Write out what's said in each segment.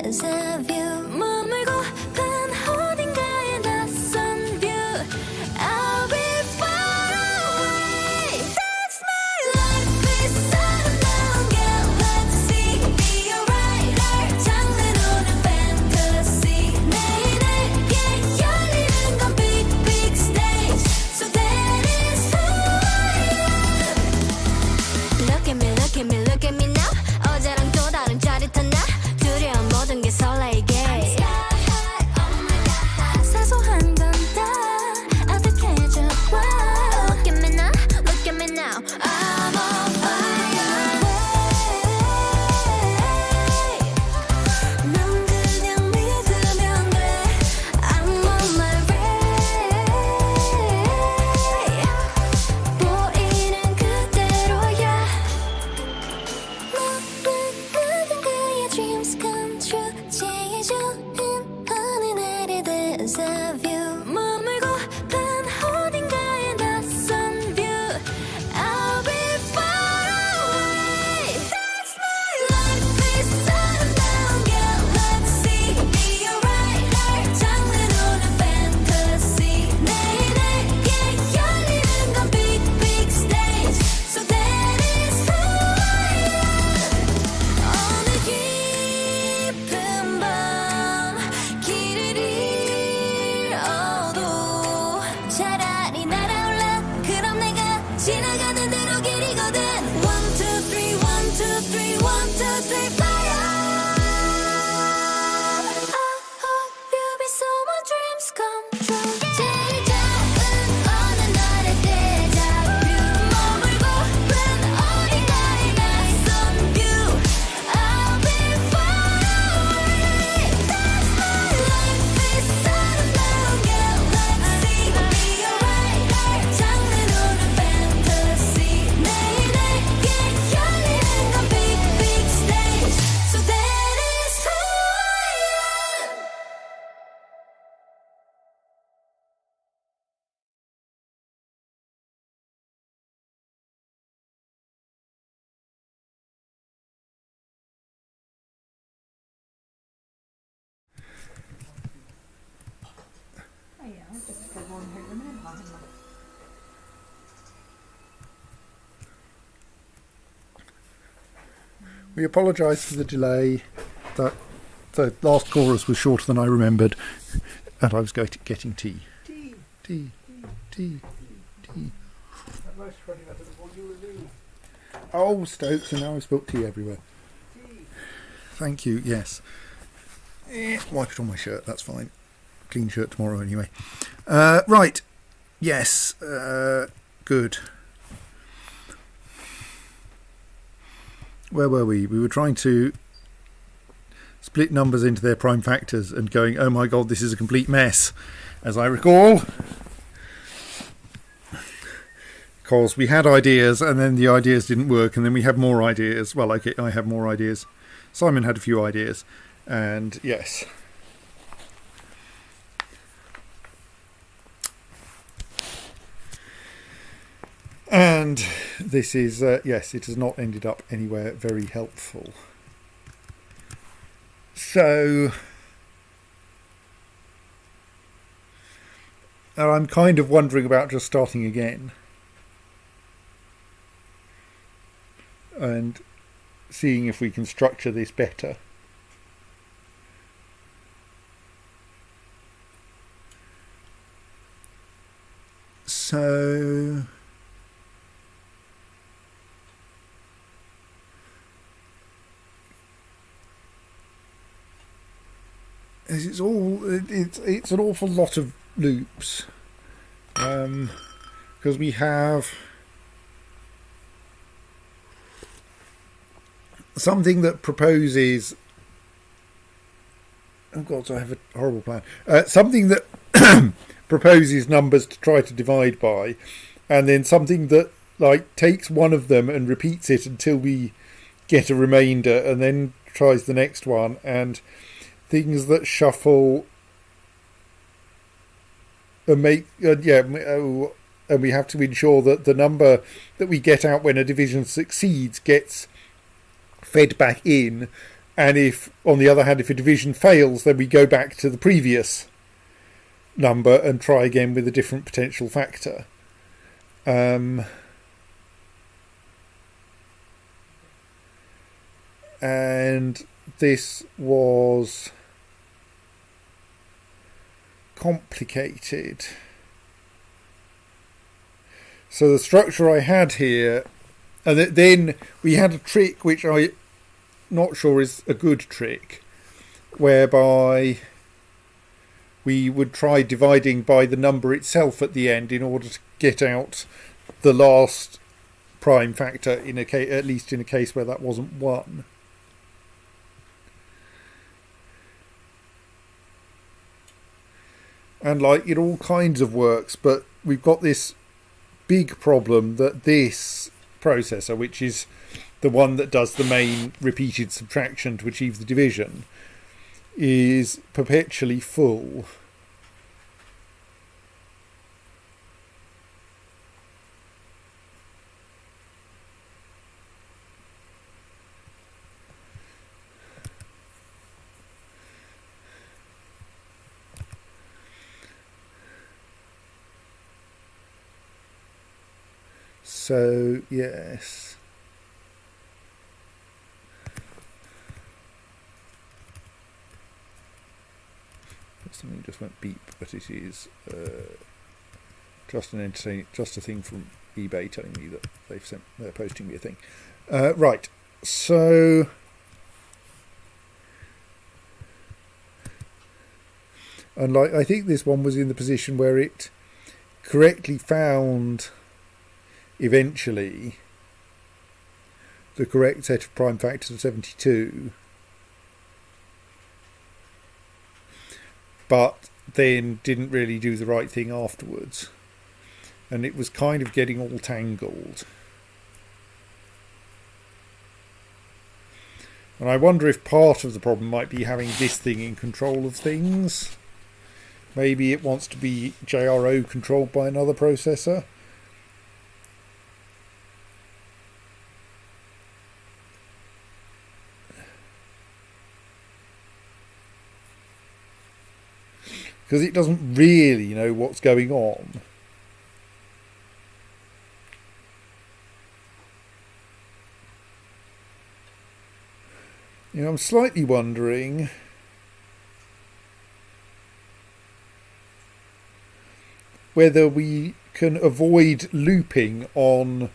deja vu 머물고픈 어딘가의 낯선 view I'll be far away That's my life is unknown galaxy Be a writer 장르로는 fantasy 내게 열리는 건 big big stage So that is who I am Look at me look at me look at me now 어제랑 또 다른 짜릿한 나 두려운 모든 게 설레게 사소한 건 다 아득해져 Look at me now look at me now I'm on fire 넌 그냥 믿으면 돼 I'm on my way 보이는 그대로야 모든 그의 dreams come true 제일 좋은 어느 날의 deja vu 머물고픈 어딘가의 낯선 view I'll be far away That's my life is unknown galaxy Be a writer 장르로는 fantasy 내게 열리는 건 big big stage So that is who I am 어느 깊은 밤 길을 잃어도 차라리 날아올라 그럼 내가 지나가는 대로 길이거든 One two three one two three one two three fire I hope you be someone dreams come true 제일 좋은 어느 날의 deja vu 머물고픈 어딘가의 낯선 view I'll be far away That's my life is unknown galaxy Be a writer 장르로는 fantasy 내게 열리는 건 big big stage So that is who I am We apologise for the delay. The last chorus was shorter than I remembered, and I was getting tea. Tea. Oh, Stokes, and now I've spilt tea everywhere. Thank you, yes. Wipe it on my shirt, that's fine. Clean shirt tomorrow anyway. Right, yes, good. Where were we? We were trying to split numbers into their prime factors and going, oh my god, this is a complete mess, as I recall. Because we had ideas and then the ideas didn't work and then we had more ideas. Well, okay, I have more ideas. Simon had a few ideas. And yes. And this is, yes, it has not ended up anywhere very helpful. So, now I'm kind of wondering about just starting again. And seeing if we can structure this better. So... it's an awful lot of loops, because we have something that proposes, oh god, I have a horrible plan, something that proposes numbers to try to divide by, and then something that like takes one of them and repeats it until we get a remainder, and then tries the next one, and things that shuffle and make and we have to ensure that the number that we get out when a division succeeds gets fed back in And if, on the other hand, if a division fails, then we go back to the previous number and try again with a different potential factor. And this was complicated. So the structure I had here, and then we had a trick which I'm not sure is a good trick, whereby we would try dividing by the number itself at the end in order to get out the last prime factor, in a case, at least in a case where that wasn't 1. And like it all kinds of works, but we've got this big problem that this processor, which is the one that does the main repeated subtraction to achieve the division, is perpetually full. So, yes. Something just went beep, but it is just a thing from eBay telling me that they're posting me a thing. Right. So and like I think this one was in the position where it correctly found eventually the correct set of prime factors of 72, but then didn't really do the right thing afterwards, and it was kind of getting all tangled. And I wonder if part of the problem might be having this thing in control of things. Maybe it wants to be JRO controlled by another processor. Because it doesn't really know what's going on. You know, I'm slightly wondering whether we can avoid looping on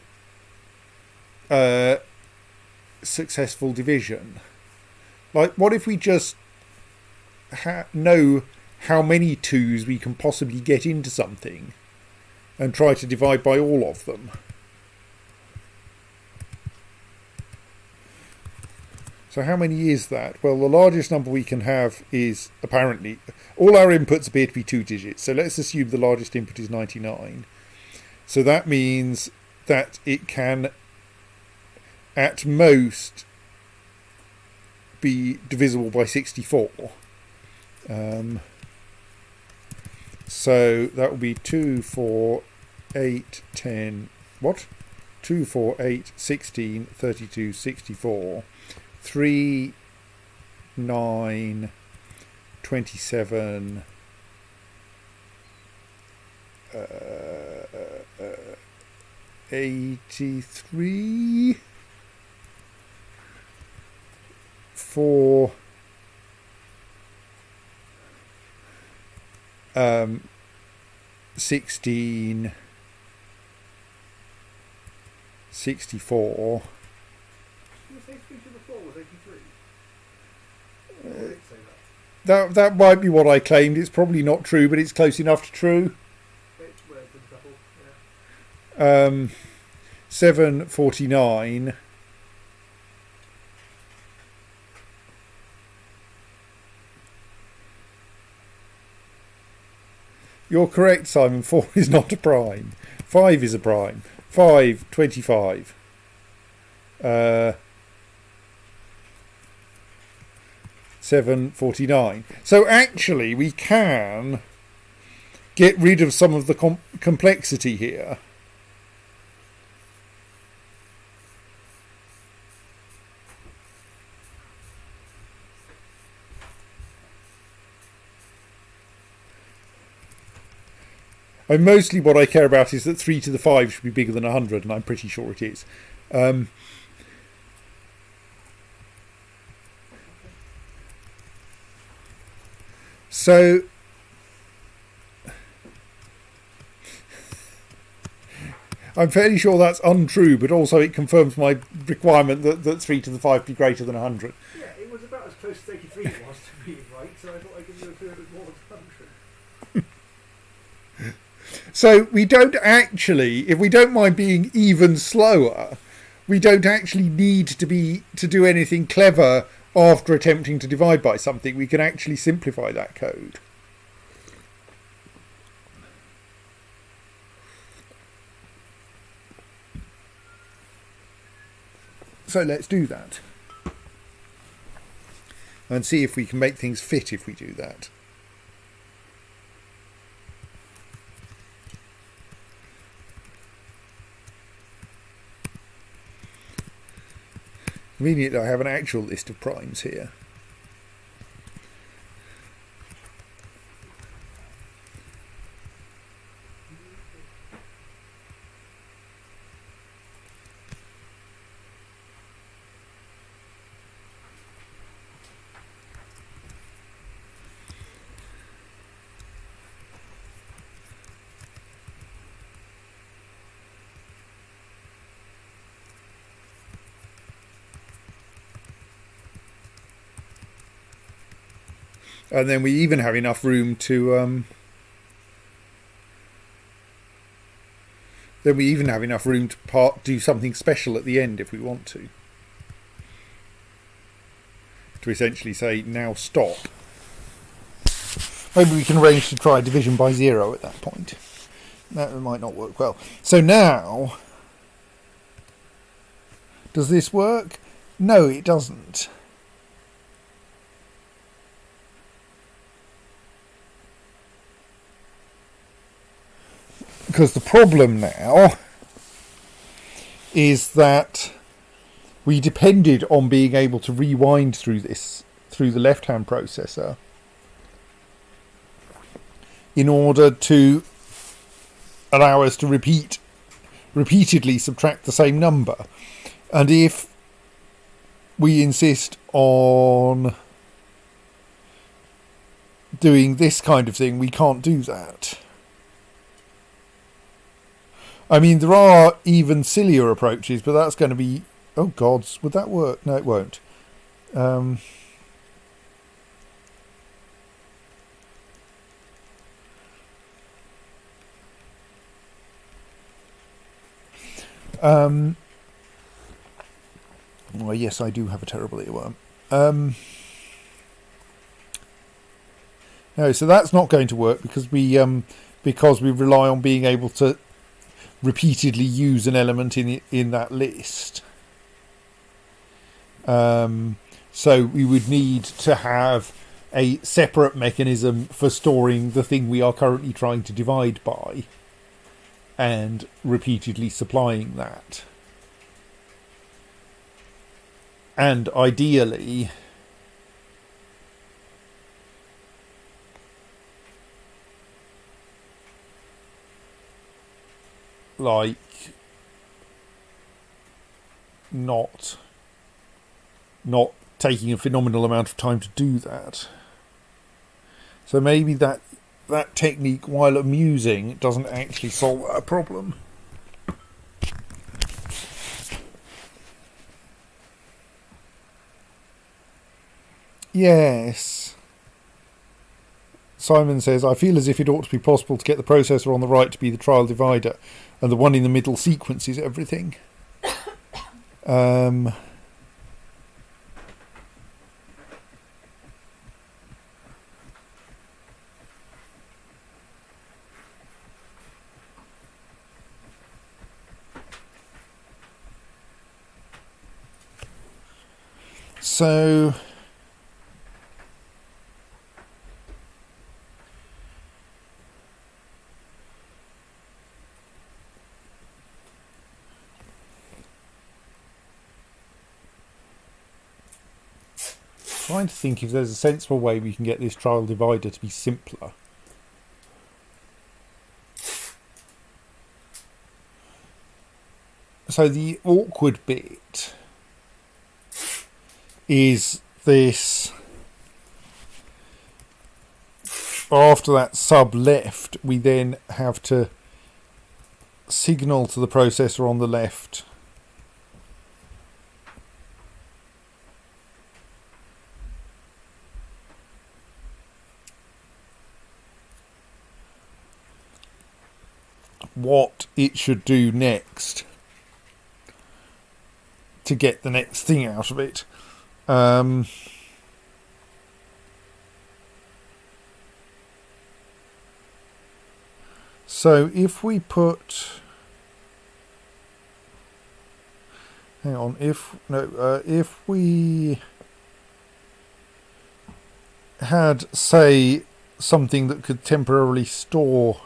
successful division. Like, what if we just know how many 2s we can possibly get into something and try to divide by all of them? So how many is that? Well, the largest number we can have is, apparently, all our inputs appear to be 2 digits. So let's assume the largest input is 99. So that means that it can, at most, be divisible by 64. So that will be 2, 4, 8, 10, what? 2, 4, 8, 16, 32, 64, 3, 9, 27, 83, 4, 16, 64. That might be what I claimed. It's probably not true, but it's close enough to true. 749. You're correct, Simon. 4 is not a prime. 5 is a prime. 5, 25. 749. So actually we can get rid of some of the complexity here. And mostly what I care about is that 3 to the 5 should be bigger than 100, and I'm pretty sure it is. So I'm fairly sure that's untrue, but also it confirms my requirement that 3 to the 5 be greater than 100. Yeah, it was about as close to 33 as it was to being right, so I thought I'd give you a little bit more than 100. So we don't actually, if we don't mind being even slower, we don't actually need to do anything clever after attempting to divide by something. We can actually simplify that code. So let's do that and see if we can make things fit if we do that. Conveniently, I have an actual list of primes here. And then we even have enough room to do something special at the end if we want to essentially say now stop. Maybe we can arrange to try division by 0 at that point. That might not work well. So now, does this work? No, it doesn't. Because the problem now is that we depended on being able to rewind through the left-hand processor in order to allow us to repeatedly subtract the same number. And if we insist on doing this kind of thing, we can't do that. I mean, there are even sillier approaches, but that's going to be... Oh, gods, would that work? No, it won't. Well, yes, I do have a terrible earworm. No, so that's not going to work because we rely on being able to repeatedly use an element in that list. So we would need to have a separate mechanism for storing the thing we are currently trying to divide by and repeatedly supplying that. And ideally, like, not taking a phenomenal amount of time to do that. So maybe that technique, while amusing, doesn't actually solve a problem. Yes. Simon says, I feel as if it ought to be possible to get the processor on the right to be the trial divider and the one in the middle sequences everything. So... trying to think if there's a sensible way we can get this trial divider to be simpler. So the awkward bit is this. After that sub left, we then have to signal to the processor on the left what it should do next to get the next thing out of it. So if we put, hang on, if we had, say, something that could temporarily store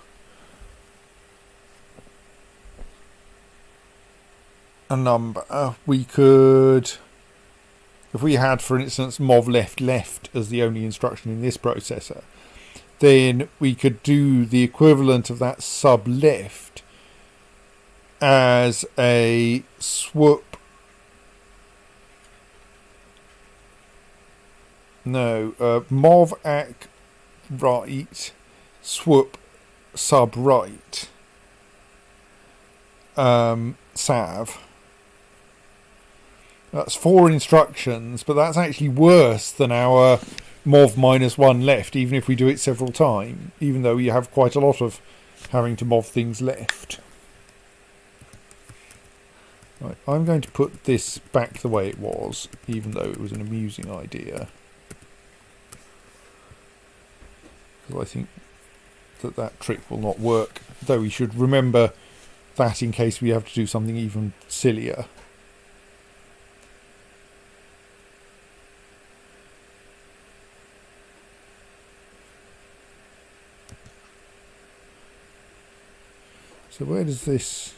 a number, we could, if we had, for instance, mov left left as the only instruction in this processor, then we could do the equivalent of that sub left as a swoop. No, mov ac right, swoop sub right, sav. That's 4 instructions, but that's actually worse than our mov -1 left, even if we do it several times, even though you have quite a lot of having to mov things left. Right, I'm going to put this back the way it was, even though it was an amusing idea. Because I think that trick will not work, though we should remember that in case we have to do something even sillier. So where does this...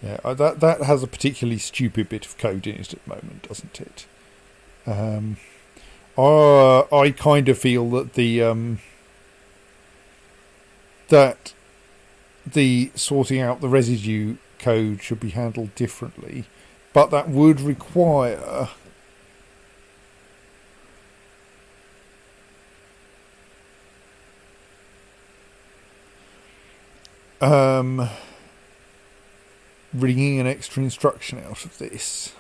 Yeah, that has a particularly stupid bit of code in it at the moment, doesn't it? I kind of feel that the sorting out the residue code should be handled differently, but that would require wringing an extra instruction out of this.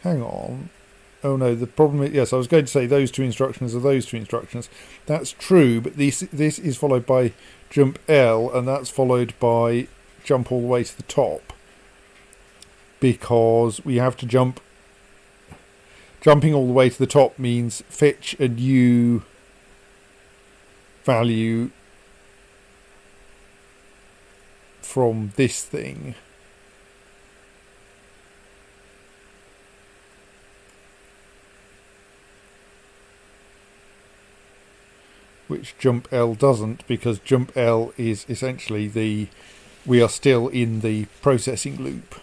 Hang on. Oh no, the problem is, yes, I was going to say those 2 instructions are those 2 instructions. That's true, but this is followed by jump L, and that's followed by jump all the way to the top. Because we have to jump. Jumping all the way to the top means fetch a new value from this thing. Which jump L doesn't, because jump L is essentially we are still in the processing loop.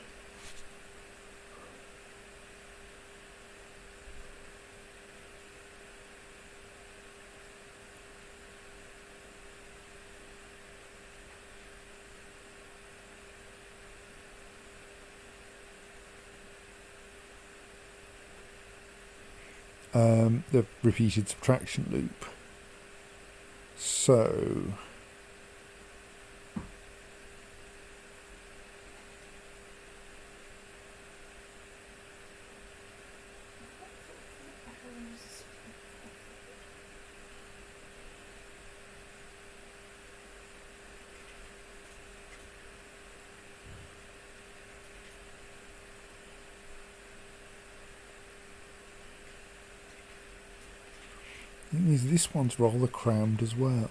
The repeated subtraction loop. So the thing is, this one's rather crammed as well.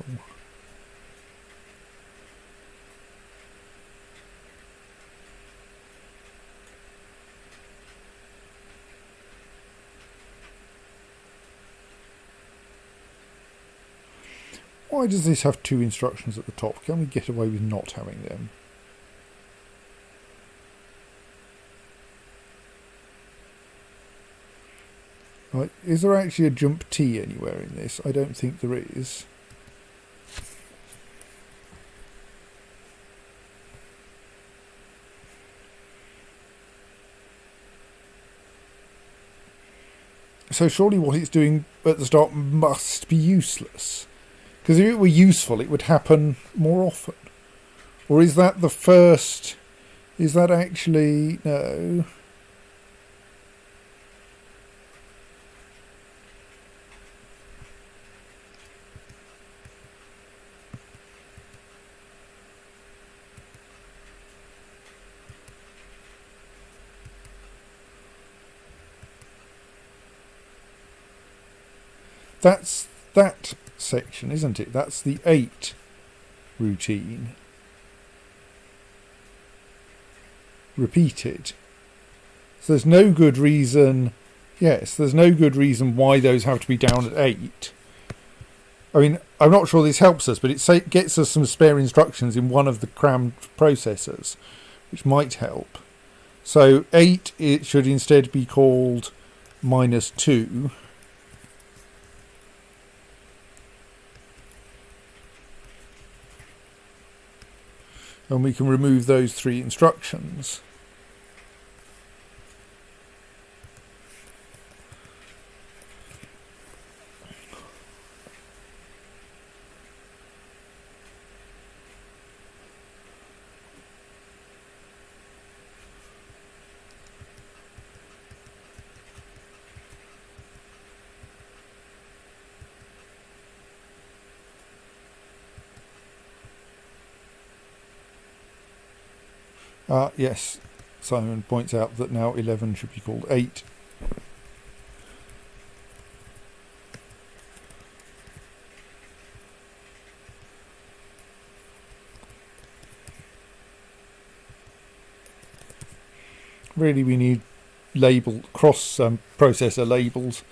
Why does this have 2 instructions at the top? Can we get away with not having them? Right, is there actually a jump T anywhere in this? I don't think there is. So surely what it's doing at the start must be useless. Because if it were useful, it would happen more often. Or is that the first... Is that actually... No. That's that section, isn't it? That's the 8 routine. Repeated. So there's no good reason... Yes, there's no good reason why those have to be down at 8. I mean, I'm not sure this helps us, but it gets us some spare instructions in one of the crammed processors, which might help. So 8, it should instead be called -2. And we can remove those 3 instructions. Yes, Simon points out that now 11 should be called 8. Really, we need cross processor labels.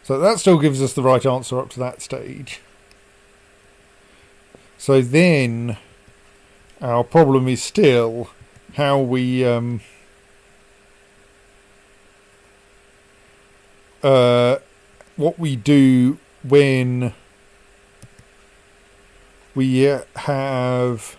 So that still gives us the right answer up to that stage. So then our problem is still how we what we do when we have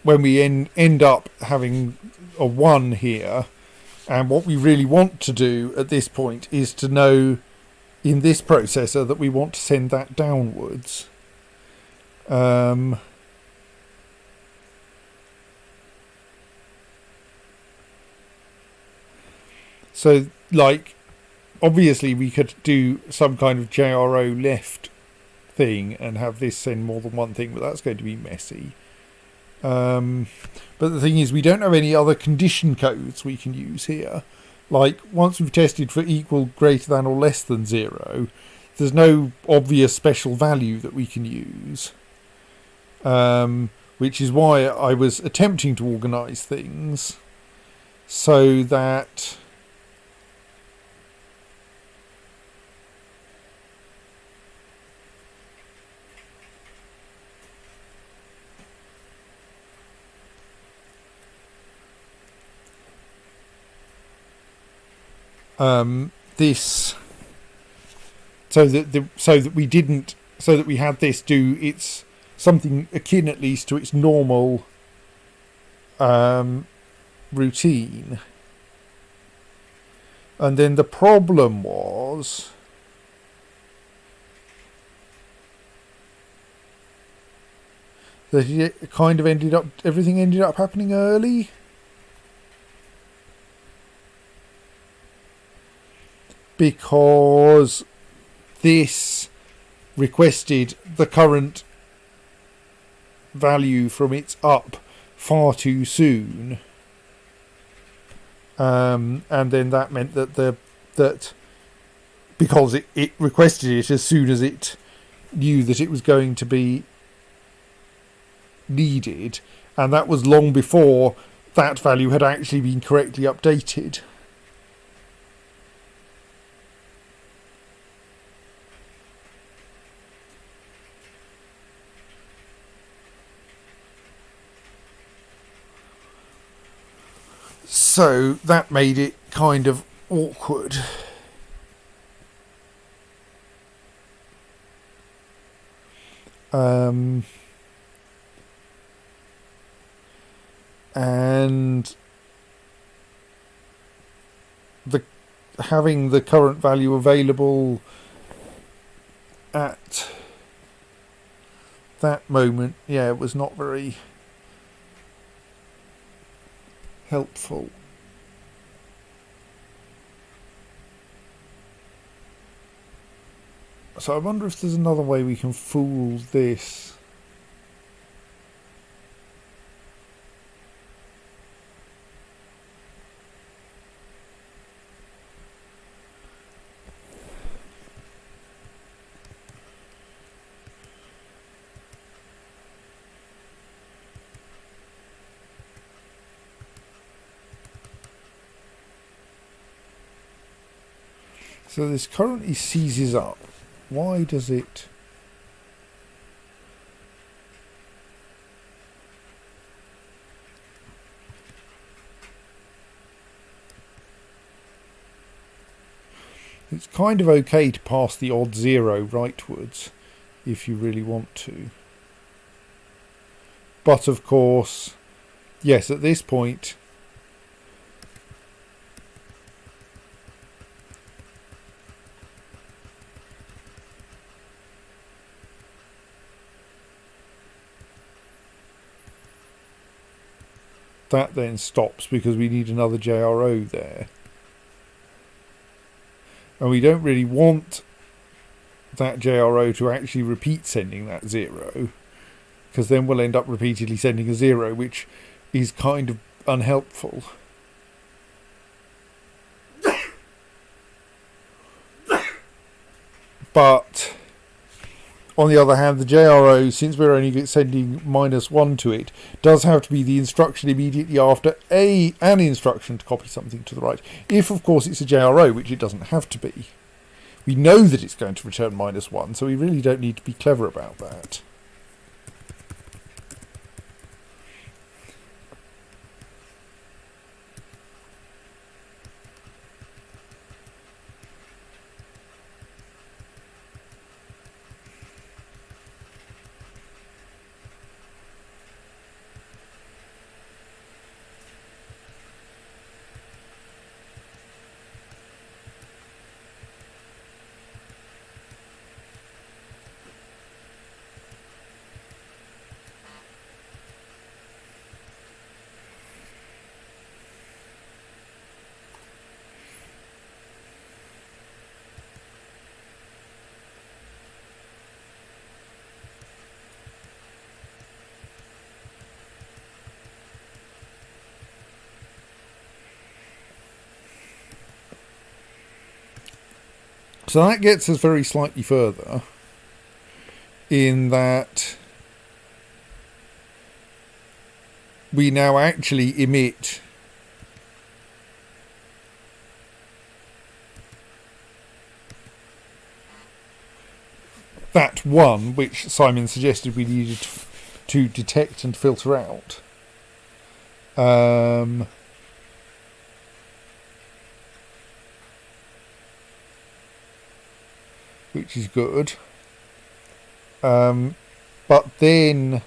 when we end up having a 1 here, and what we really want to do at this point is to know in this processor that we want to send that downwards. So, like, obviously we could do some kind of JRO left thing and have this send more than one thing, but that's going to be messy. But the thing is, we don't have any other condition codes we can use here. Like, once we've tested for equal, greater than, or less than 0, there's no obvious special value that we can use. Which is why I was attempting to organise things so that so that we had this do its something akin at least to its normal routine. And then the problem was that it kind of everything ended up happening early. Because this requested the current value from its up far too soon, and then that meant that because it requested it as soon as it knew that it was going to be needed, and that was long before that value had actually been correctly updated. So that made it kind of awkward. And having the current value available at that moment, yeah, it was not very helpful. So I wonder if there's another way we can fool this. So this currently seizes up. Why does it? It's kind of okay to pass the odd zero rightwards if you really want to. But of course, yes, at this point, that then stops because we need another JRO there. And we don't really want that JRO to actually repeat sending that zero, because then we'll end up repeatedly sending a zero, which is kind of unhelpful. But on the other hand, the JRO, since we're only sending -1 to it, does have to be the instruction immediately after an instruction to copy something to the right. If, of course, it's a JRO, which it doesn't have to be. We know that it's going to return -1, so we really don't need to be clever about that. So that gets us very slightly further, in that we now actually emit that one which Simon suggested we needed to detect and filter out. Which is good. But then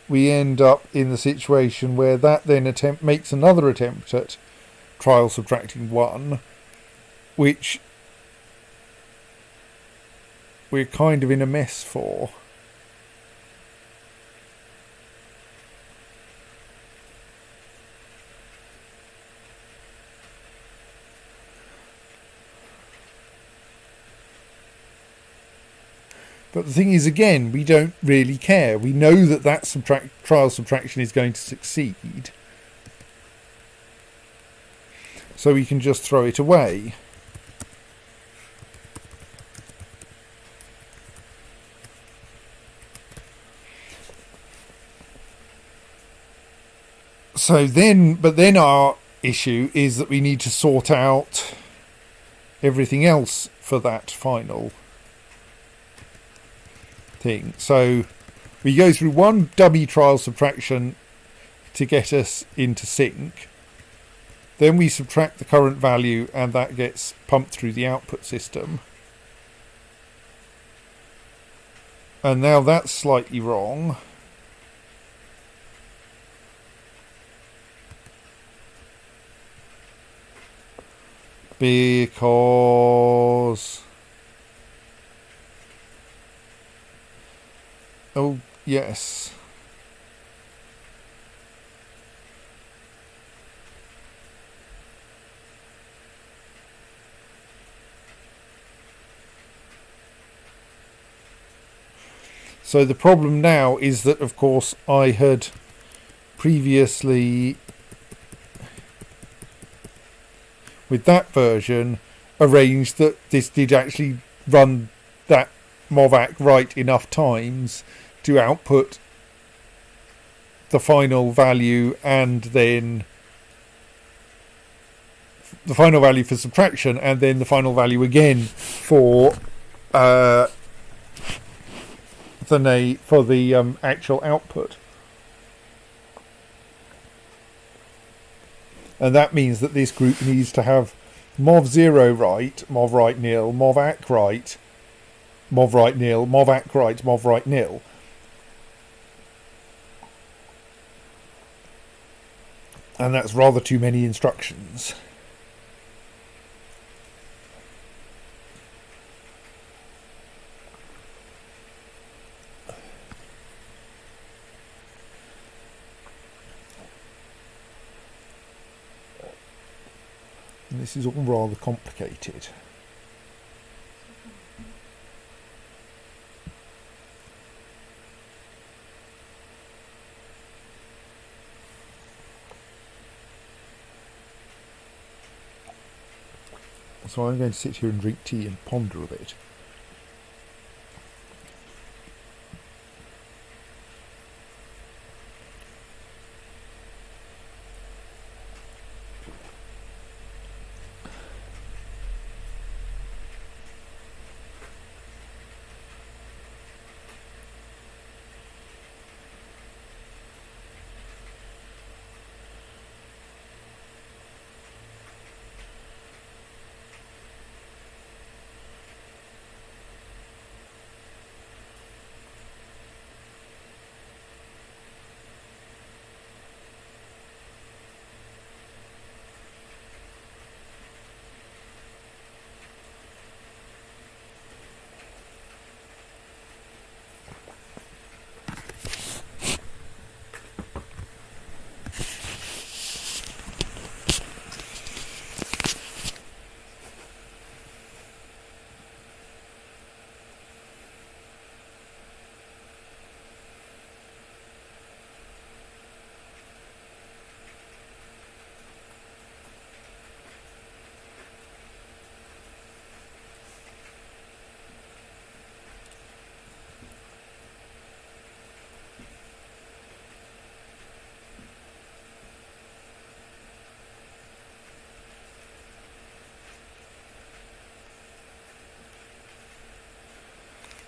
we end up in the situation where that then makes another attempt at trial subtracting 1, which we're kind of in a mess for. But the thing is, again, we don't really care. We know that trial subtraction is going to succeed. So we can just throw it away. but then our issue is that we need to sort out everything else for that final thing. So we go through one dummy trial subtraction to get us into sync. Then we subtract the current value and that gets pumped through the output system. And now that's slightly wrong. Because... oh, yes. So the problem now is that, of course, I had previously, with that version, arranged that this did actually run that MOVAC right enough times to output the final value and then the final value for subtraction and then the final value again for the actual output. And that means that this group needs to have MOV0 right, MOV right nil, MOVAC right, MOV right nil, MOVAC right, MOV right nil. And that's rather too many instructions. And this is all rather complicated. So I'm going to sit here and drink tea and ponder a bit.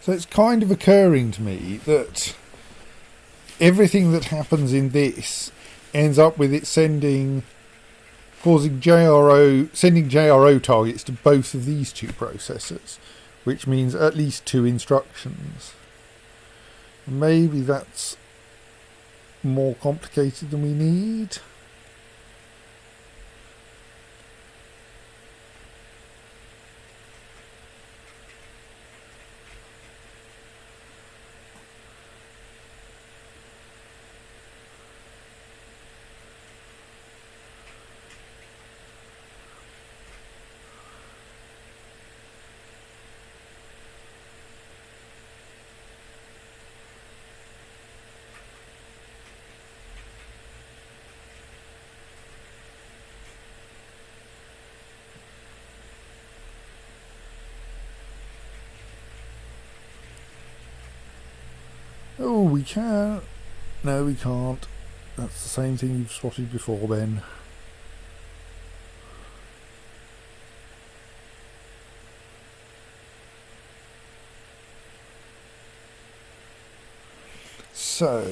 So it's kind of occurring to me that everything that happens in this ends up with it sending JRO targets to both of these two processors, which means at least two instructions. Maybe that's more complicated than we need. Oh, we can. No, we can't. That's the same thing you've spotted before then. So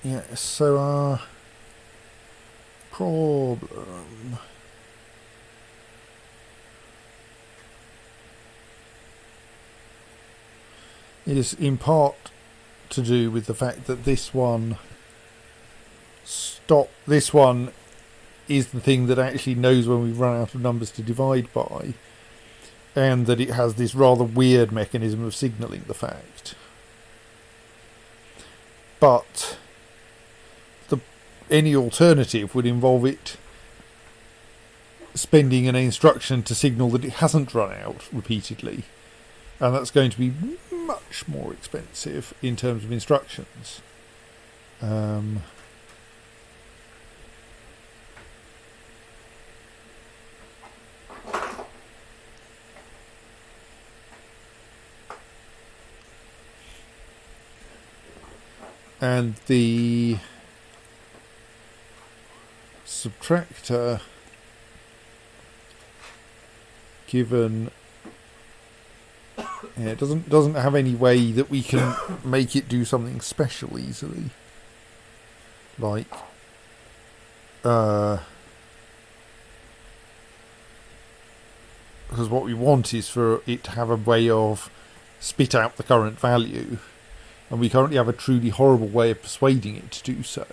yeah, so our problem is in part to do with the fact that this one is the thing that actually knows when we've run out of numbers to divide by, and that it has this rather weird mechanism of signalling the fact. But any alternative would involve it spending an instruction to signal that it hasn't run out repeatedly, and that's going to be much more expensive in terms of instructions. And the subtractor, given it doesn't have any way that we can make it do something special easily, like because what we want is for it to have a way of spit out the current value, and we currently have a truly horrible way of persuading it to do so.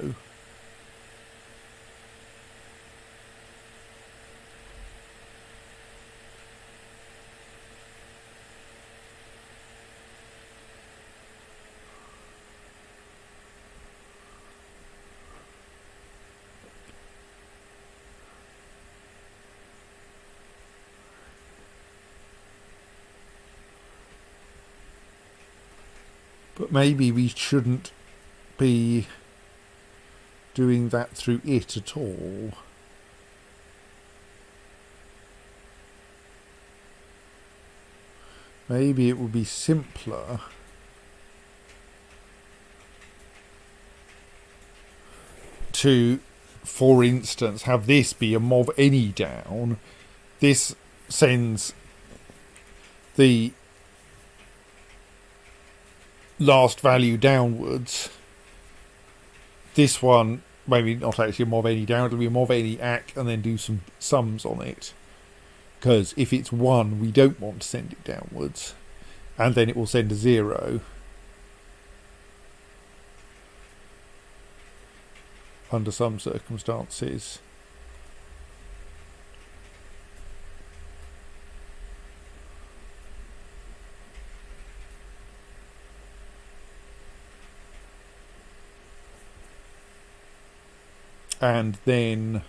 But maybe we shouldn't be doing that through it at all. Maybe it would be simpler to, for instance, have this be a mov any down. This sends the last value downwards. This one, maybe not actually a mov any down, it'll be a mov any ack and then do some sums on it. Because if it's 1, we don't want to send it downwards. And then it will send a 0. Under some circumstances. And then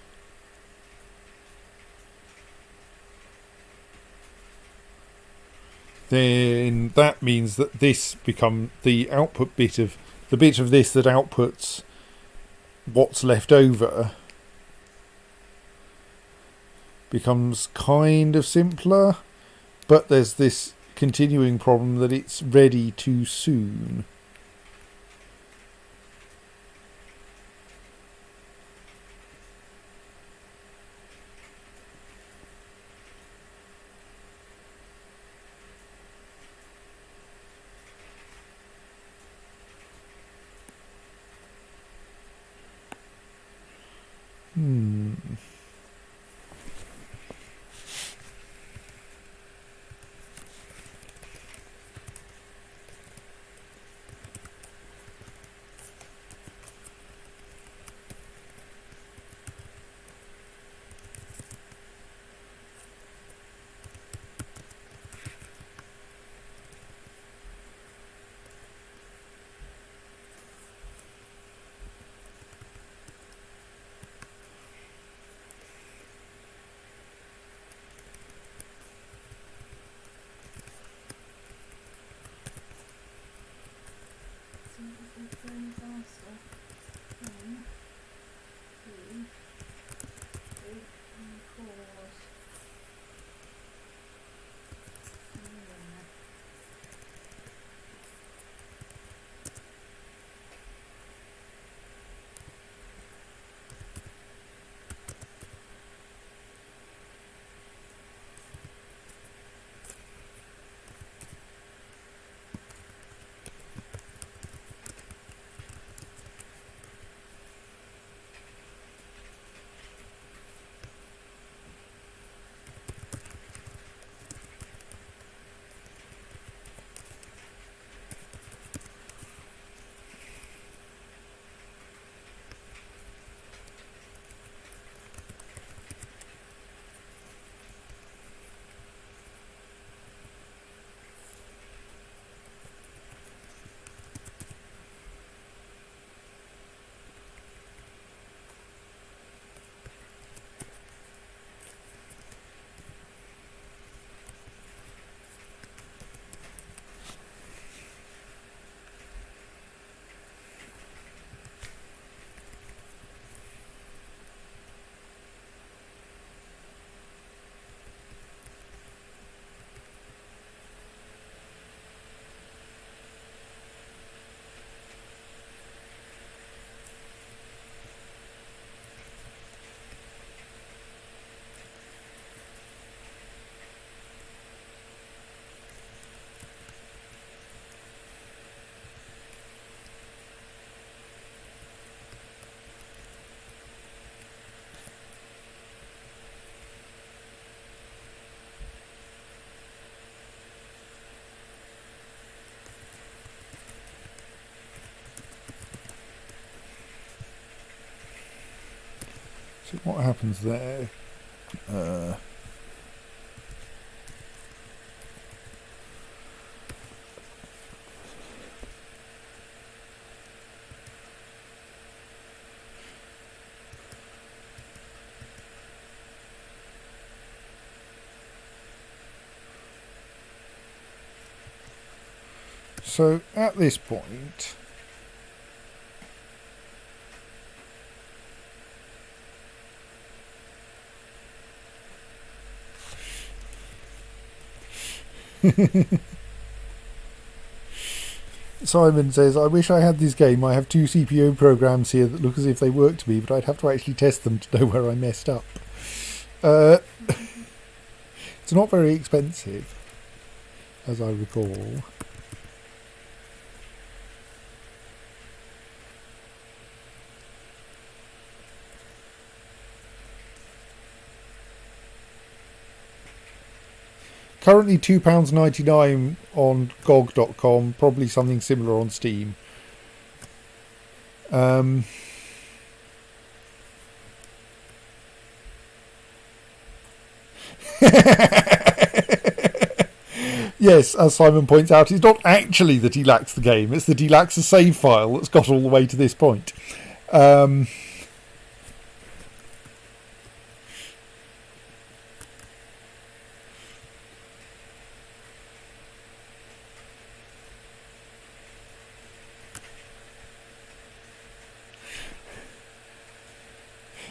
that means that this becomes the output bit of the bit of this that outputs what's left over becomes kind of simpler, but there's this continuing problem that it's ready too soon. So what happens there? So at this point, Simon says, I wish I had this game. I have 2 CPU programs here that look as if they work to me, but I'd have to actually test them to know where I messed up. It's not very expensive, as I recall. Currently £2.99 on GOG.com, probably something similar on Steam. Yes, as Simon points out, it's not actually that he lacks the game, it's that he lacks a save file that's got all the way to this point.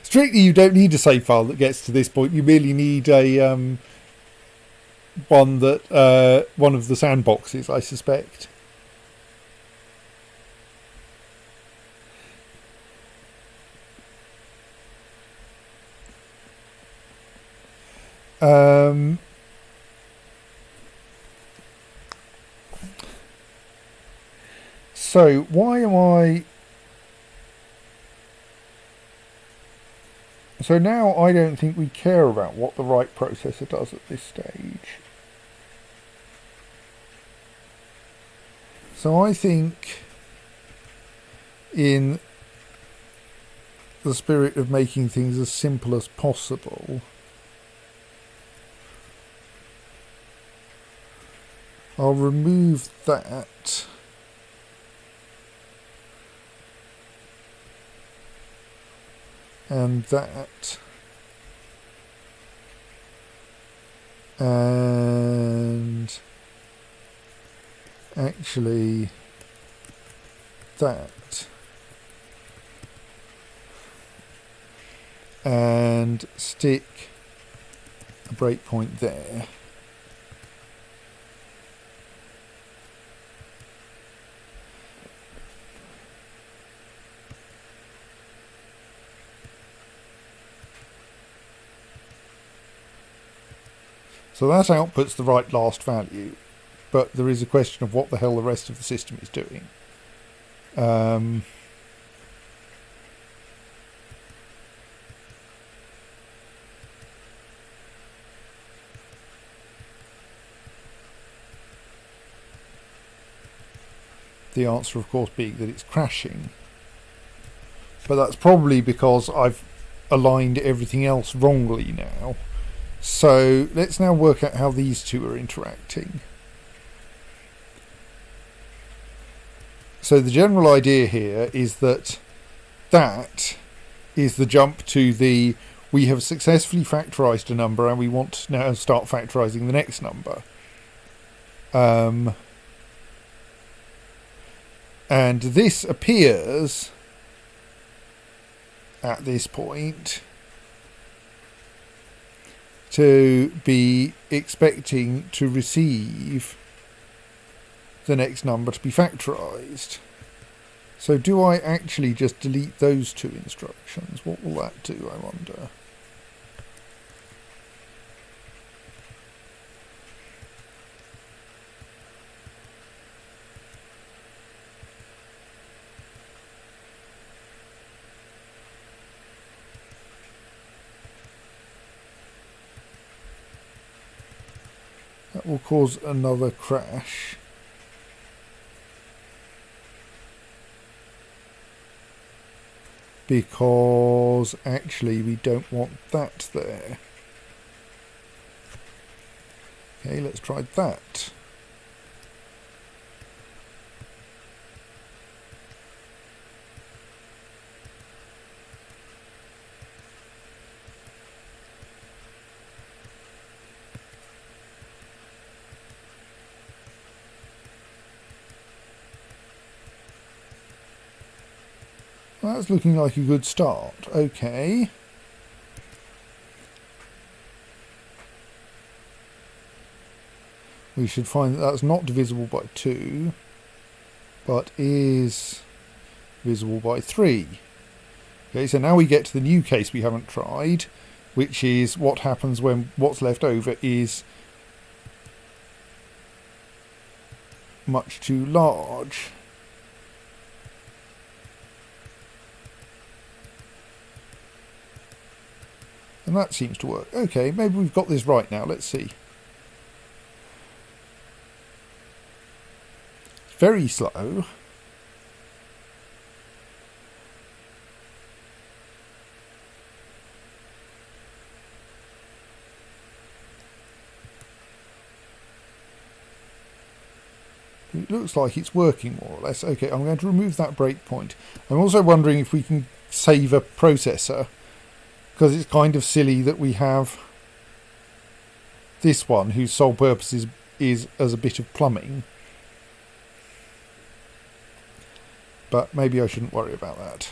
Strictly, you don't need a save file that gets to this point. You merely need a one that one of the sandboxes, I suspect. So why am I? So now I don't think we care about what the right processor does at this stage. So I think, in the spirit of making things as simple as possible, I'll remove that. And that. And actually that. And stick a breakpoint there. So that outputs the right last value, but there is a question of what the hell the rest of the system is doing. The answer, of course, being that it's crashing. But that's probably because I've aligned everything else wrongly now. So let's now work out how these two are interacting. So the general idea here is that that is the jump to the we have successfully factorized a number and we want to now start factorizing the next number. And this appears at this point to be expecting to receive the next number to be factorized. So do I actually just delete those two instructions? What will that do, I wonder? That will cause another crash. because actually we don't want that there. Okay, let's try that. That's looking like a good start. Okay. We should find that that's not divisible by 2, but is divisible by 3. Okay, so now we get to the new case we haven't tried, which is what happens when what's left over is much too large. And that seems to work. Okay, maybe we've got this right now. Let's see. It's very slow. It looks like it's working more or less. Okay, I'm going to remove that breakpoint. I'm also wondering if we can save a processor, because it's kind of silly that we have this one whose sole purpose is as a bit of plumbing. But maybe I shouldn't worry about that.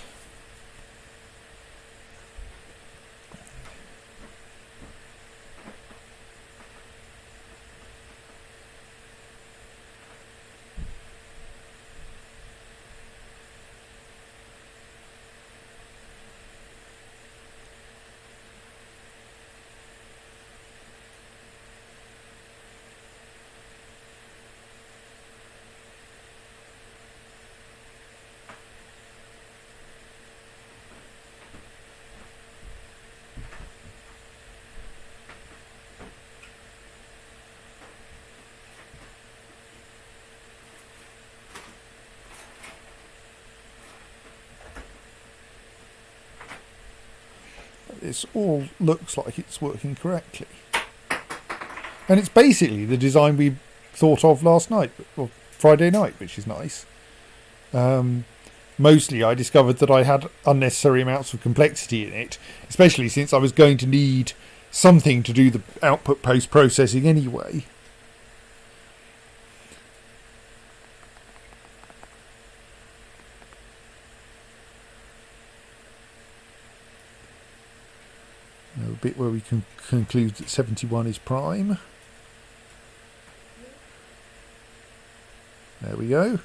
This all looks like it's working correctly. And it's basically the design we thought of last night, or Friday night, which is nice. Mostly I discovered that I had unnecessary amounts of complexity in it, especially since I was going to need something to do the output post-processing anyway. A bit where we can conclude that 71 is prime. There we go.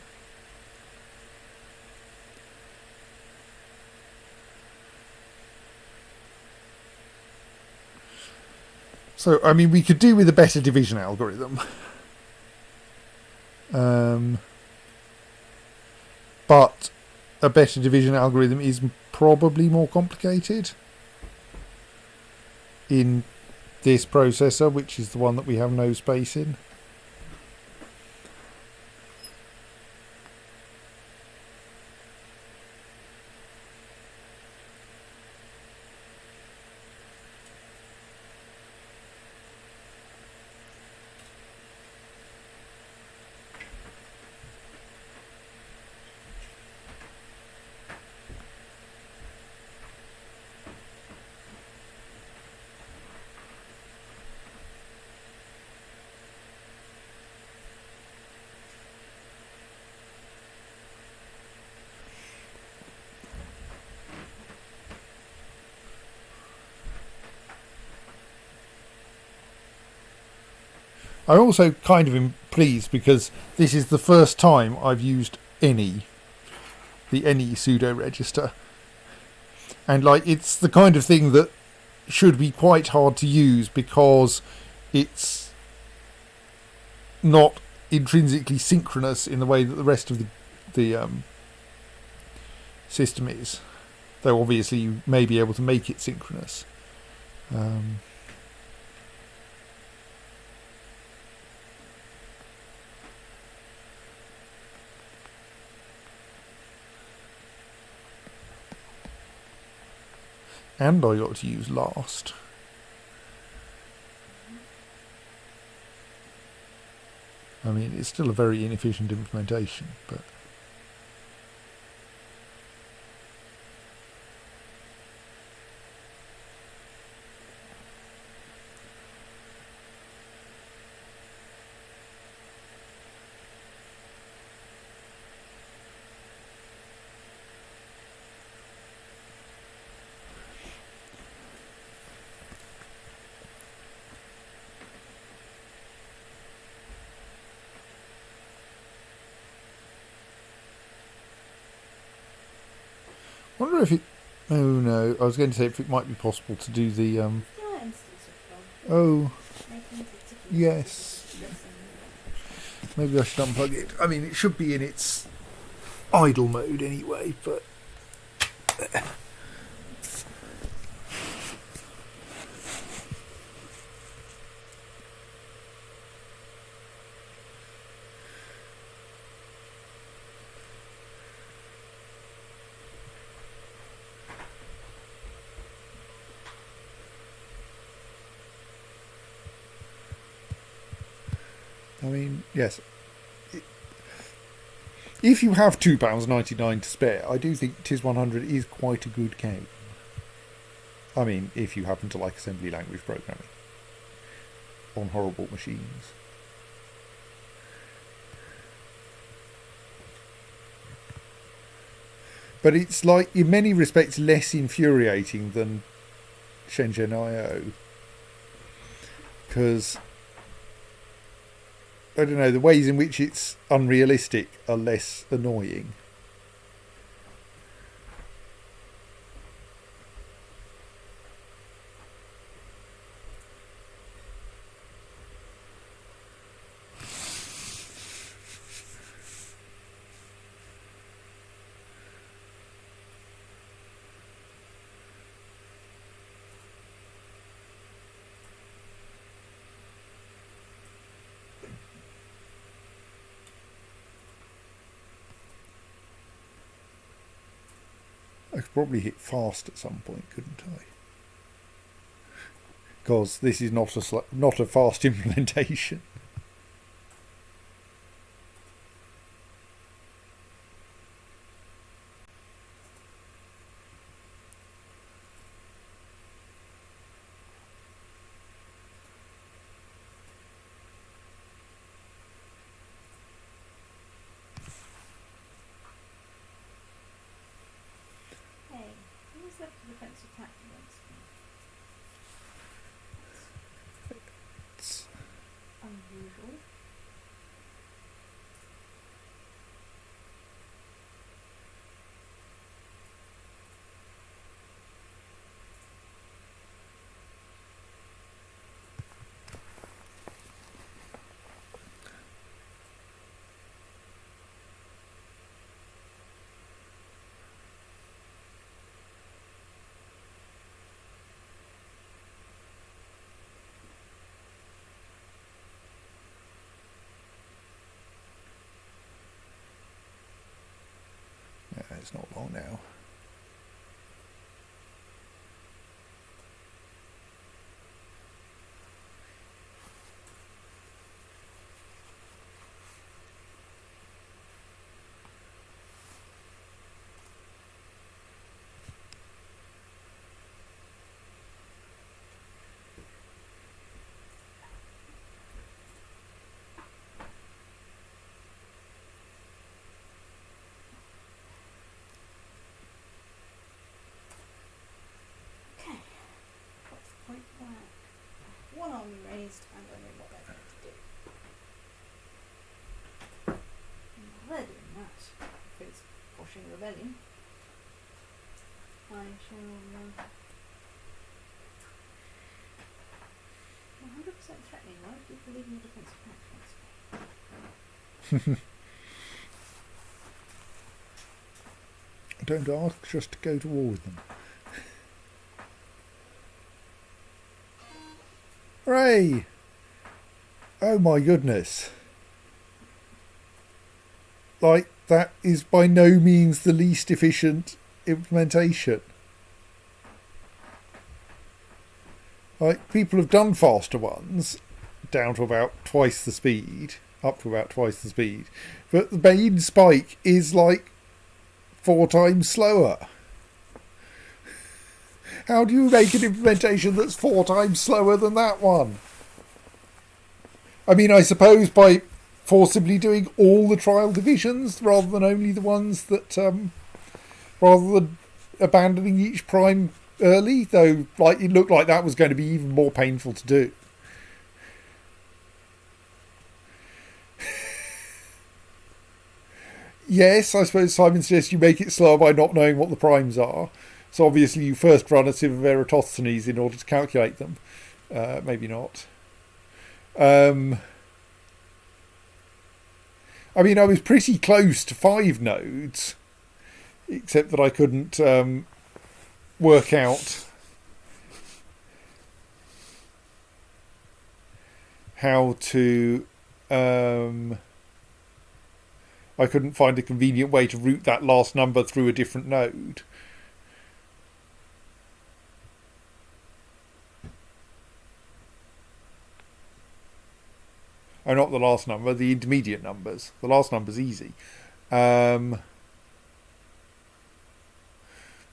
So, I mean, we could do with a better division algorithm. But a better division algorithm is probably more complicated in this processor, which is the one that we have no space in. I'm also kind of pleased because this is the first time I've used the any pseudo register, and like it's the kind of thing that should be quite hard to use because it's not intrinsically synchronous in the way that the rest of the system is, though obviously you may be able to make it synchronous. And I got to use last. I mean, it's still a very inefficient implementation, but... I wonder if it... Oh no, I was going to say if it might be possible to do the... Yeah, instance of Oh, making it ticky. yes. Maybe I should unplug it. I mean, it should be in its idle mode anyway, but... I mean, yes. If you have £2.99 to spare, I do think TIS-100 is quite a good game. I mean, if you happen to like assembly language programming on horrible machines. But it's like, in many respects, less infuriating than Shenzhen IO. Because, I don't know, the ways in which it's unrealistic are less annoying. I could probably hit fast at some point, couldn't I? Because this is not a fast implementation. Hey, who's left the defensive tactics? It's, Unusual. yeah, it's not long now. Okay. What's the point there? One army raised, and I know what they're going to do. And while they're doing that, if it's pushing rebellion, I shall 100% threatening. Why do you believe in the defensive tactics? Don't ask, just to go to war with them. Hooray! Oh my goodness. Like, that is by no means the least efficient implementation. Like, people have done faster ones down to about twice the speed, up to about twice the speed, but the main spike is like 4 times slower. How do you make an implementation that's 4 times slower than that one? I mean, I suppose by forcibly doing all the trial divisions rather than only the ones that, rather than abandoning each prime early, though, like, it looked like that was going to be even more painful to do. Yes, I suppose Simon suggests you make it slower by not knowing what the primes are. So obviously you first run a sieve of Eratosthenes in order to calculate them. Maybe not. I mean, I was pretty close to 5 nodes, except that I couldn't work out how to... I couldn't find a convenient way to route that last number through a different node. Oh, not the last number, the intermediate numbers. The last number's easy. I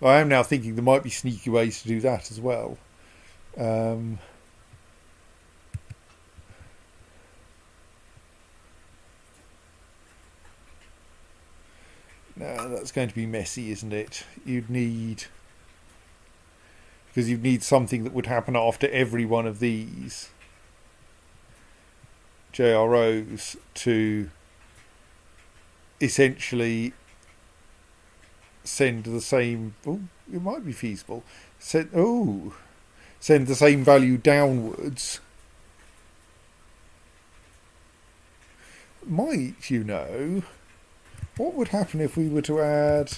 am now thinking there might be sneaky ways to do that as well. No, that's going to be messy, isn't it? You'd need something that would happen after every one of these JROs to essentially send the same... Oh, it might be feasible. Send the same value downwards. Might, you know... What would happen if we were to add...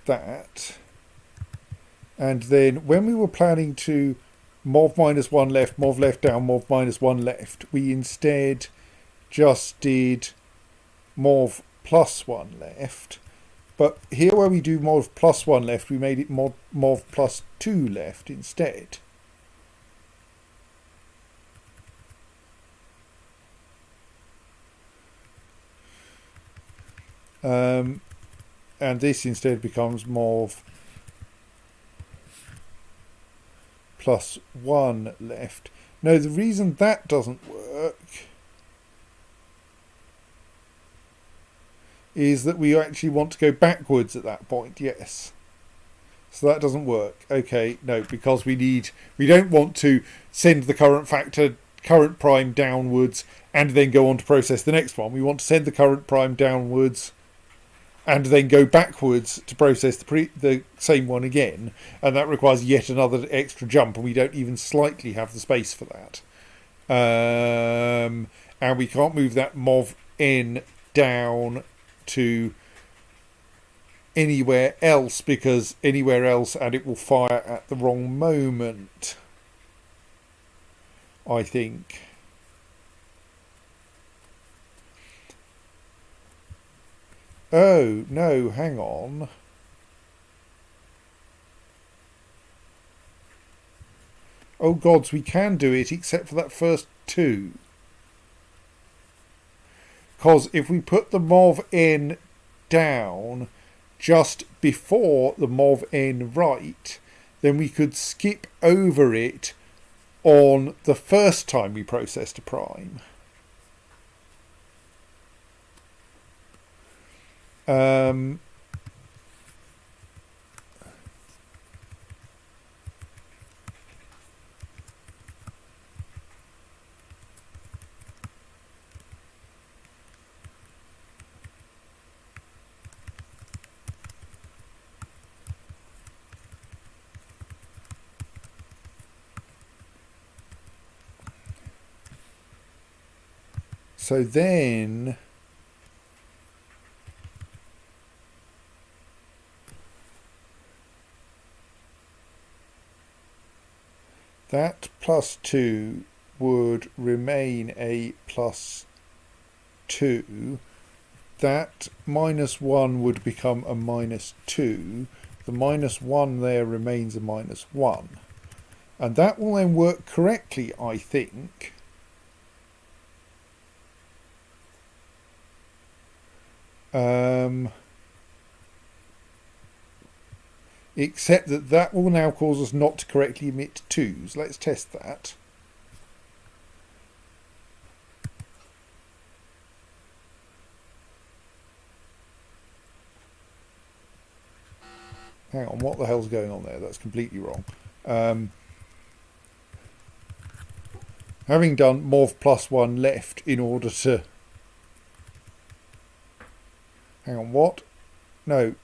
that, and then when we were planning to mov -1 left, mov left down, mov -1 left, we instead just did mov +1 left. But here where we do mov +1 left, we made it mov +2 left instead. And this instead becomes mov +1 left. No, the reason that doesn't work is that we actually want to go backwards at that point, yes. So that doesn't work. Okay, no, because we don't want to send the current prime downwards and then go on to process the next one. We want to send the current prime downwards and then go backwards to process the same one again, and that requires yet another extra jump, and we don't even slightly have the space for that. And we can't move that mov n down to anywhere else, because anywhere else and it will fire at the wrong moment, I think. Oh, no, hang on. Oh, gods, we can do it, except for that first 2. Because if we put the mov n down just before the mov n right, then we could skip over it on the first time we processed a prime. So then that plus 2 would remain a plus 2. That minus 1 would become a minus 2. The minus 1 there remains a minus 1. And that will then work correctly, I think. Except that that will now cause us not to correctly emit 2s. Let's test that. Hang on, what the hell's going on there? That's completely wrong. Having done MOV plus 1 left in order to... Hang on, what? No.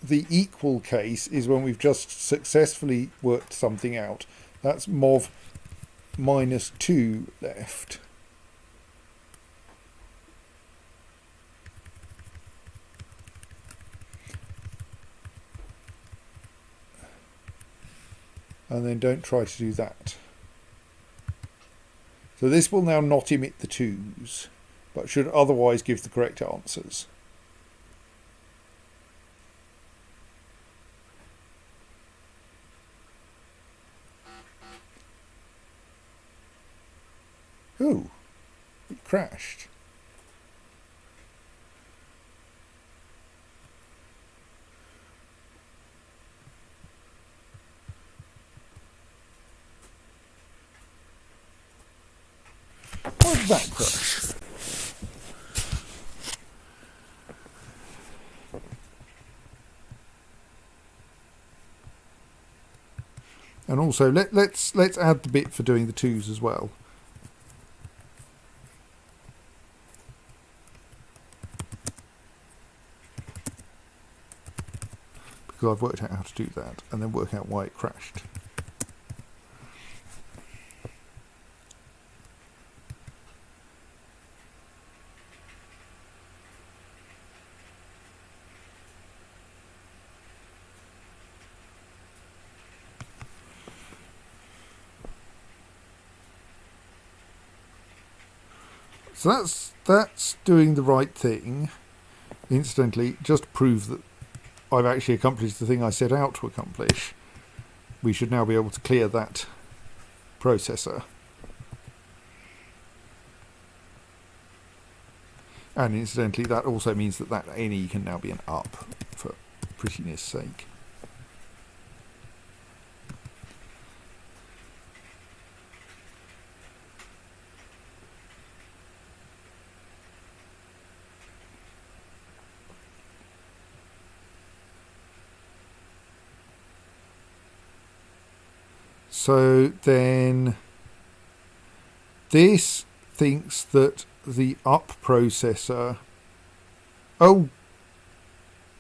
The equal case is when we've just successfully worked something out. That's MOV minus 2 left. And then don't try to do that. So this will now not emit the 2s, but should otherwise give the correct answers. Ooh, it crashed. Why did that crash? And also let's add the bit for doing the 2s as well. Because I've worked out how to do that and then work out why it crashed. So that's doing the right thing. Incidentally, just to prove that I've actually accomplished the thing I set out to accomplish, we should now be able to clear that processor. And incidentally, that also means that that NE can now be an up, for prettiness sake. So then this thinks that the up processor... Oh,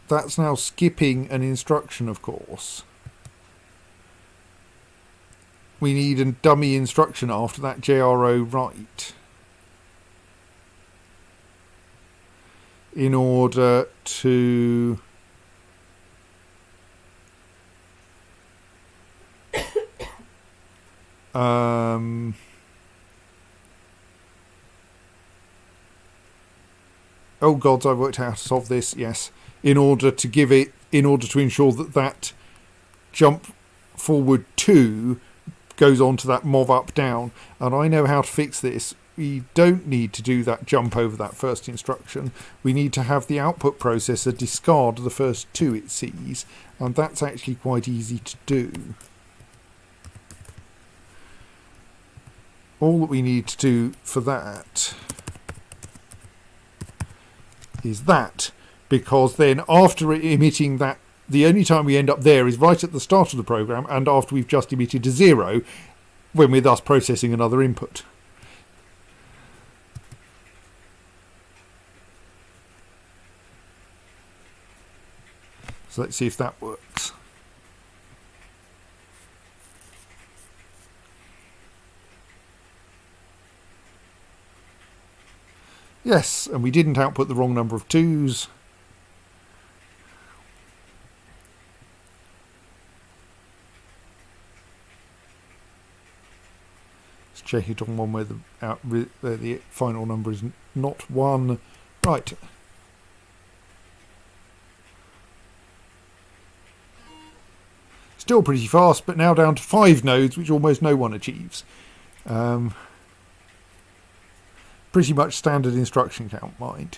that's now skipping an instruction, of course. We need a dummy instruction after that JRO write in order to... oh gods, I worked out how to solve this, yes. In order to give it, in order to ensure that that jump forward 2 goes on to that MOV up down. And I know how to fix this. We don't need to do that jump over that first instruction. We need to have the output processor discard the first 2 it sees. And that's actually quite easy to do. All that we need to do for that is that, because then after emitting that, the only time we end up there is right at the start of the program and after we've just emitted a 0 when we're thus processing another input. So let's see if that works. Yes, and we didn't output the wrong number of 2s. Let's check it on one where the final number is not 1. Right. Still pretty fast, but now down to 5 nodes, which almost no one achieves. Pretty much standard instruction count, mind.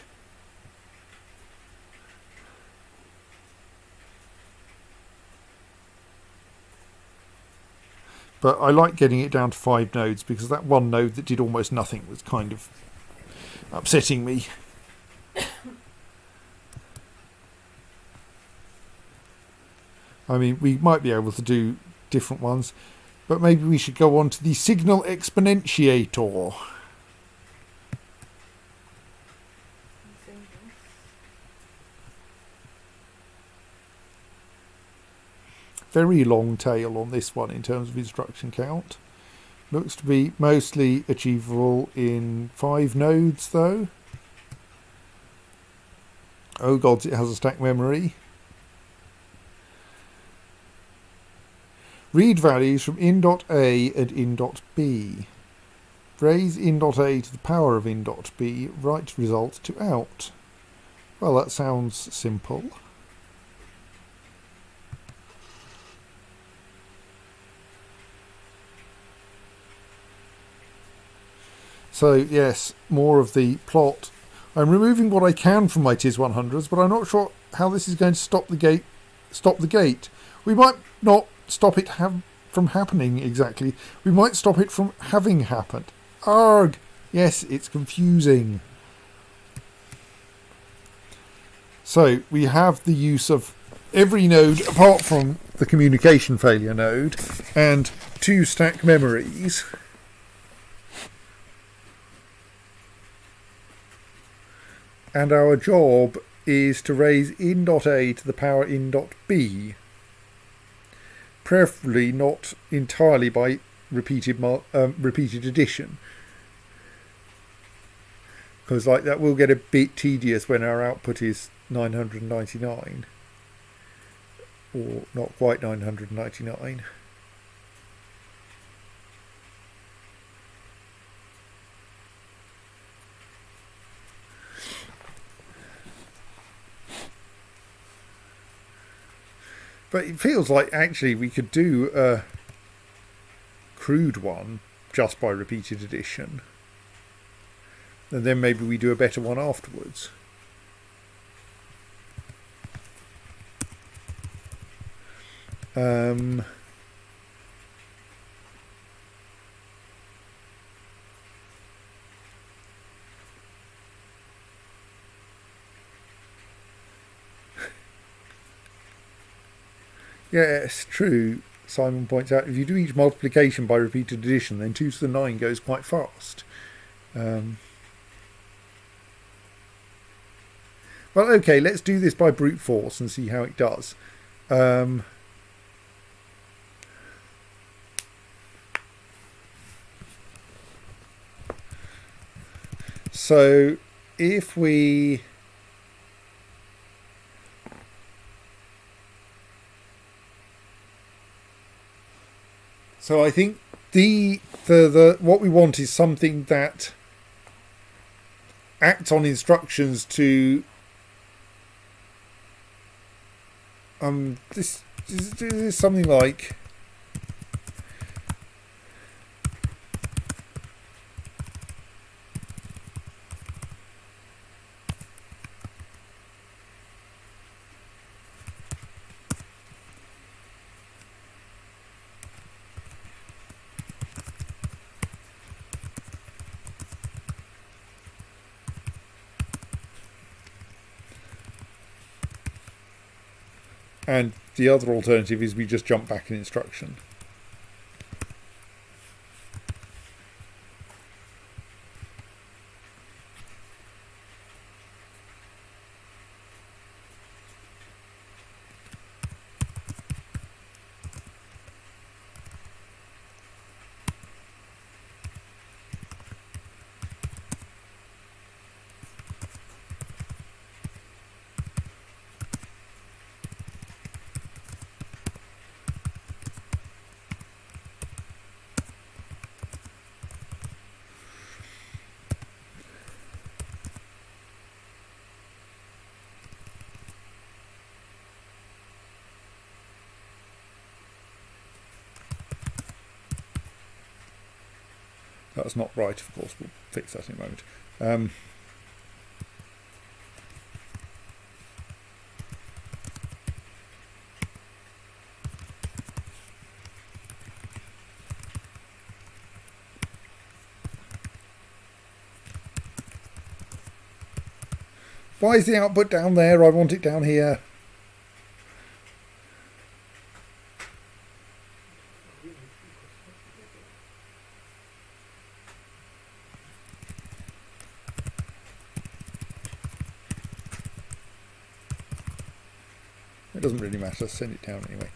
But I like getting it down to 5 nodes because that one node that did almost nothing was kind of upsetting me. I mean, we might be able to do different ones, but maybe we should go on to the signal exponentiator. Very long tail on this one in terms of instruction count. Looks to be mostly achievable in 5 nodes though. Oh gods, it has a stack memory. Read values from in.a and in.b. Raise in.a to the power of in.b. Write result to out. Well, that sounds simple. So yes, more of the plot. I'm removing what I can from my TIS-100s, but I'm not sure how this is going to stop the gate. We might not stop it from happening exactly. We might stop it from having happened. Arg! Yes, it's confusing. So we have the use of every node apart from the communication failure node and 2 stack memories. And our job is to raise in.a to the power in.b. Preferably not entirely by repeated addition. Because like that will get a bit tedious when our output is 999. Or not quite 999. But it feels like actually we could do a crude one just by repeated addition. And then maybe we do a better one afterwards. Yes, true. Simon points out if you do each multiplication by repeated addition, then 2 to the 9 goes quite fast. Well, okay, let's do this by brute force and see how it does. So if we... So I think the what we want is something that acts on instructions to this is something like and the other alternative is we just jump back an instruction. That's not right, of course. We'll fix that in a moment. Why is the output down there? I want it down here. It doesn't really matter. Send it down anyway.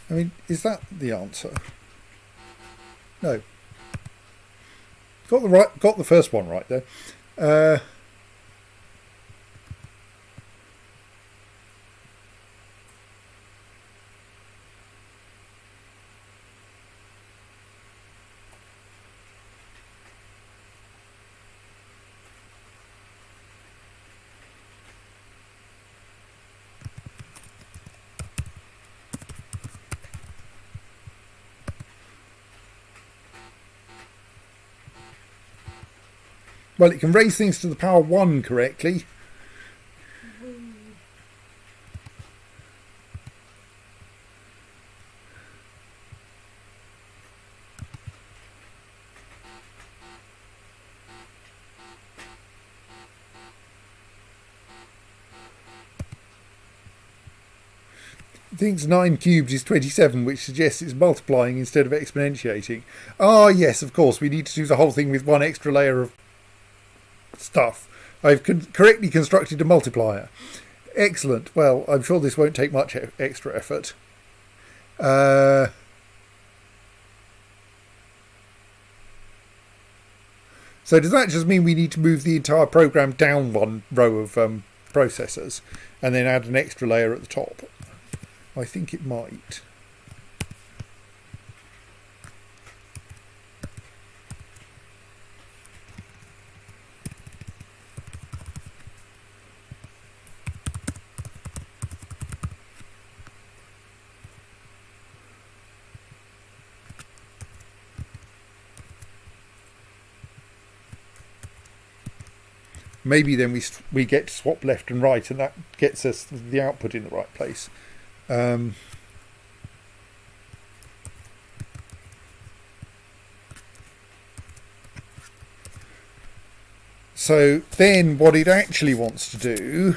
I mean, is that the answer? No. Got the first one right though. Well, it can raise things to the power 1 correctly. It thinks 9 cubed is 27, which suggests it's multiplying instead of exponentiating. Ah, yes, of course, we need to do the whole thing with one extra layer of stuff. I've correctly constructed a multiplier. Excellent. Well, I'm sure this won't take much extra effort. So does that just mean we need to move the entire program down one row of processors and then add an extra layer at the top? I think it might. Maybe then we get to swap left and right, and that gets us the output in the right place. So then what it actually wants to do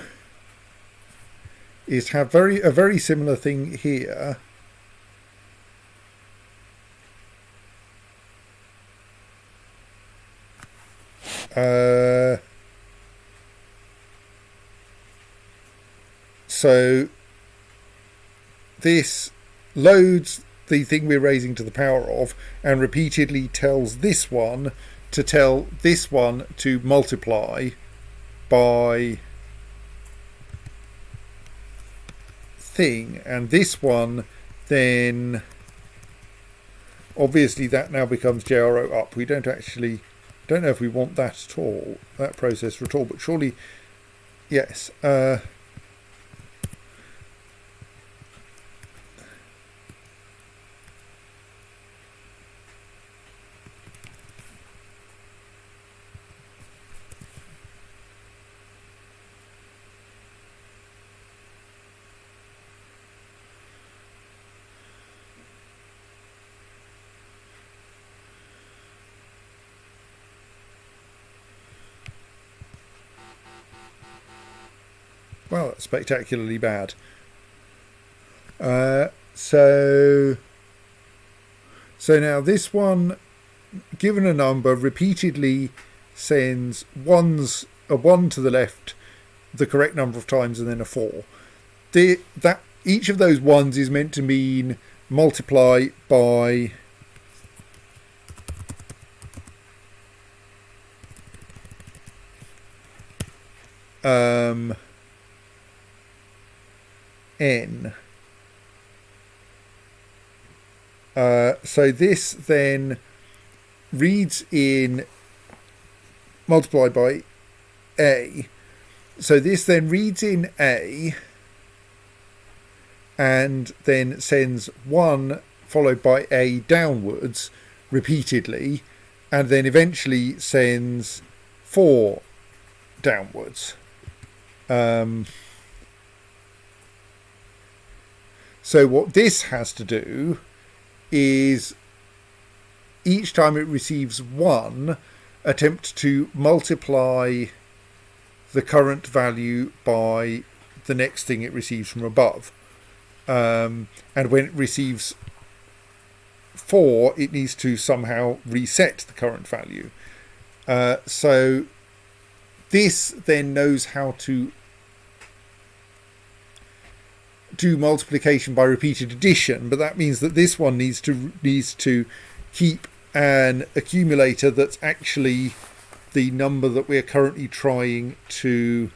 is have a very similar thing here. So this loads the thing we're raising to the power of and repeatedly tells this one to tell this one to multiply by thing, and this one then obviously that now becomes JRO up. We don't know if we want that at all, that processor at all, but surely yes. Well, that's spectacularly bad. So now this one, given a number, repeatedly sends a 1 to the left the correct number of times and then a 4. Each of those 1s is meant to mean multiply by n. So this then reads in multiplied by a. So this then reads in a and then sends 1 followed by a downwards repeatedly, and then eventually sends 4 downwards. So what this has to do is each time it receives 1, attempt to multiply the current value by the next thing it receives from above. And when it receives 4, it needs to somehow reset the current value. So this then knows how to do multiplication by repeated addition, but that means that this one needs to keep an accumulator that's actually the number that we're currently trying to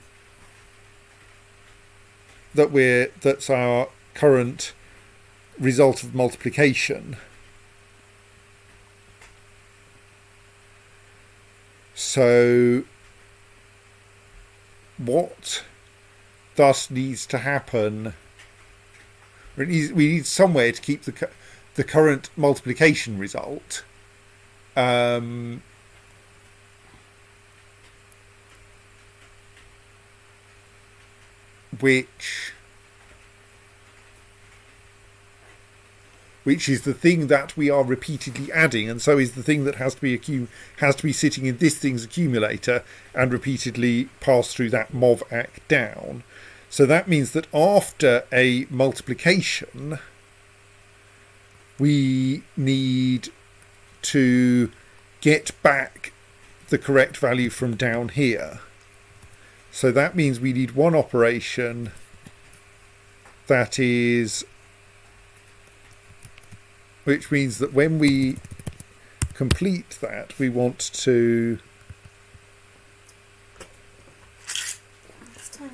that's our current result of multiplication. So what thus needs to happen, we need somewhere to keep the current multiplication result, which is the thing that we are repeatedly adding, and so is the thing that has to be sitting in this thing's accumulator and repeatedly pass through that MOVAC down. So that means that after a multiplication, we need to get back the correct value from down here. So that means we need one operation that is, which means that when we complete that, we want to,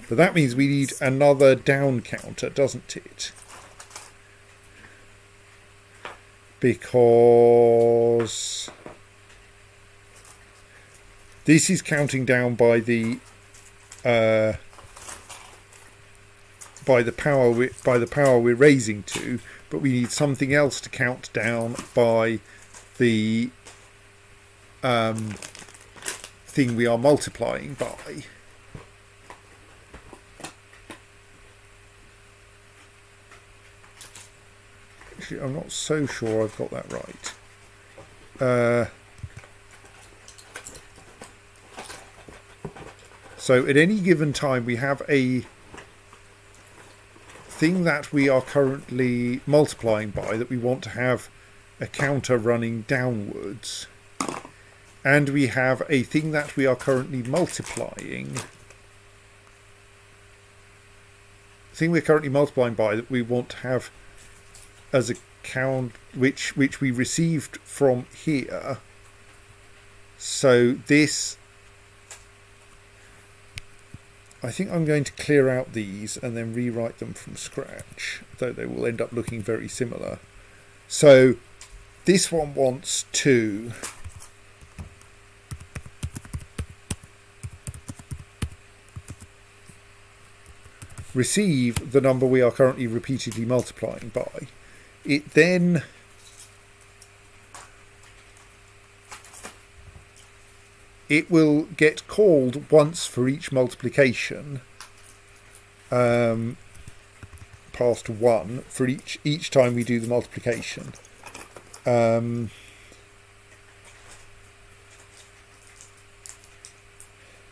but that means we need another down counter, doesn't it? Because this is counting down by the power we're raising to, but we need something else to count down by the thing we are multiplying by. Actually, I'm not so sure I've got that right. So at any given time we have a thing that we are currently multiplying by that we want to have a counter running downwards, and we have a thing that we are currently multiplying, by that we want to have as a count which we received from here. So this, I think I'm going to clear out these and then rewrite them from scratch, though they will end up looking very similar. So this one wants to receive the number we are currently repeatedly multiplying by. It then it will get called once for each multiplication, past 1 for each time we do the multiplication.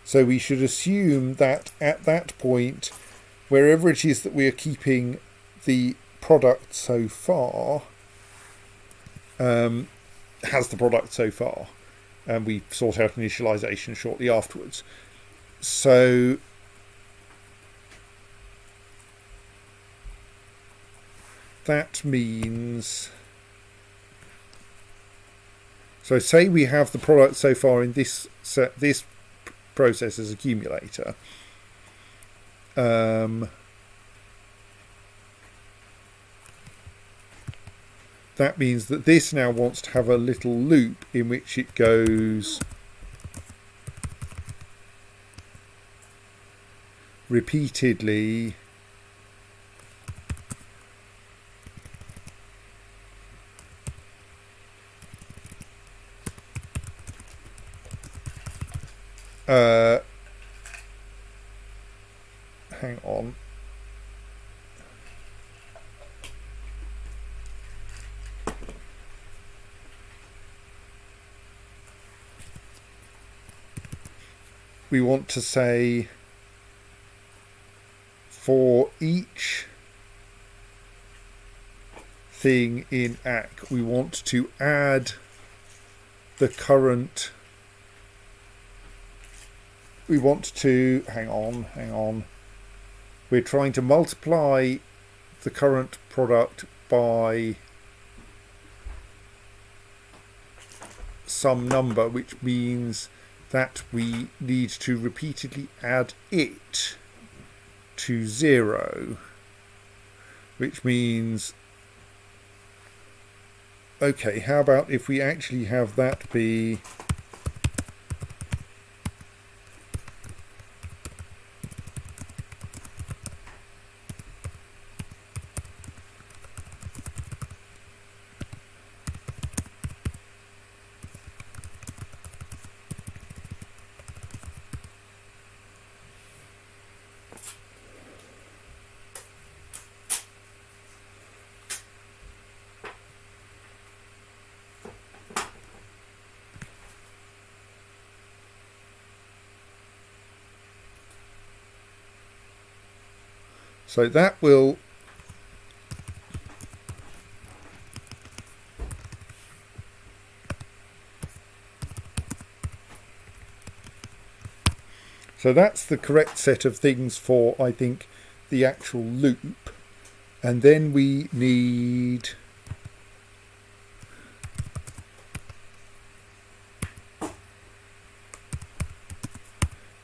So we should assume that at that point, wherever it is that we are keeping the product so far, has the product so far, and we sort out initialization shortly afterwards. So that means, so say we have the product so far in this process as accumulator, that means that this now wants to have a little loop in which it goes repeatedly hang on. We want to say for each thing in ACK, we want to add the current. We want to, hang on. We're trying to multiply the current product by some number, which means that we need to repeatedly add it to 0, which means, okay, how about if we actually have that be so that will so that's the correct set of things for, I think, the actual loop. And then we need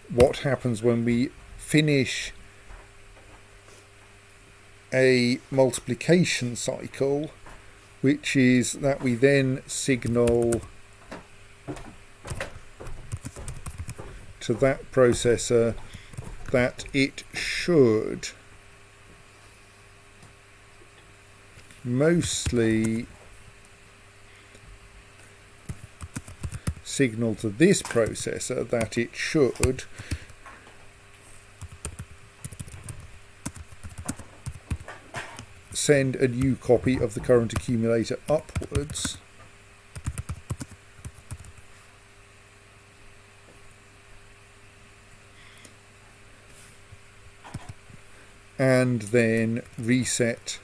what happens when we finish a multiplication cycle, which is that we then signal to that processor that it should mostly signal to this processor that it should send a new copy of the current accumulator upwards, and then reset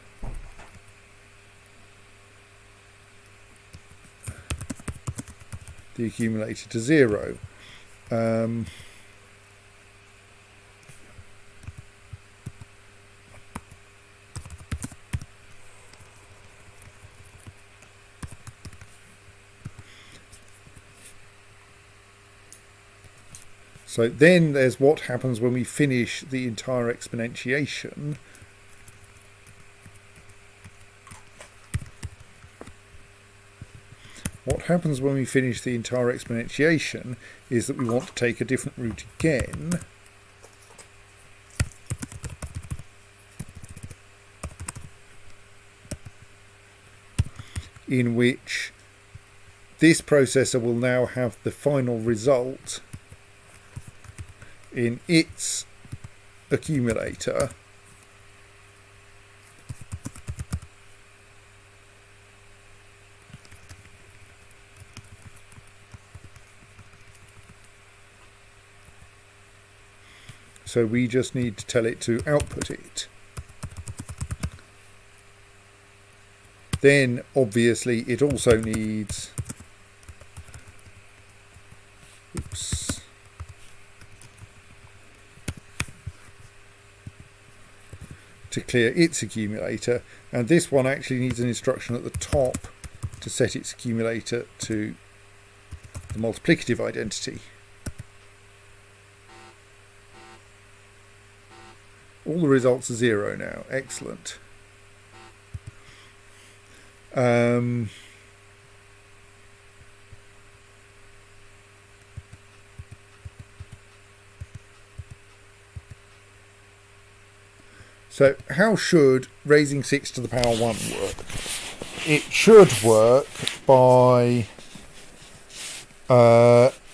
the accumulator to 0. So then there's what happens when we finish the entire exponentiation. What happens when we finish the entire exponentiation is that we want to take a different route again. In which this processor will now have the final result in its accumulator, so we just need to tell it to output it. Then obviously it also needs to clear its accumulator, and this one actually needs an instruction at the top to set its accumulator to the multiplicative identity. All the results are 0 now. Excellent. So how should raising 6 to the power 1 work? It should work by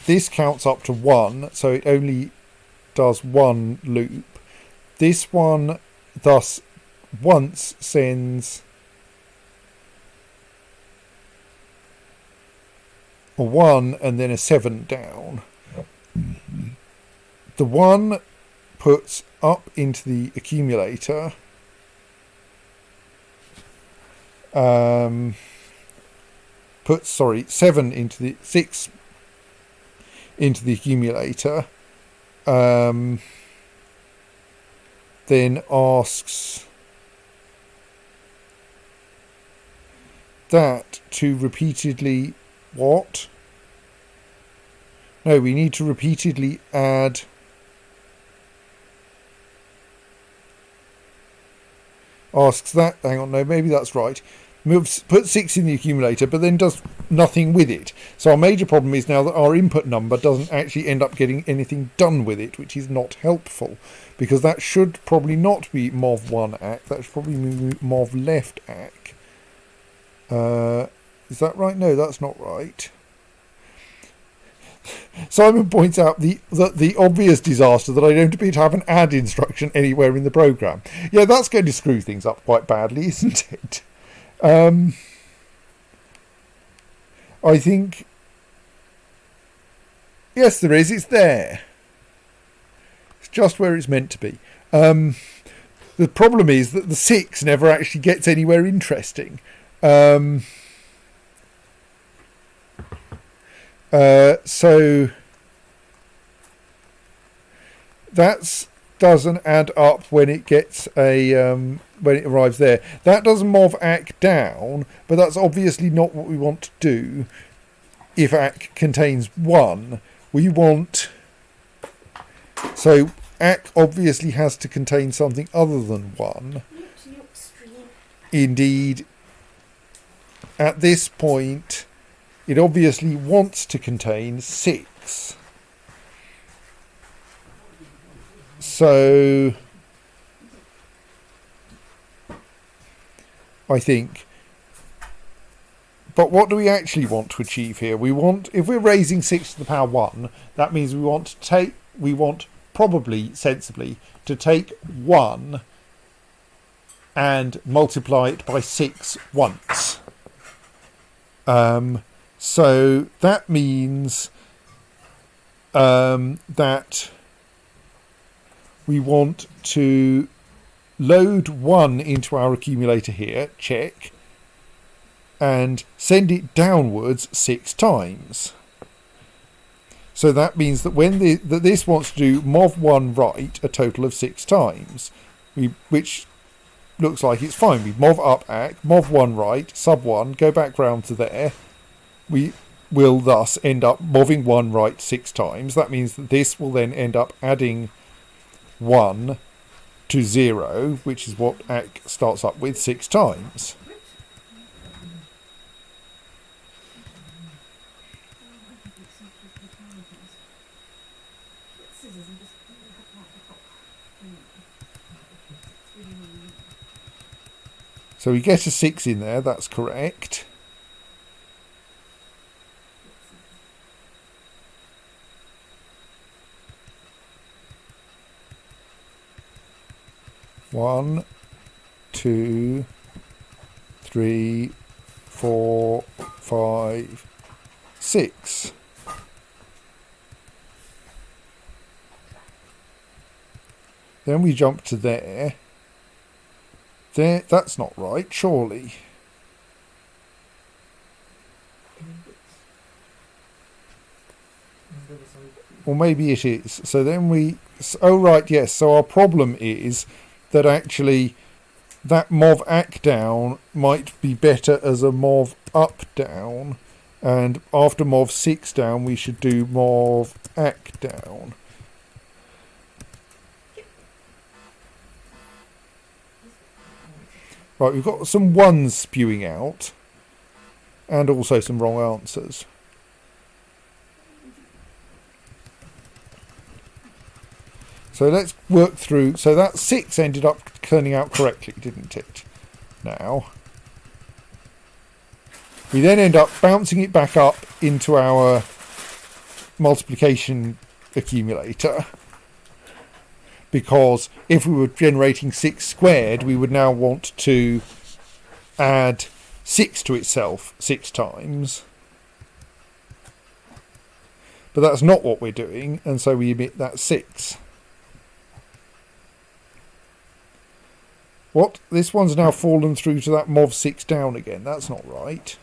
this counts up to 1, so it only does 1 loop. This one thus once sends a 1 and then a 7 down. The 1 puts up into the accumulator puts 7 into the 6 into the accumulator, then asks that to repeatedly what? No, we need to repeatedly add asks that, hang on, no, maybe that's right. Put 6 in the accumulator, but then does nothing with it. So our major problem is now that our input number doesn't actually end up getting anything done with it, which is not helpful, because that should probably not be MOV1 ACK, that should probably be MOV left ACK. Is that right? No, that's not right. Simon points out the obvious disaster that I don't appear to have an add instruction anywhere in the program. Yeah, that's going to screw things up quite badly, isn't it? I think... Yes, there is. It's there. It's just where it's meant to be. The problem is that the 6 never actually gets anywhere interesting. So that doesn't add up when it gets a when it arrives there. That does MOV ACK down, but that's obviously not what we want to do. If ACK contains 1, we want, so ACK obviously has to contain something other than 1. Indeed, at this point, it obviously wants to contain 6. So I think, but what do we actually want to achieve here? We want, if we're raising 6 to the power 1, that means we want probably sensibly to take 1 and multiply it by 6 once. So that means that we want to load 1 into our accumulator here, check, and send it downwards 6 times. So that means that when that this wants to do MOV1 right a total of 6 times, which looks like it's fine. We MOV up ACK, MOV1 right, sub 1, go back round to there. We will thus end up MOVing 1 right 6 times. That means that this will then end up adding 1 to 0, which is what ACK starts up with 6 times. So we get a 6 in there, that's correct. One, 2, 3, 4, 5, 6. Then we jump to there. There, that's not right, surely. Or maybe it is. So then we... Oh, right, yes. So our problem is that actually that MOV ACK down might be better as a MOV up down. And after MOV 6 down, we should do MOV ACK down. Right, we've got some ones spewing out, and also some wrong answers. So let's work through. So that 6 ended up turning out correctly, didn't it? Now, we then end up bouncing it back up into our multiplication accumulator. Because if we were generating 6 squared, we would now want to add 6 to itself 6 times. But that's not what we're doing, and so we omit that 6. What? This one's now fallen through to that MOV 6 down again. That's not right.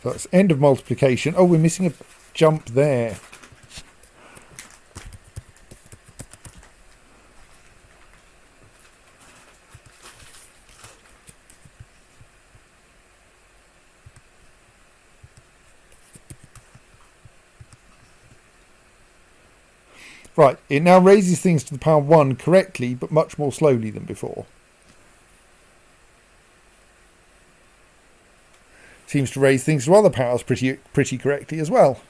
So that's end of multiplication. Oh, we're missing a jump there. Right, it now raises things to the power 1 correctly, but much more slowly than before. Seems to raise things to other powers pretty correctly as well.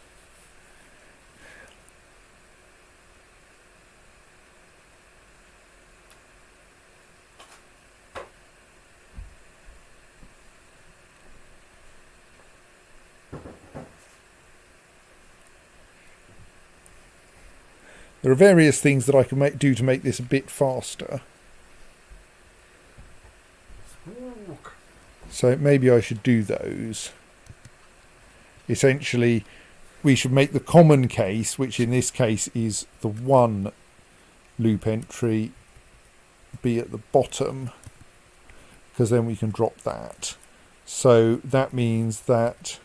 There are various things that I can do to make this a bit faster. So maybe I should do those. Essentially, we should make the common case, which in this case is the 1 loop entry, be at the bottom, because then we can drop that. So that means that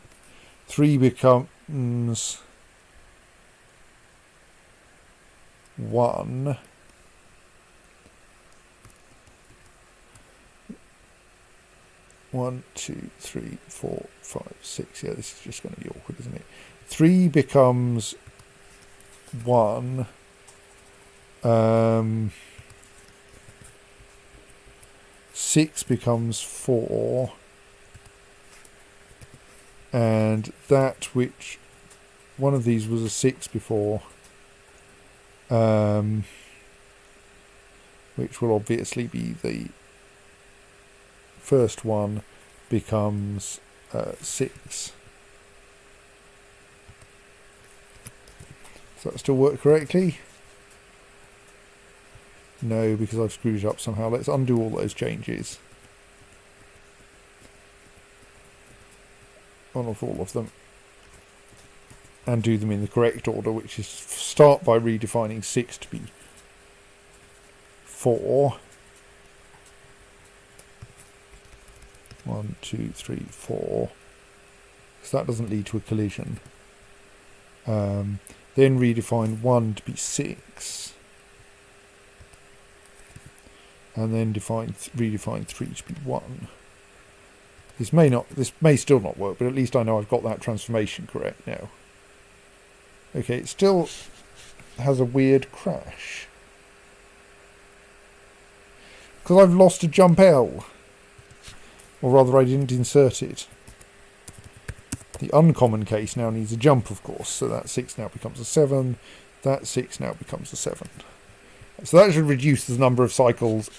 3 becomes 1. One, 2, 3, 4, 5, 6. Yeah, this is just going to be awkward, isn't it? 3 becomes 1. 6 becomes 4. And that which one of these was a 6 before, which will obviously be the first one, becomes 6. Does that still work correctly? No, because I've screwed it up somehow. Let's undo all those changes. Well, not all of them. And do them in the correct order, which is start by redefining 6 to be 4. 1, 2, 3, 4. So that doesn't lead to a collision. Then redefine 1 to be 6. And then redefine 3 to be 1. This may still not work, but at least I know I've got that transformation correct now. Okay, it still has a weird crash. Because I've lost a jump L. Or rather, I didn't insert it. The uncommon case now needs a jump, of course. So that 6 now becomes a 7. That 6 now becomes a 7. So that should reduce the number of cycles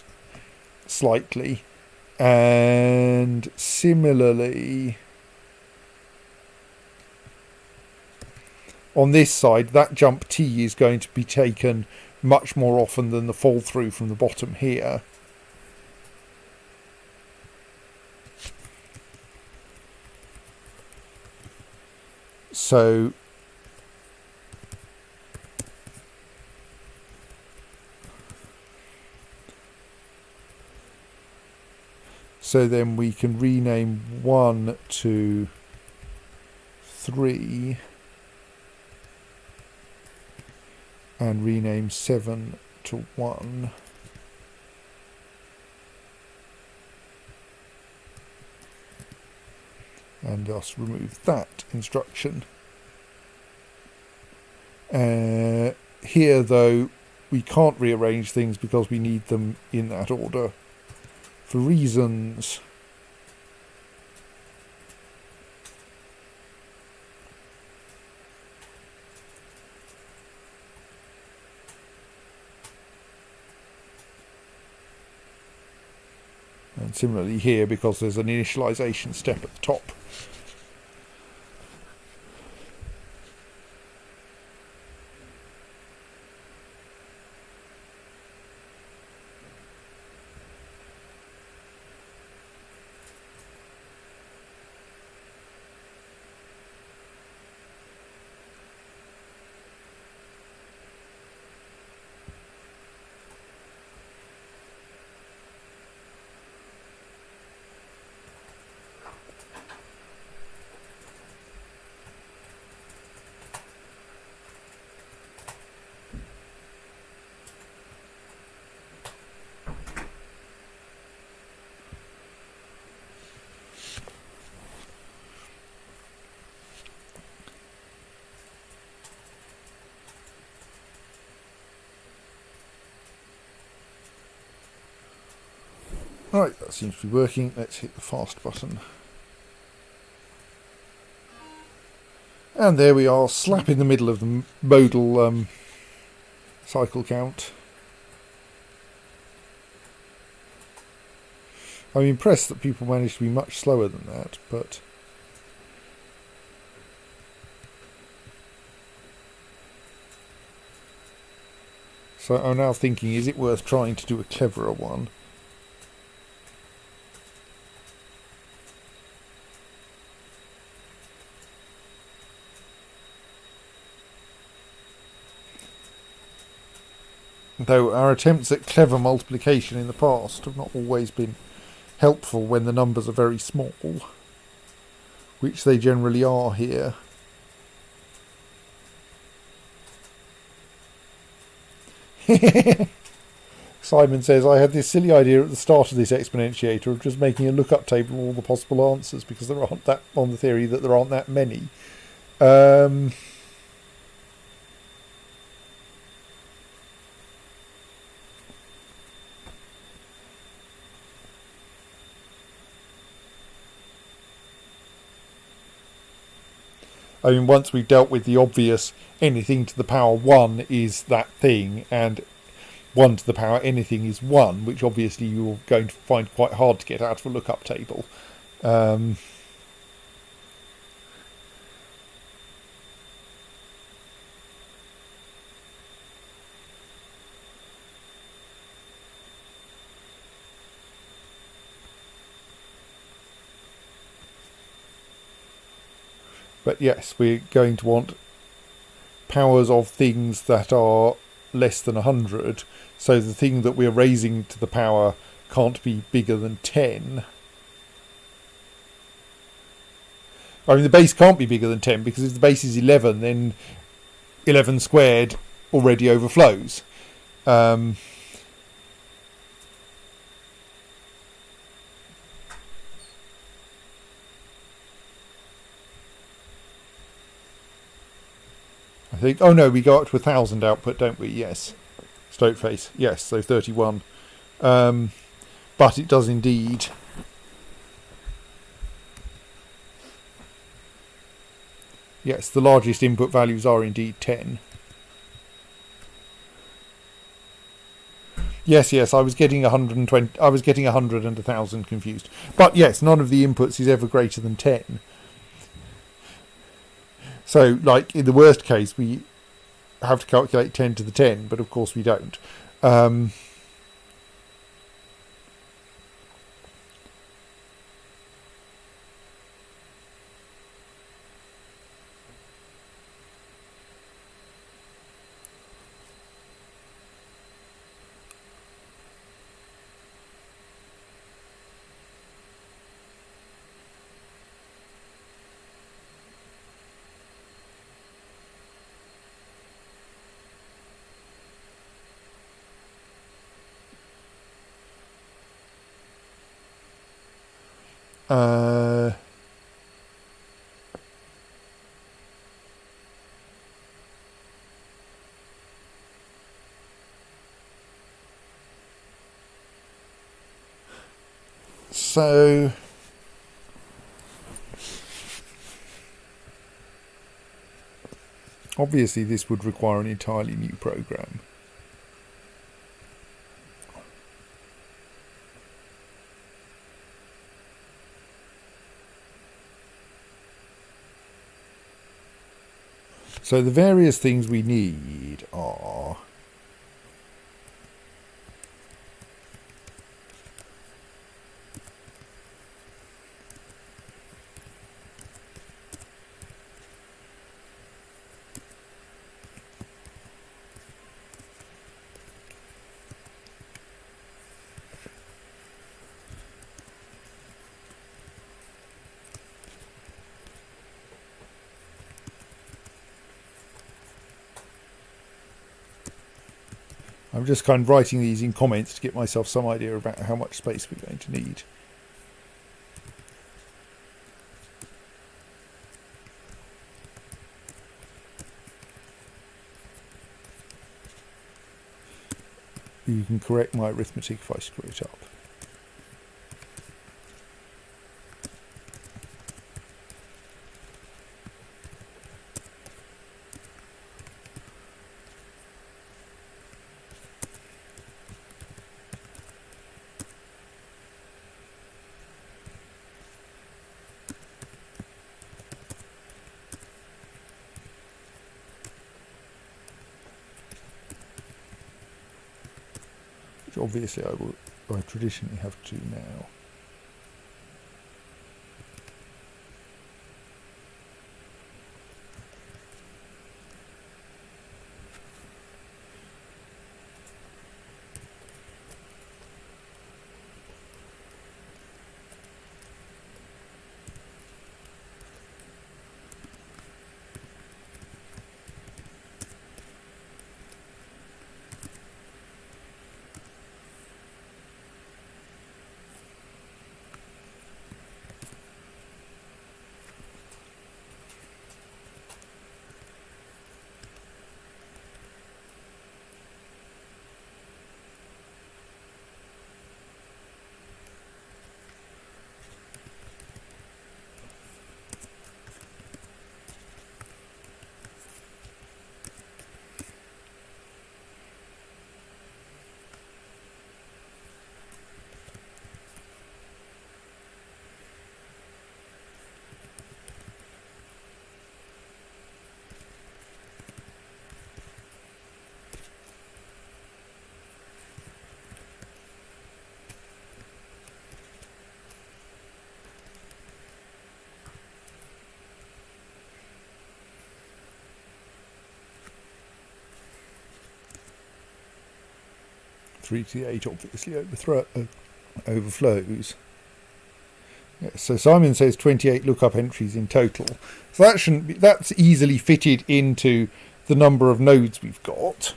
slightly. And similarly, on this side, that jump T is going to be taken much more often than the fall through from the bottom here. So then we can rename 1 to 3 and rename 7 to 1. and just remove that instruction. Here though we can't rearrange things because we need them in that order for reasons. And similarly here, because there's an initialization step at the top. Right, that seems to be working. Let's hit the fast button. And there we are, slap in the middle of the modal cycle count. I'm impressed that people managed to be much slower than that, but... So I'm now thinking, is it worth trying to do a cleverer one? Though our attempts at clever multiplication in the past have not always been helpful when the numbers are very small, which they generally are here. Simon says, I had this silly idea at the start of this exponentiator of just making a lookup table of all the possible answers because there aren't that, on the theory that there aren't that many. I mean, once we've dealt with the obvious anything to the power 1 is that thing, and 1 to the power anything is 1, which obviously you're going to find quite hard to get out of a lookup table. But yes, we're going to want powers of things that are less than 100. So the thing that we're raising to the power can't be bigger than 10. I mean, the base can't be bigger than 10 because if the base is 11, then 11 squared already overflows. I think, oh no, we go up to 1,000 output, don't we? Yes. Stoke face, yes, so 31. But it does indeed. Yes, the largest input values are indeed 10. Yes, I was getting 120. I was getting 100 and 1,000 confused. But yes, none of the inputs is ever greater than 10. So, like, in the worst case, we have to calculate 10 to the 10, but of course we don't. So obviously this would require an entirely new program. So the various things we need are I'm just kind of writing these in comments to get myself some idea about how much space we're going to need. You can correct my arithmetic if I screw it up. Which obviously I traditionally have to now. Three to the 8 obviously overflows. Yeah, so Simon says 28 lookup entries in total. So that shouldn't be, that's easily fitted into the number of nodes we've got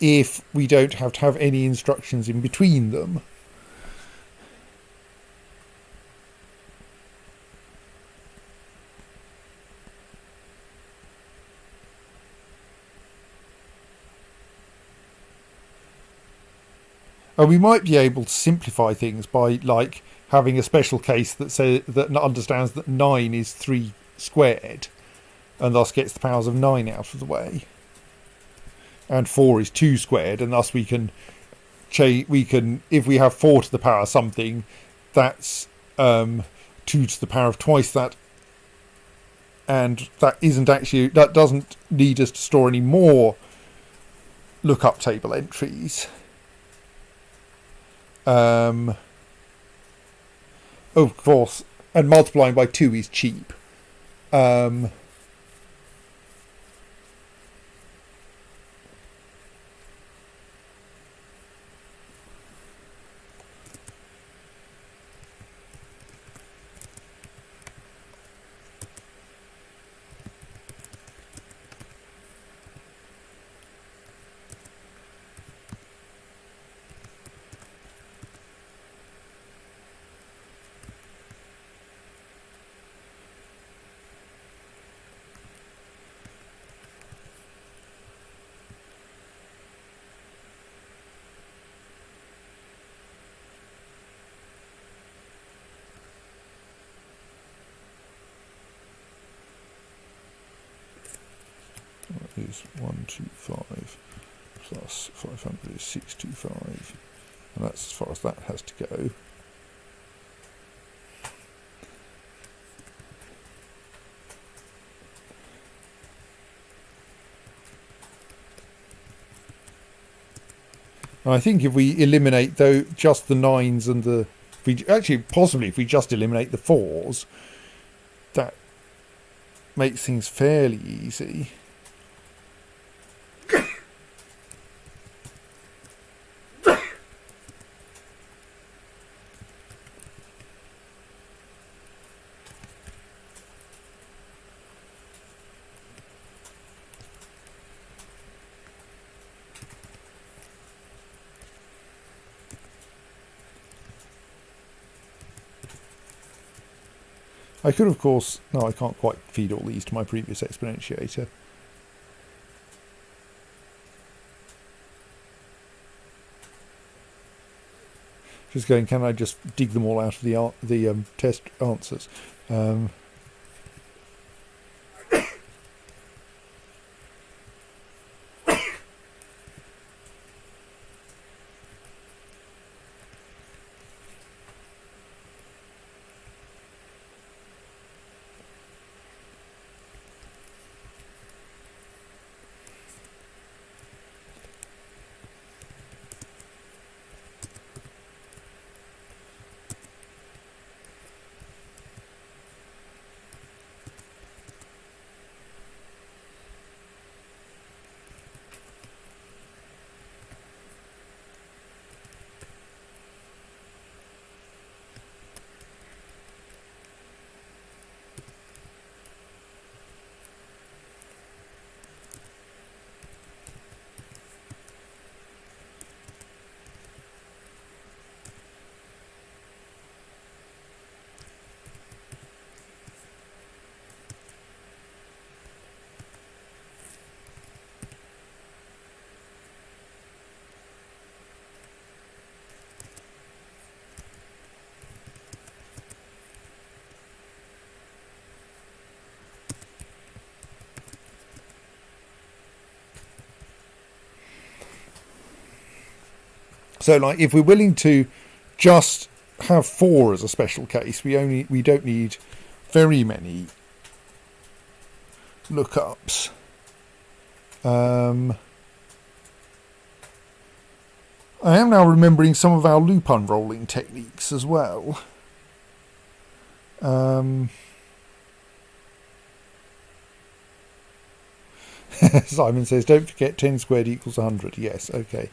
if we don't have to have any instructions in between them. And we might be able to simplify things by like having a special case that says that understands that 9 is 3 squared and thus gets the powers of 9 out of the way. And 4 is 2 squared, and thus we can if we have 4 to the power of something, that's 2 to the power of twice that, and that doesn't need us to store any more lookup table entries. Of course, and multiplying by 2 is cheap. is 125 plus 500 is 625, and that's as far as that has to go. And I think if we eliminate though just the 9s and the, if we just eliminate the 4s, that makes things fairly easy. I could, of course... No, I can't quite feed all these to my previous exponentiator. Just going, can I just dig them all out of the test answers? So, like, if we're willing to just have 4 as a special case, we don't need very many lookups. I am now remembering some of our loop unrolling techniques as well. Simon says, don't forget 10 squared equals 100. Yes, okay.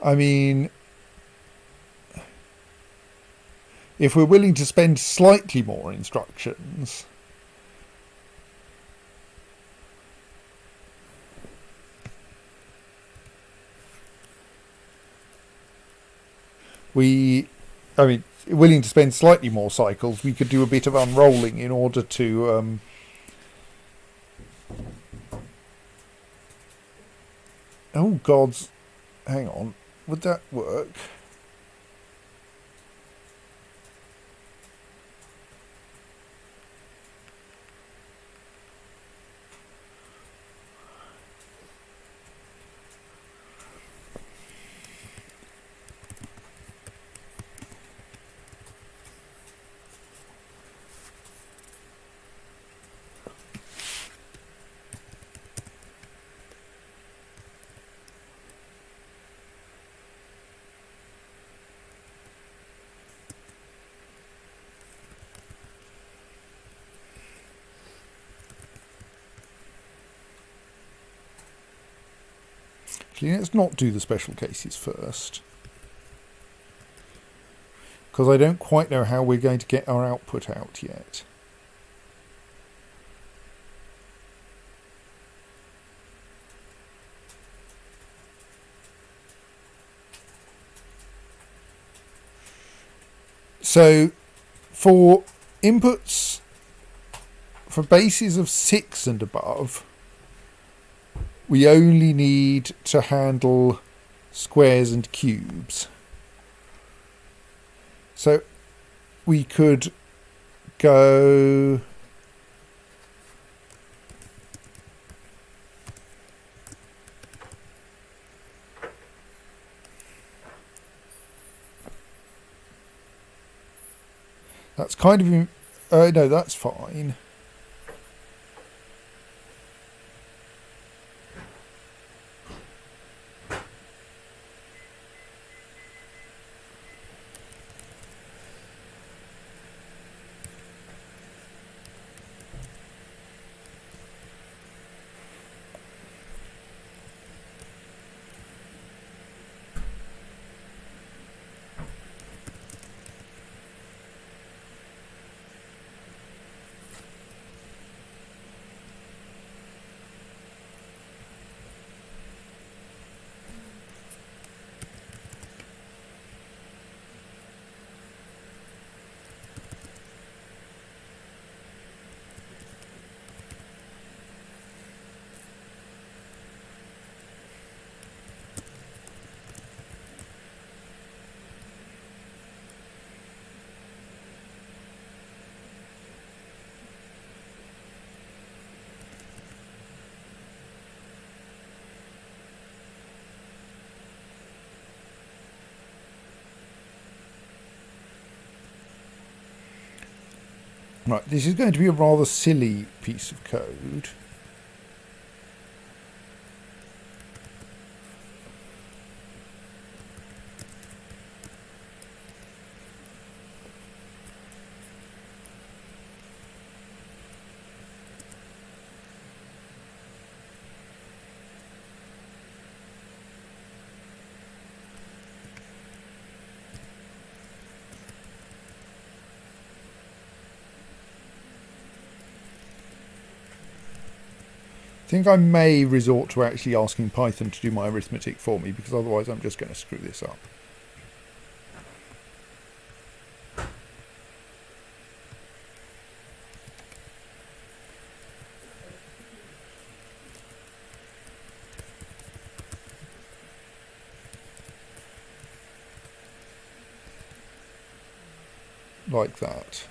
I mean, if we're willing to spend slightly more instructions, willing to spend slightly more cycles, we could do a bit of unrolling in order to oh gods, hang on. Would that work? Actually, let's not do the special cases first, because I don't quite know how we're going to get our output out yet. So for inputs for bases of 6 and above, we only need to handle squares and cubes. So we could go... That's kind of... no, that's fine. Right, this is going to be a rather silly piece of code. I think I may resort to actually asking Python to do my arithmetic for me, because otherwise I'm just going to screw this up. Like that.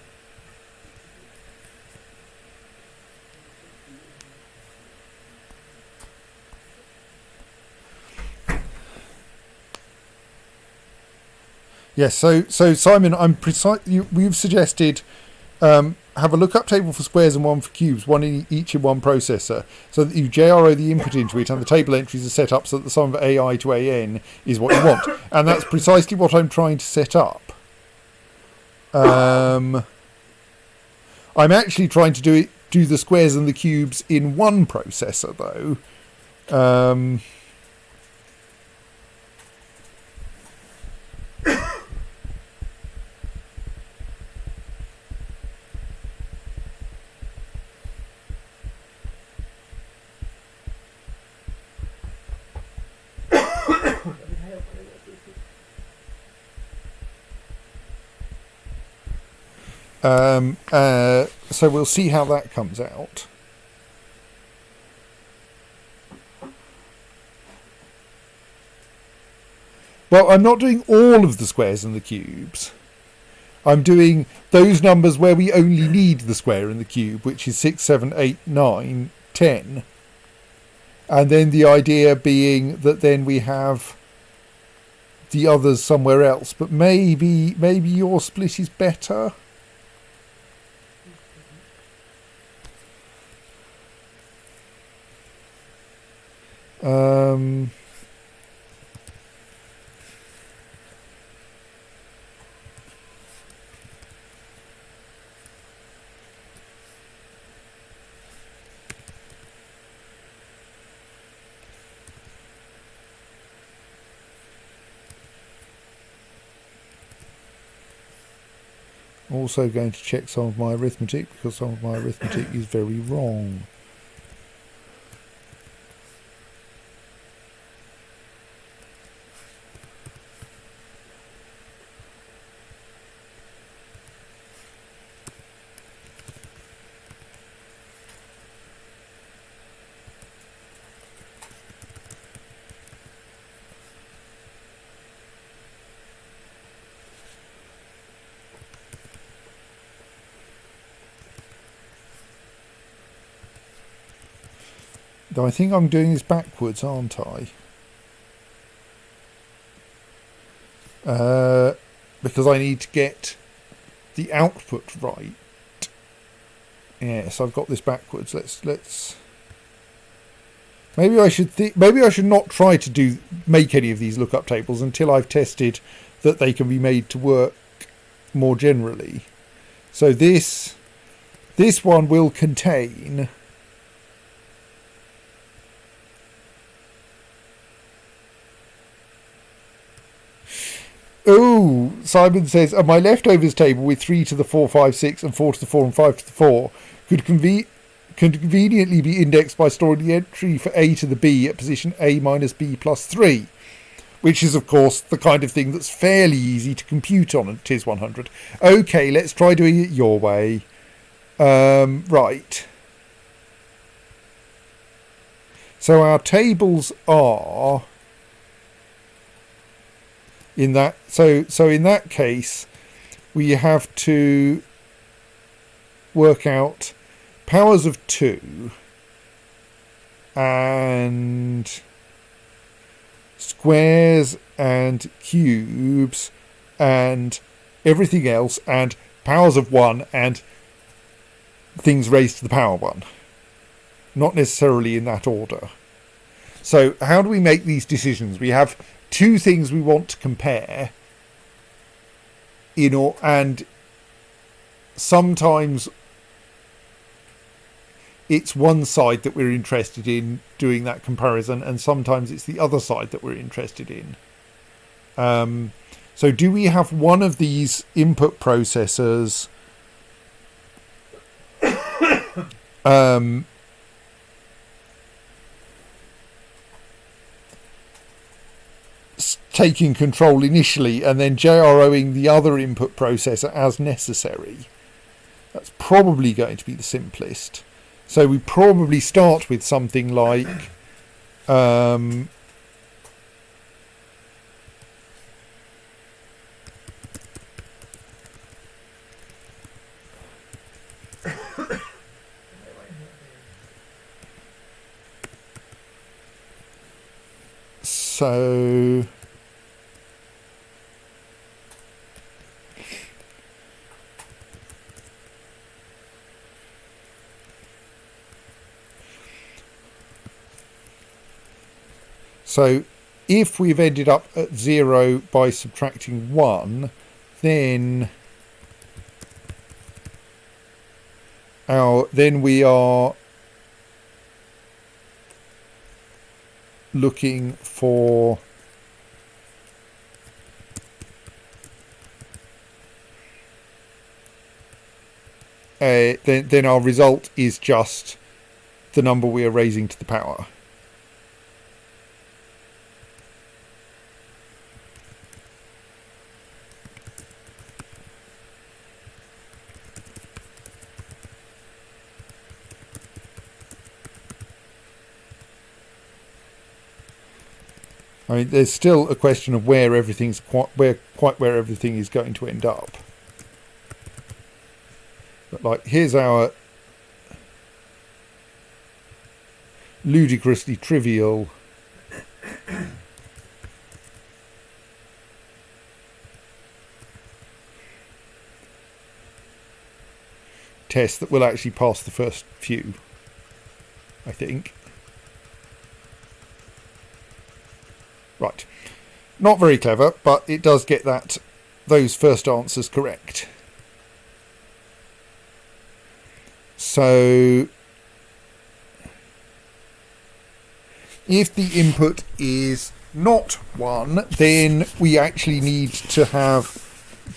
Yes, so Simon, we've suggested have a lookup table for squares and one for cubes, one in each in one processor, so that you JRO the input into it, and the table entries are set up so that the sum of AI to AN is what you want, and that's precisely what I'm trying to set up. I'm actually trying to do the squares and the cubes in one processor, though. So we'll see how that comes out. Well, I'm not doing all of the squares and the cubes. I'm doing those numbers where we only need the square and the cube, which is 6, 7, 8, 9, 10. And then the idea being that then we have the others somewhere else. But maybe your split is better. Also going to check some of my arithmetic, because some of my arithmetic is very wrong. I think I'm doing this backwards, aren't I? Because I need to get the output right. Yes, I've got this backwards. Let's. Maybe I should not try to make any of these lookup tables until I've tested that they can be made to work more generally. So this one will contain Oh, Simon says, my leftovers table with 3 to the 4, 5, 6 and 4 to the 4 and 5 to the 4 could conveniently be indexed by storing the entry for A to the B at position A minus B plus 3, which is, of course, the kind of thing that's fairly easy to compute on a TIS-100. Okay, let's try doing it your way. Right. So our tables are... in that case, we have to work out powers of 2 and squares and cubes and everything else, and powers of 1 and things raised to the power 1. Not necessarily in that order. So how do we make these decisions? We have 2 things we want to compare, and sometimes it's one side that we're interested in doing that comparison, and sometimes it's the other side that we're interested in. So do we have one of these input processors taking control initially and then JROing the other input processor as necessary? That's probably going to be the simplest. So we probably start with something like so if we've ended up at 0 by subtracting 1, then we are looking for then our result is just the number we are raising to the power. I mean, there's still a question of where everything is going to end up. But like, here's our ludicrously trivial test that will actually pass the first few, I think. Right, not very clever, but it does get those first answers correct. So if the input is not 1, then we actually need to have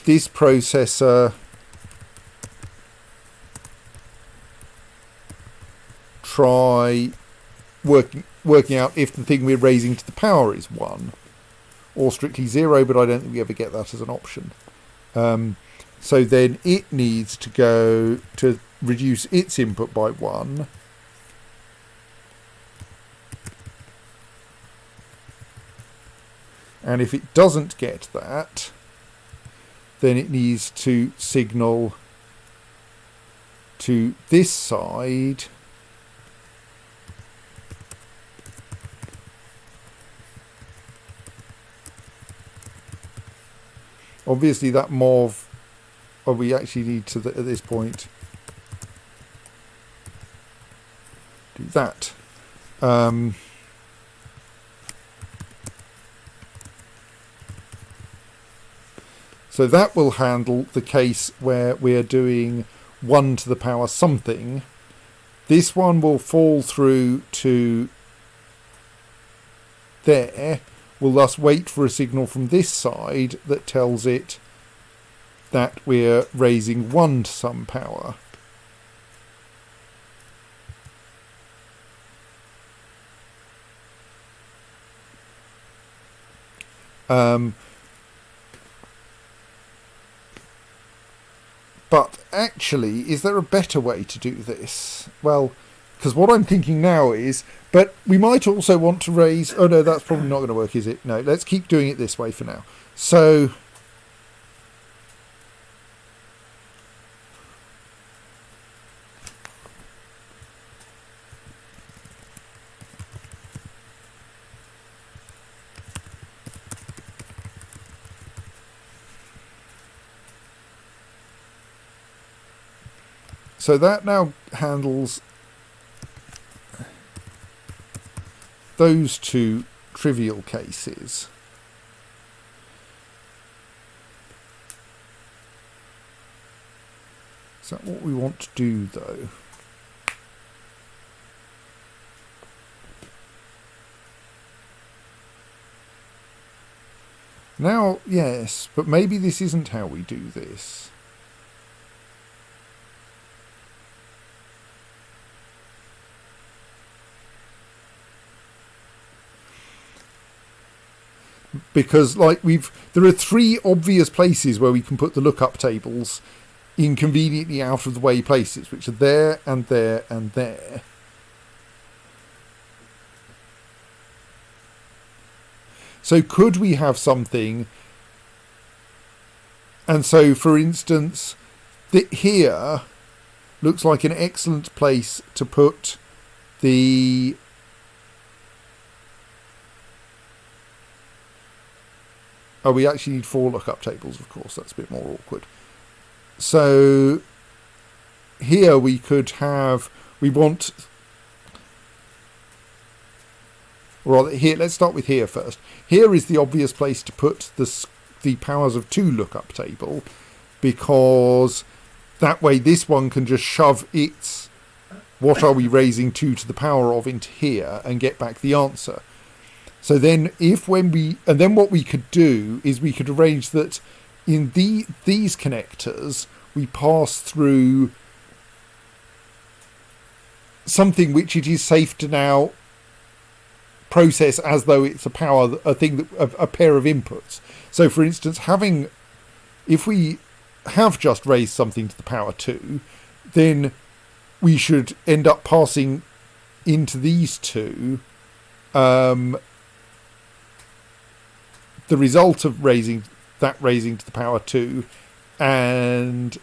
this processor try working out if the thing we're raising to the power is 1 or strictly 0, but I don't think we ever get that as an option. So then it needs to go to reduce its input by 1. And if it doesn't get that, then it needs to signal to this side obviously that MOV, we actually need to, at this point, do that. So that will handle the case where we're doing 1 to the power something. This one will fall through to there. We'll thus wait for a signal from this side that tells it that we're raising 1 to some power. But actually, is there a better way to do this? Well, because what I'm thinking now is, but we might also want to raise... Oh, no, that's probably not going to work, is it? No, let's keep doing it this way for now. So... So that now handles those two trivial cases. Is that what we want to do, though? Now, yes, but maybe this isn't how we do this. Because there are 3 obvious places where we can put the lookup tables in conveniently out of the way places, which are there and there and there. So could we have something, and so for instance here looks like an excellent place to put the we actually need 4 lookup tables, of course. That's a bit more awkward. So here we could have... Let's start with here first. Here is the obvious place to put the powers of 2 lookup table, because that way this one can just shove its what are we raising 2 to the power of into here and get back the answer. So then what we could do is we could arrange that in these connectors we pass through something which it is safe to now process as though it's a pair of inputs. So for instance, if we have just raised something to the power 2, then we should end up passing into these 2 the result of raising to the power 2 and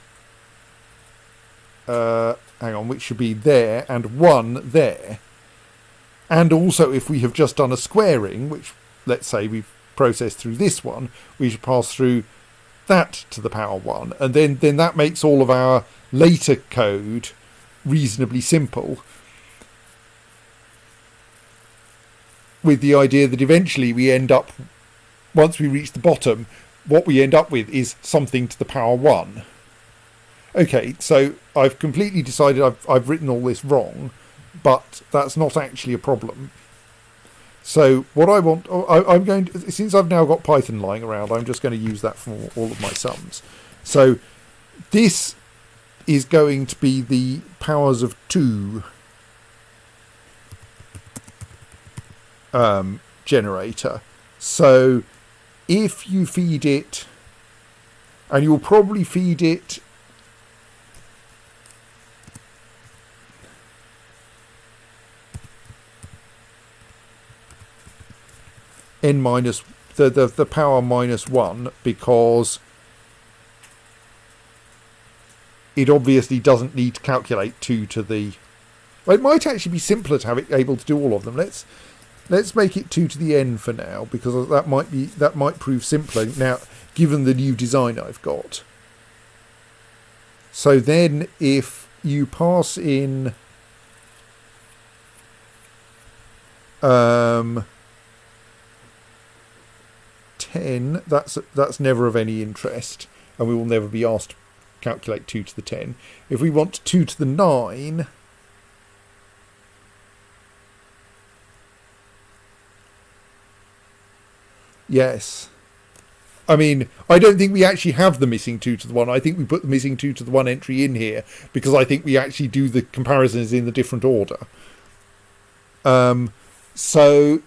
which should be there and 1 there. And also if we have just done a squaring, which let's say we've processed through this one, we should pass through that to the power 1, and then that makes all of our later code reasonably simple, with the idea that eventually we end up, once we reach the bottom, what we end up with is something to the power 1. Okay, so I've completely decided I've written all this wrong, but that's not actually a problem. So what I want, I'm going to, since I've now got Python lying around, I'm just going to use that for all of my sums. So this is going to be the powers of 2 generator. So if you feed it, and you'll probably feed it n minus the power -1, because it obviously doesn't need to calculate 2 to the... Well, it might actually be simpler to have it able to do all of them. Let's make it 2 to the n for now, because that might prove simpler. Now, given the new design I've got. So then if you pass in 10, that's never of any interest, and we will never be asked to calculate 2 to the 10. If we want 2 to the 9, yes. I mean, I don't think we actually have the missing 2 to the 1. I think we put the missing 2 to the 1 entry in here because I think we actually do the comparisons in the different order. So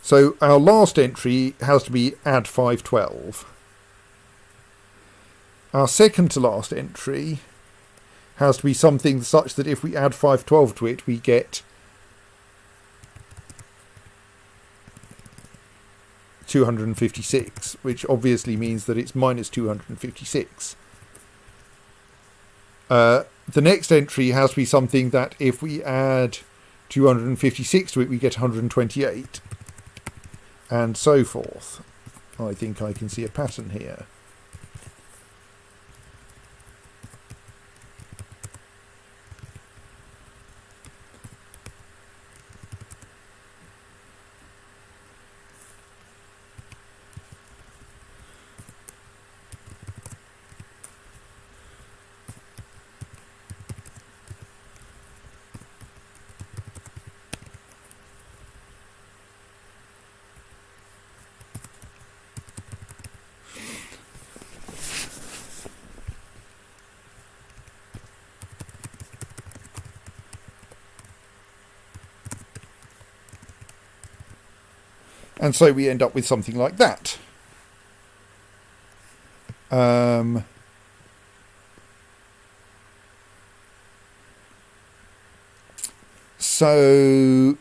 So our last entry has to be add 512. Our second to last entry has to be something such that if we add 512 to it, we get 256, which obviously means that it's minus 256. The next entry has to be something that if we add 256 to it, we get 128. And so forth. I think I can see a pattern here. And so we end up with something like that. So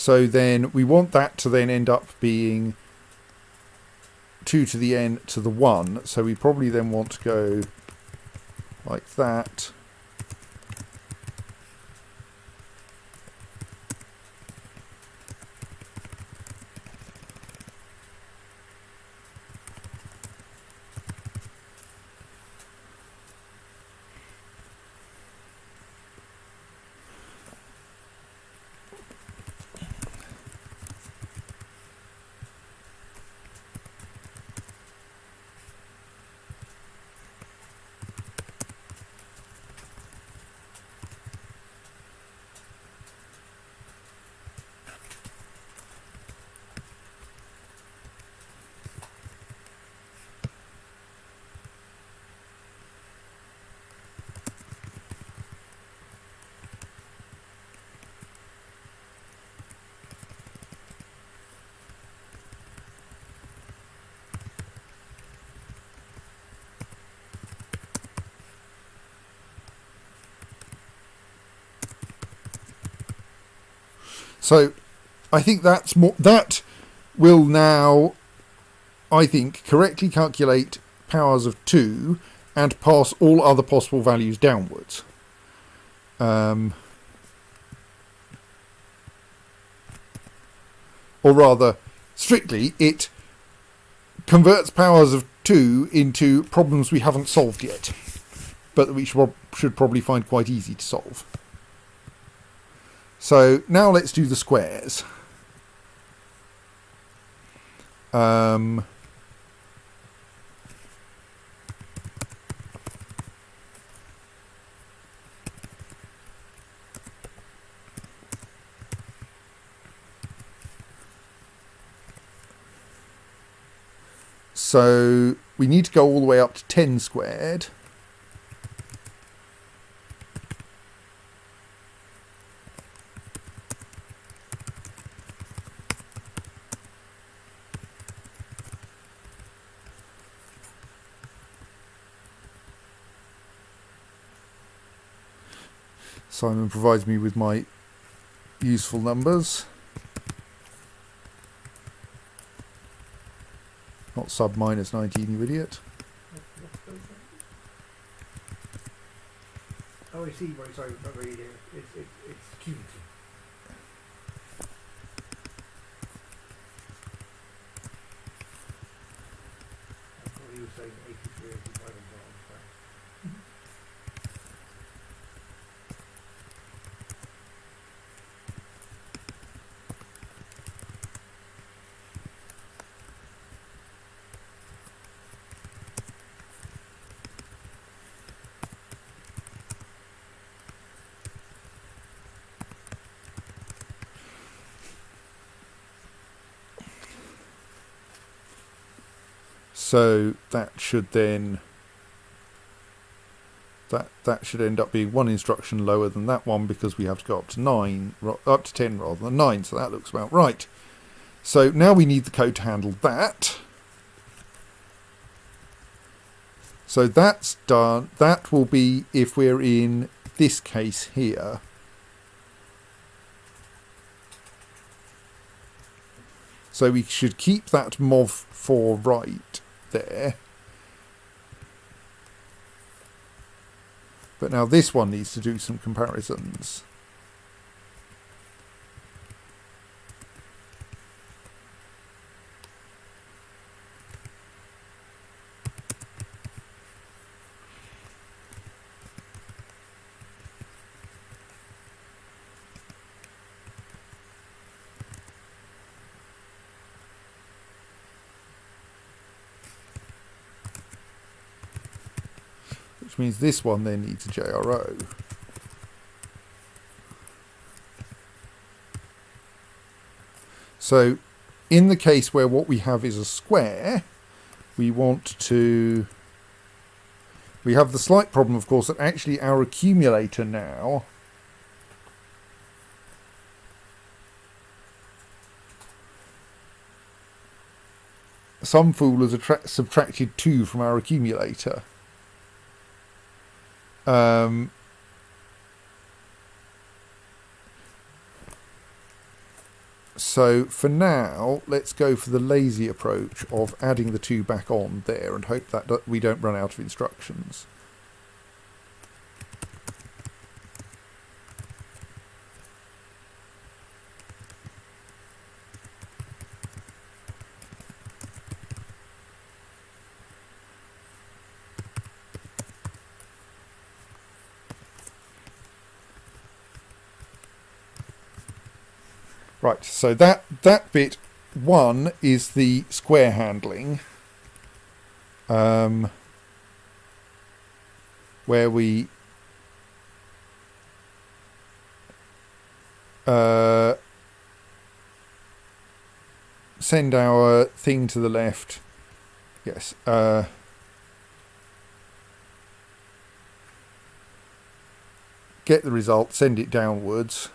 So then we want that to then end up being 2 to the n to the 1. So we probably then want to go like that. So I think that's more, that will now, I think, correctly calculate powers of 2 and pass all other possible values downwards. Or rather, strictly, it converts powers of 2 into problems we haven't solved yet, but that we should probably find quite easy to solve. So now let's do the squares. So we need to go all the way up to 10 squared. Simon provides me with my useful numbers. Not sub minus 19, you idiot. Oh, I see. Right, sorry, not really. It's cumulative. I thought you were saying 83, 85 and so on. So that should then that should end up being one instruction lower than that one, because we have to go up to 10 rather than 9. So that looks about right. So now we need the code to handle that. So that's done. That will be if we're in this case here. So we should keep that mov4 right there. But now this one needs to do some comparisons. Which means this one then needs a JRO. So in the case where what we have is a square, we want to... We have the slight problem, of course, that actually our accumulator now some fool has subtracted 2 from our accumulator. So for now, let's go for the lazy approach of adding the 2 back on there and hope that we don't run out of instructions. Right, so that bit 1 is the square handling, where we send our thing to the left. Yes. Get the result, send it downwards,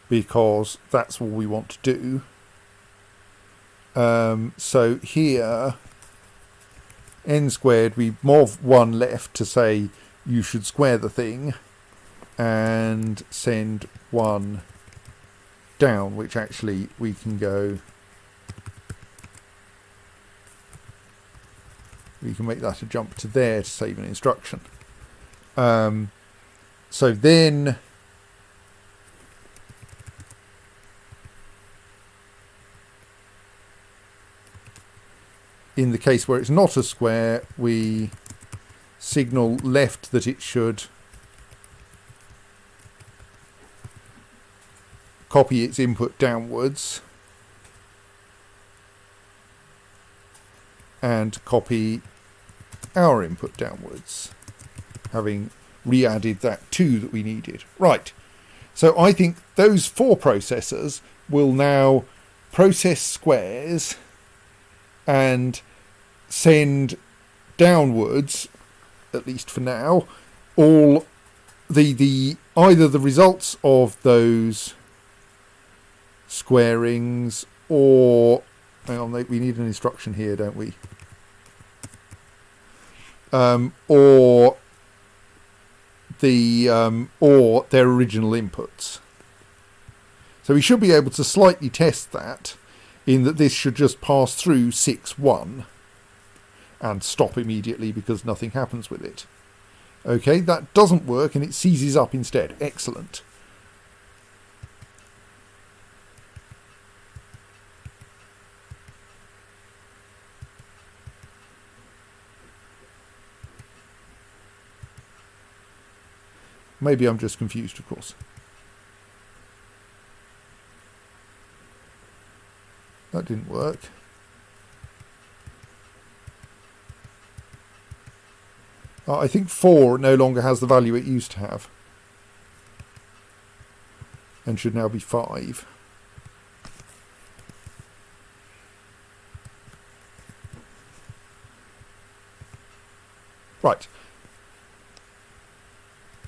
because that's what we want to do. So here, n squared, we mov 1 left to say you should square the thing, and send 1 down, which actually we can go... We can make that a jump to there to save an instruction. So then... In the case where it's not a square, we signal left that it should copy its input downwards, and copy our input downwards, having re-added that 2 that we needed. Right, so I think those 4 processors will now process squares and send downwards, at least for now, all the either the results of those squarings, or hang on, we need an instruction here, don't we? Or their original inputs. So we should be able to slightly test that, in that this should just pass through 6-1 and stop immediately because nothing happens with it. Okay, that doesn't work and it seizes up instead. Excellent. Maybe I'm just confused, of course. That didn't work. I think 4 no longer has the value it used to have. And should now be 5. Right.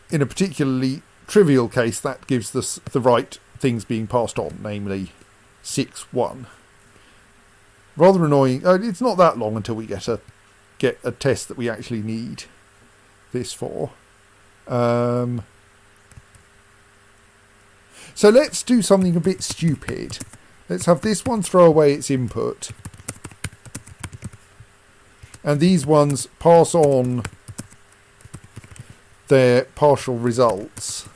In a particularly trivial case, that gives us the right things being passed on, namely 6-1. Rather annoying. It's not that long until we get a test that we actually need this for. So let's do something a bit stupid. Let's have this one throw away its input, and these ones pass on their partial results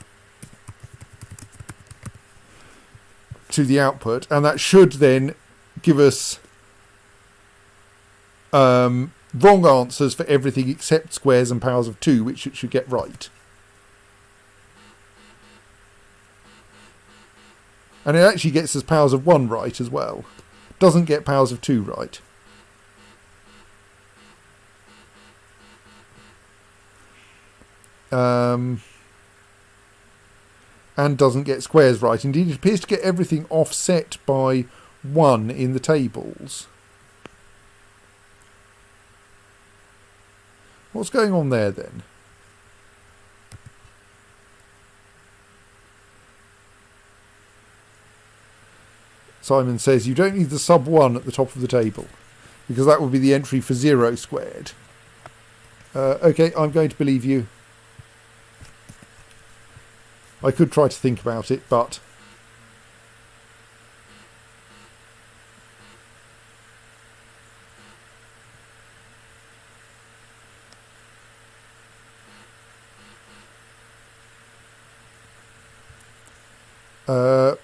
to the output, and that should then give us wrong answers for everything except squares and powers of 2, which it should get right. And it actually gets us powers of 1 right as well. Doesn't get powers of 2 right. And doesn't get squares right. Indeed, it appears to get everything offset by 1 in the tables. What's going on there then? Simon says you don't need the sub 1 at the top of the table, because that would be the entry for 0 squared. Okay, I'm going to believe you. I could try to think about it, but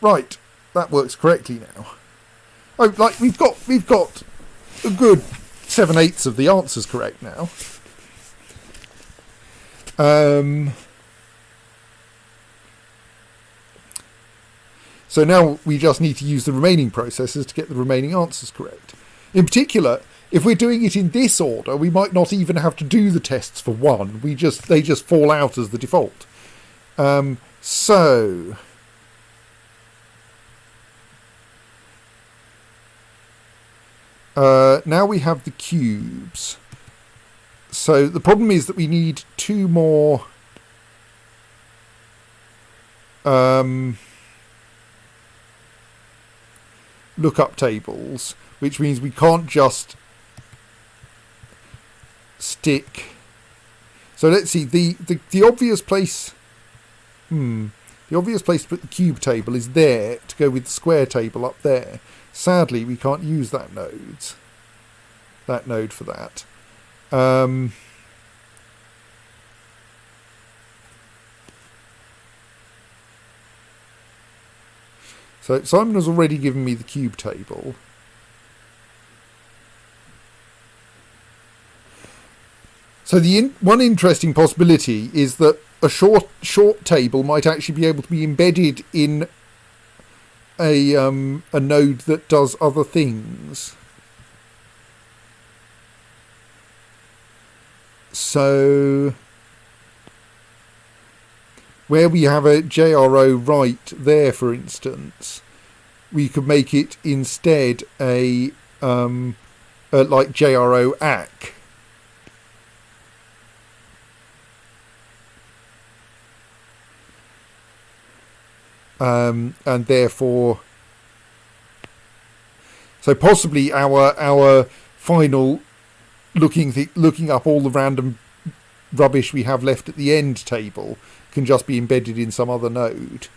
right, that works correctly now. Oh, like we've got a good 7/8 of the answers correct now. So now we just need to use the remaining processes to get the remaining answers correct. In particular, if we're doing it in this order, we might not even have to do the tests for 1. They just fall out as the default. So now we have the cubes. So the problem is that we need 2 more lookup tables, which means we can't just stick. So let's see, the obvious place the obvious place to put the cube table is there to go with the square table up there. Sadly, we can't use that node for that. So Simon has already given me the cube table. So the one interesting possibility is that a short table might actually be able to be embedded in a node that does other things. So where we have a JRO right there, for instance, we could make it instead a like JRO ACK. And therefore, so possibly our final looking up all the random rubbish we have left at the end table can just be embedded in some other node.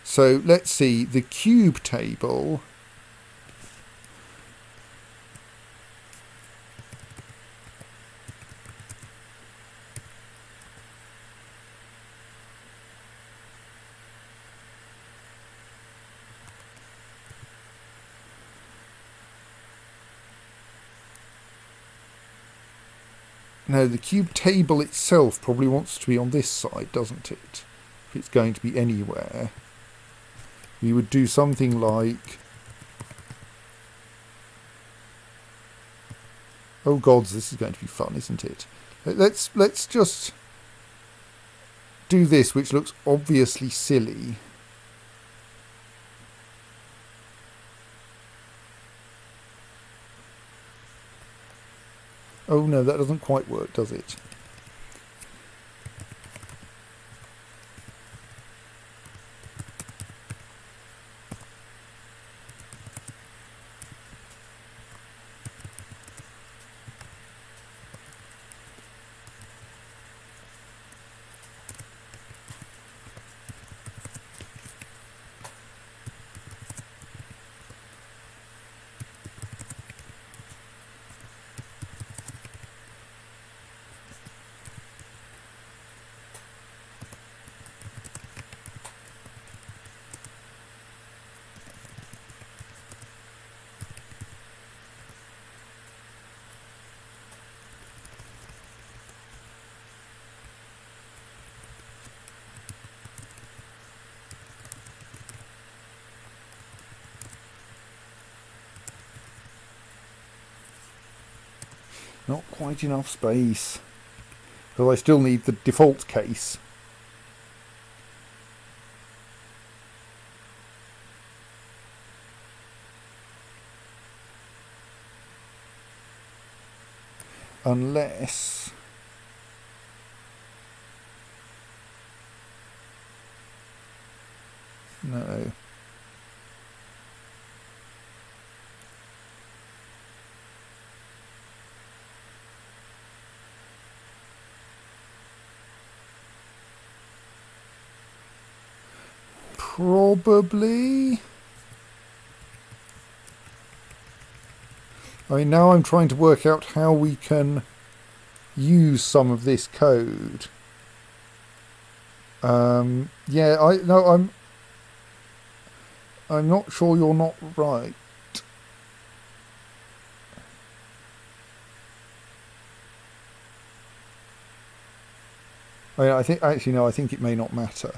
So let's see, the cube table. No, the cube table itself probably wants to be on this side, doesn't it? If it's going to be anywhere. We would do something like... Oh gods, this is going to be fun, isn't it? Let's just do this, which looks obviously silly. Oh no, that doesn't quite work, does it? Not quite enough space. Because I still need the default case. Unless... No. Probably. I mean, now I'm trying to work out how we can use some of this code. Yeah, I'm not sure you're not right. I mean, I think actually no, I think it may not matter.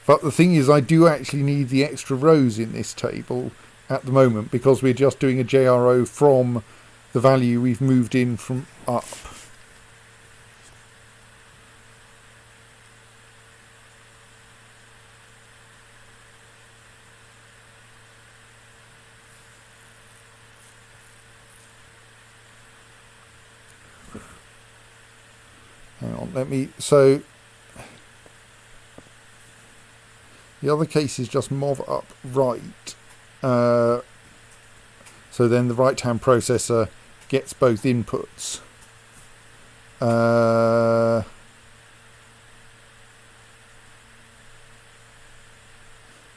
But the thing is, I do actually need the extra rows in this table at the moment because we're just doing a JRO from the value we've moved in from up. Hang on, let me... So... The other case is just mov up right. So then the right-hand processor gets both inputs.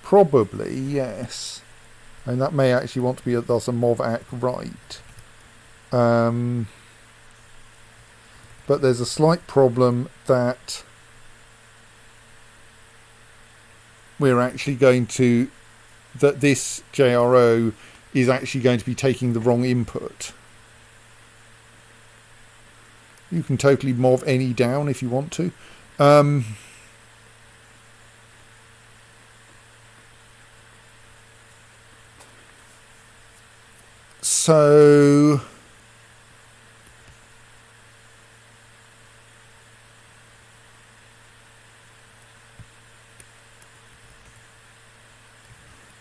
Probably, yes. And that may actually want to be thus a MOVAC right. But there's a slight problem that we're actually going to, that this JRO is actually going to be taking the wrong input. You can totally MOV any down if you want to.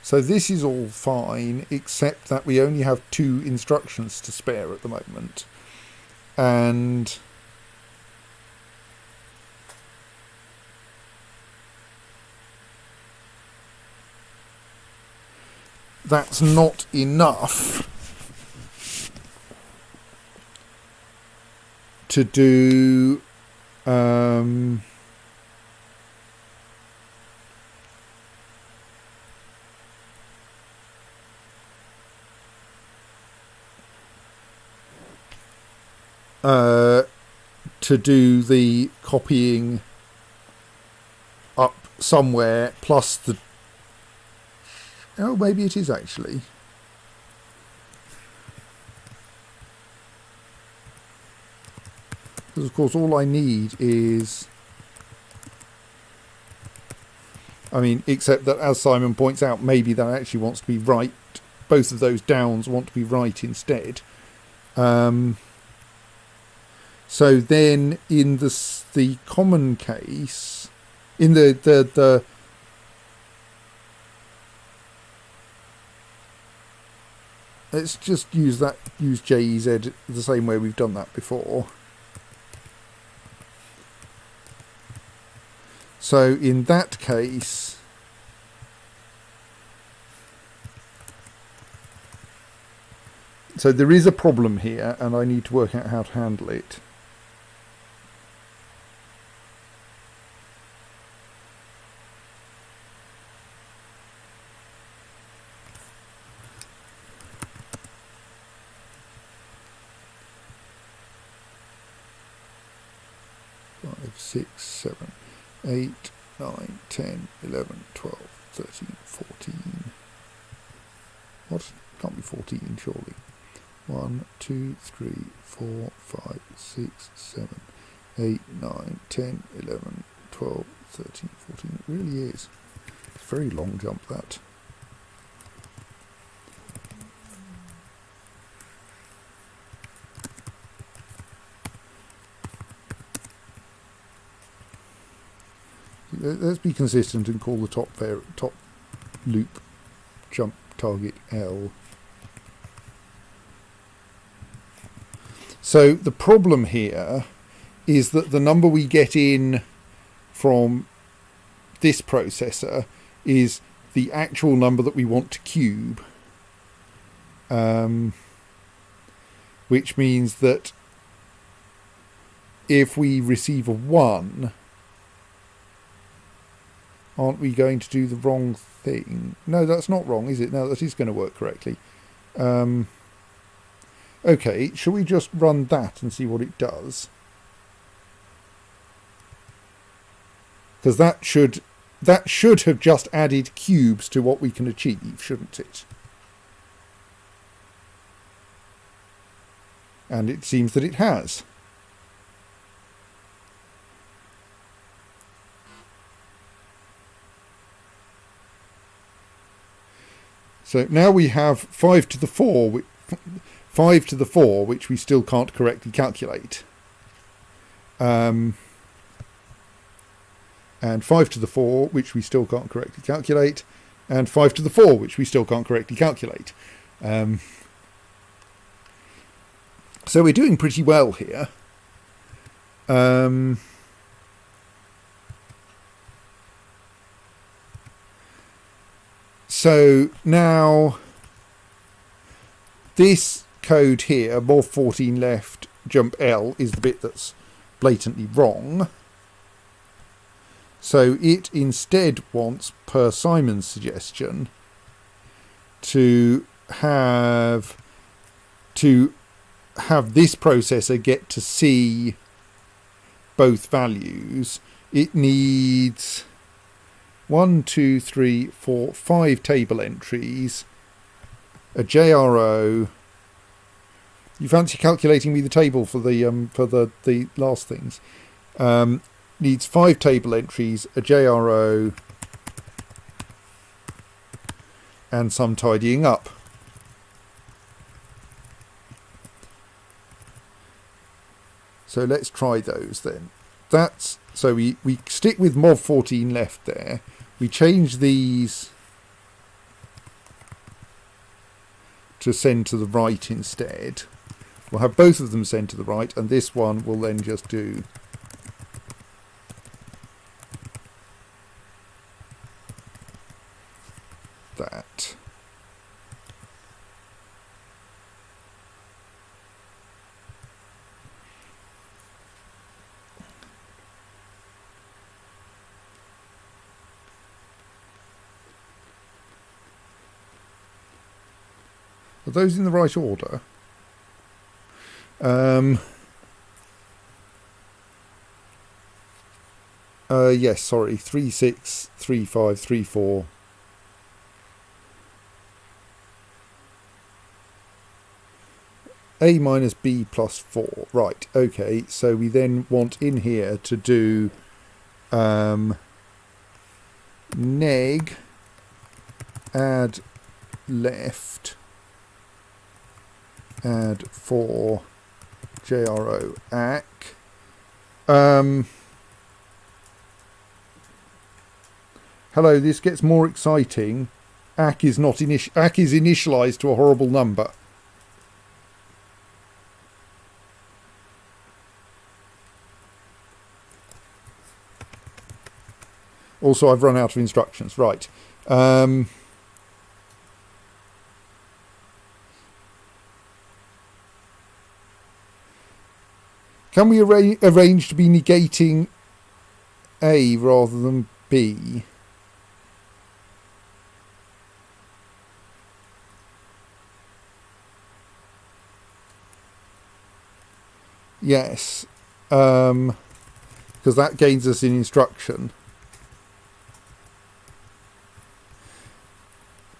So this is all fine, except that we only have 2 instructions to spare at the moment. And that's not enough to do the copying up somewhere plus the... Oh, maybe it is actually. Because of course all I need is... I mean, except that as Simon points out, maybe that actually wants to be right. Both of those downs want to be right instead. So then in the common case, in the let's just use JEZ the same way we've done that before. So in that case, so there is a problem here and I need to work out how to handle it. Five, 6, 7, 8, 9, 10, 11, 12, 13, 14. What? Can't be 14, surely. 1, 2, 3, 4, 5, 6, 7, 8, 9, 10, 11, 12, 13, 14. It really is. It's a very long jump, that. Let's be consistent and call the top loop jump target L. So the problem here is that the number we get in from this processor is the actual number that we want to cube, which means that if we receive a 1, aren't we going to do the wrong thing? No, that's not wrong, is it? No, that is going to work correctly. Okay, shall we just run that and see what it does? Because that should have just added cubes to what we can achieve, shouldn't it? And it seems that it has. So now we have 5 to the 4, which we still can't correctly calculate. And 5 to the 4, which we still can't correctly calculate. And 5 to the 4, which we still can't correctly calculate. So we're doing pretty well here. So now this code here, more 14 left, jump L, is the bit that's blatantly wrong. So it instead wants, per Simon's suggestion, to have this processor get to see both values. It needs 1, 2, 3, 4, 5 table entries, a JRO. You fancy calculating me the table for the last things? Needs 5 table entries, a JRO, and some tidying up. So let's try those then. So we stick with mod 14 left there. We change these to send to the right instead. We'll have both of them send to the right, and this one will then just do that. Are those in the right order? Yes, sorry. 3, 6, 3, 5, 3, 4. A minus B plus 4. Right, okay. So we then want in here to do neg add left add 4 JRO ACK. Hello, this gets more exciting. ACK is not ACK is initialized to a horrible number. Also, I've run out of instructions. Right. Can we arrange to be negating A rather than B? Yes, because that gains us an instruction.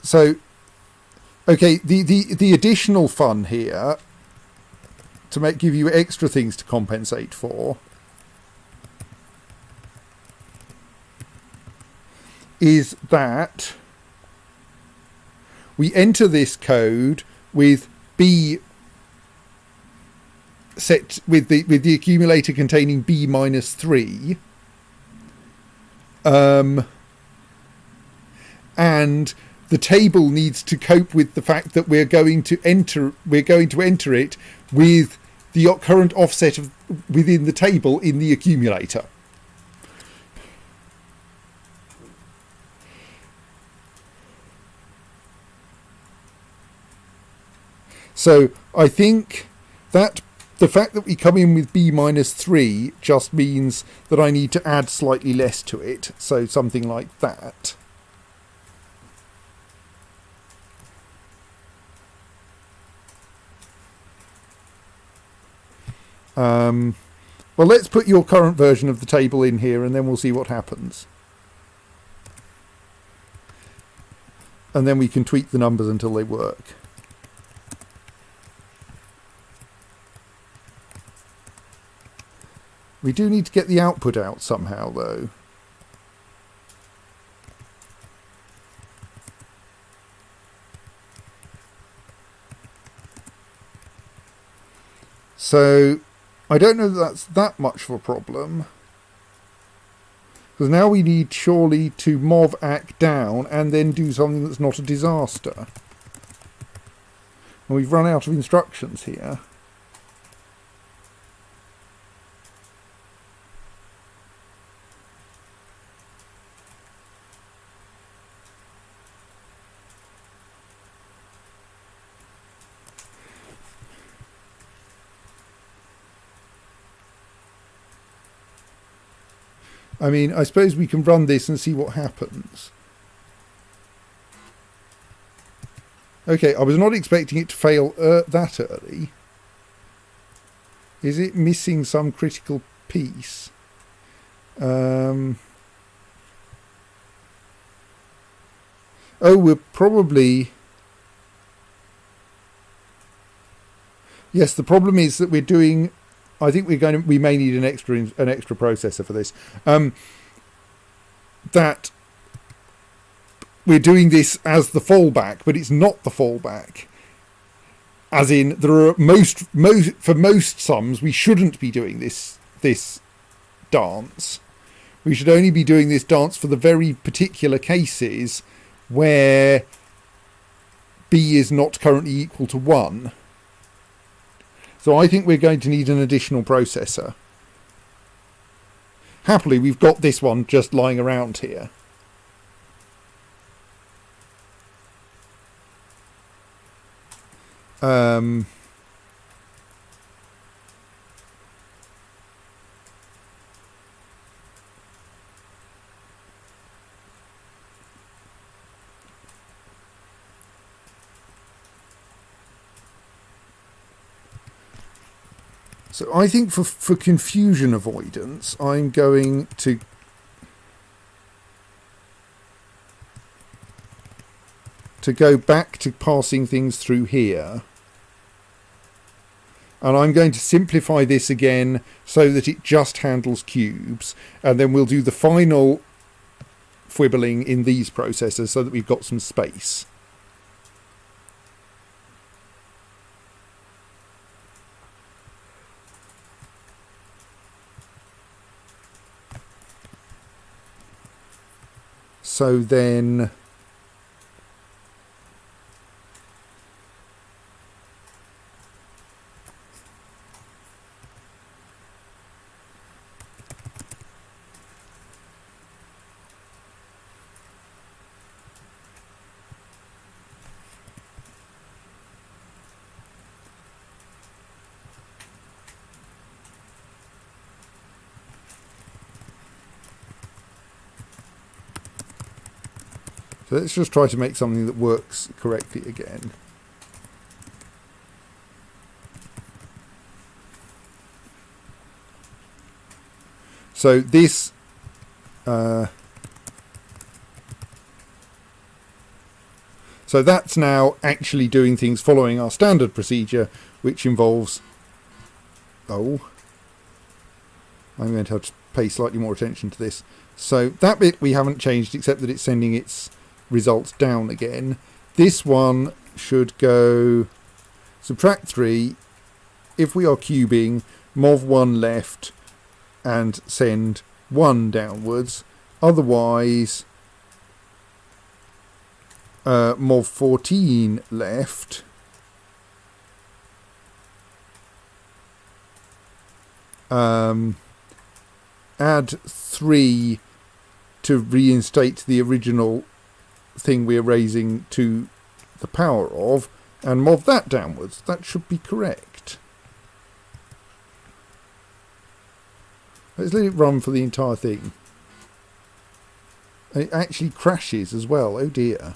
So, okay, the additional fun here, to give you extra things to compensate for, is that we enter this code with B set with the accumulator containing B minus 3, and the table needs to cope with the fact that we're going to enter it with the current offset within the table in the accumulator. So I think that the fact that we come in with B minus 3 just means that I need to add slightly less to it. So something like that. Well, let's put your current version of the table in here and then we'll see what happens. And then we can tweak the numbers until they work. We do need to get the output out somehow, though. So I don't know that that's that much of a problem. Because now we need surely to mov ACK down and then do something that's not a disaster. And we've run out of instructions here. I mean, I suppose we can run this and see what happens. Okay, I was not expecting it to fail that early. Is it missing some critical piece? Oh, we're probably... Yes, the problem is that we're doing... I think we may need an extra processor for this. That we're doing this as the fallback, but it's not the fallback. As in, there are for most sums, we shouldn't be doing this dance. We should only be doing this dance for the very particular cases where b is not currently equal to 1. So I think we're going to need an additional processor. Happily, we've got this one just lying around here. So I think for confusion avoidance, I'm going to go back to passing things through here. And I'm going to simplify this again so that it just handles cubes. And then we'll do the final fibbling in these processors so that we've got some space. So then... So let's just try to make something that works correctly again. So this so that's now actually doing things following our standard procedure, which involves... Oh, I'm going to have to pay slightly more attention to this. So that bit we haven't changed, except that it's sending its results down again. This one should go subtract 3 if we are cubing, mov 1 left and send 1 downwards. Otherwise mov 14 left add 3 to reinstate the original thing we're raising to the power of, and mov that downwards. That should be correct. Let's let it run for the entire thing. And it actually crashes as well. Oh dear.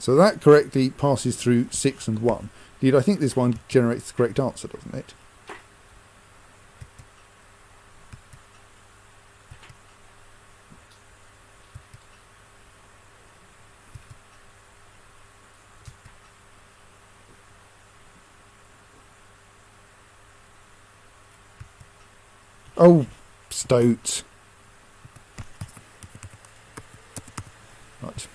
So that correctly passes through 6 and 1. Indeed, I think this one generates the correct answer, doesn't it? Oh, stoat. Right.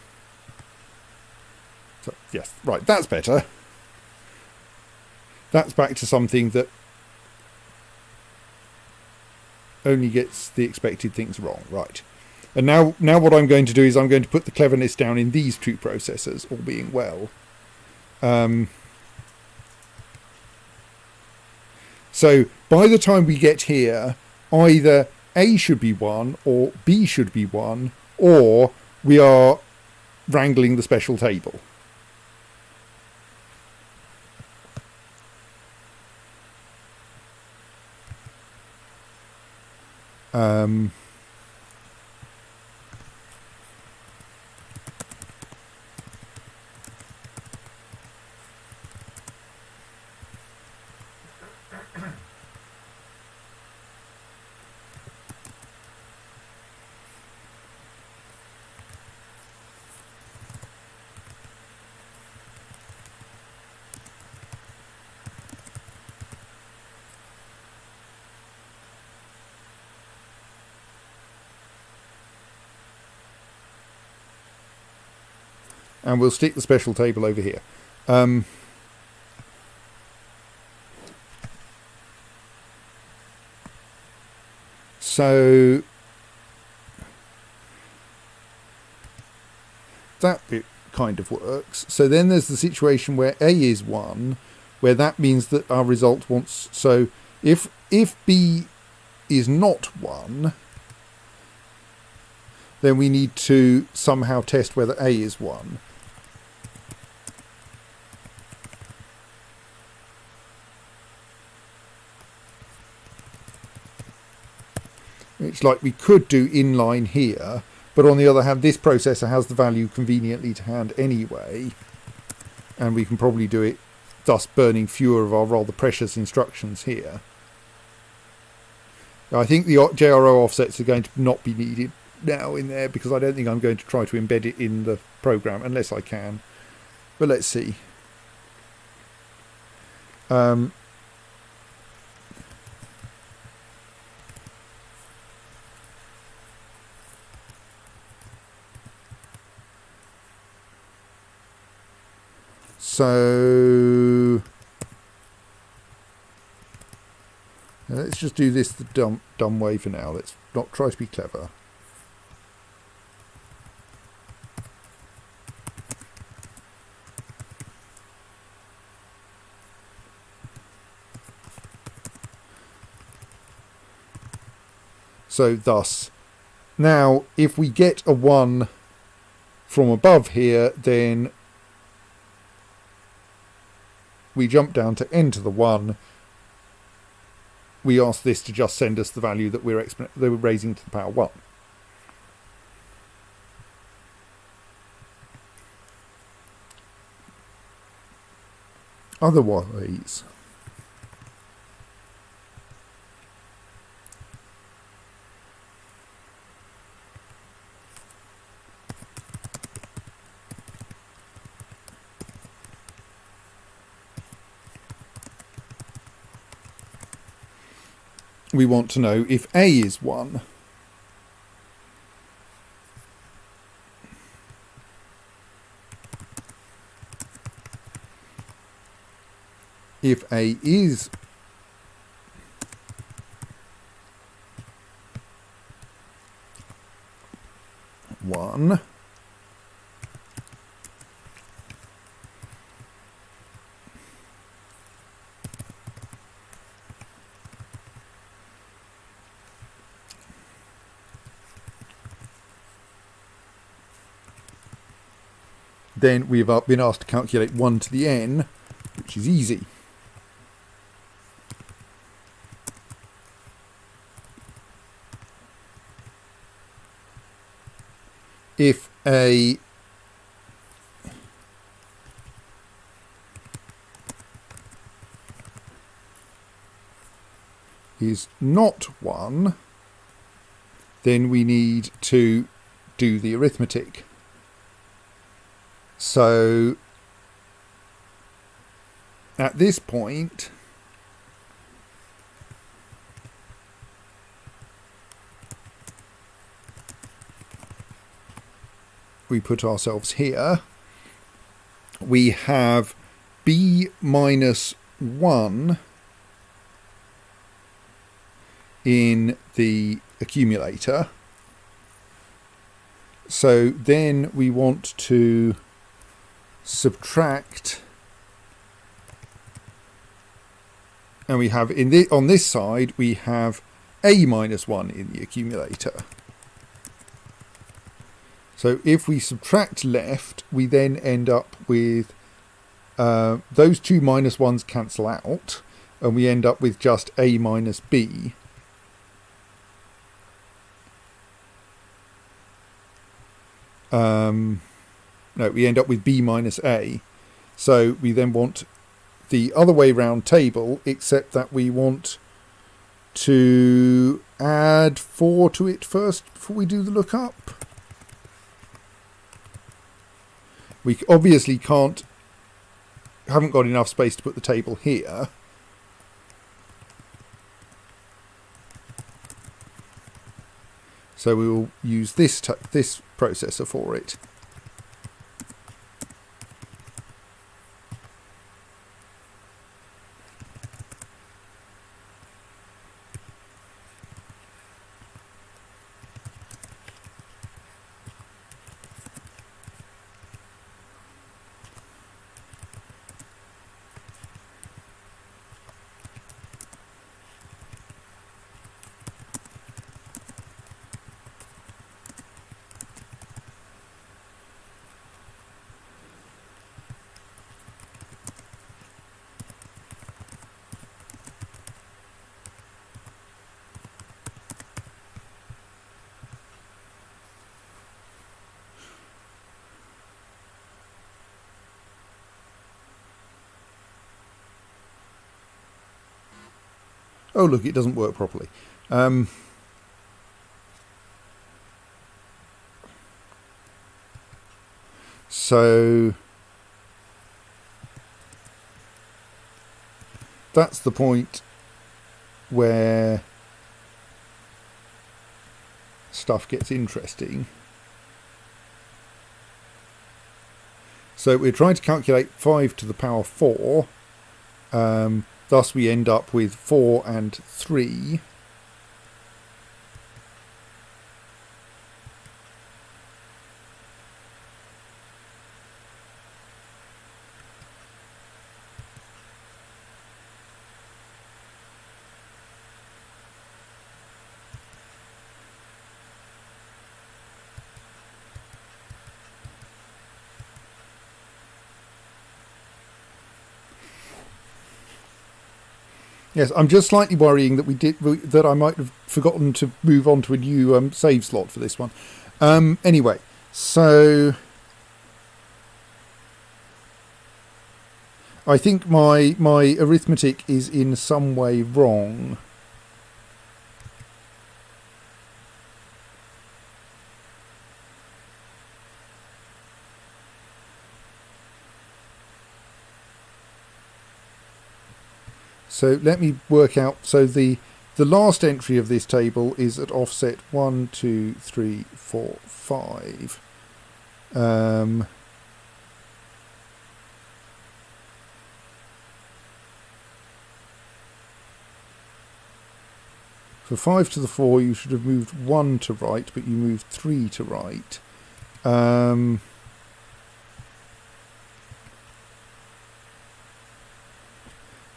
So, yes, right, that's better. That's back to something that only gets the expected things wrong. Right. And now what I'm going to do is I'm going to put the cleverness down in these two processors, all being well. So by the time we get here, either A should be 1 or B should be 1, or we are wrangling the special table. And we'll stick the special table over here. So that bit kind of works. So then there's the situation where A is 1, where that means that our result wants... So if B is not 1, then we need to somehow test whether A is 1. It's like we could do inline here, but on the other hand, this processor has the value conveniently to hand anyway, and we can probably do it, thus burning fewer of our rather precious instructions here. I think the JRO offsets are going to not be needed now in there, because I don't think I'm going to try to embed it in the program unless I can. But let's see. So let's just do this the dumb way for now. Let's not try to be clever. So thus, now if we get a 1 from above here, then we jump down to n to the 1. We ask this to just send us the value that we're raising to the power 1. Otherwise, we want to know if A is 1. If A is 1, then we've been asked to calculate 1 to the n, which is easy. If A is not 1, then we need to do the arithmetic. So at this point, we put ourselves here. We have B minus 1 in the accumulator. So then we want to subtract, and we have on this side we have a minus 1 in the accumulator. So if we subtract left, we then end up with those two minus 1s cancel out, and we end up with just a minus b. No, we end up with b minus a. So we then want the other way round table, except that we want to add 4 to it first before we do the lookup. We obviously haven't got enough space to put the table here. So we will use this processor for it. Oh look, it doesn't work properly. So that's the point where stuff gets interesting. So we're trying to calculate 5 to the power 4. Thus we end up with 4 and 3. Yes, I'm just slightly worrying that that I might have forgotten to move on to a new save slot for this one. Anyway, so I think my arithmetic is in some way wrong. So let me work out. So the last entry of this table is at offset 1, 2, 3, 4, 5. For 5 to the 4, you should have moved 1 to right, but you moved 3 to right.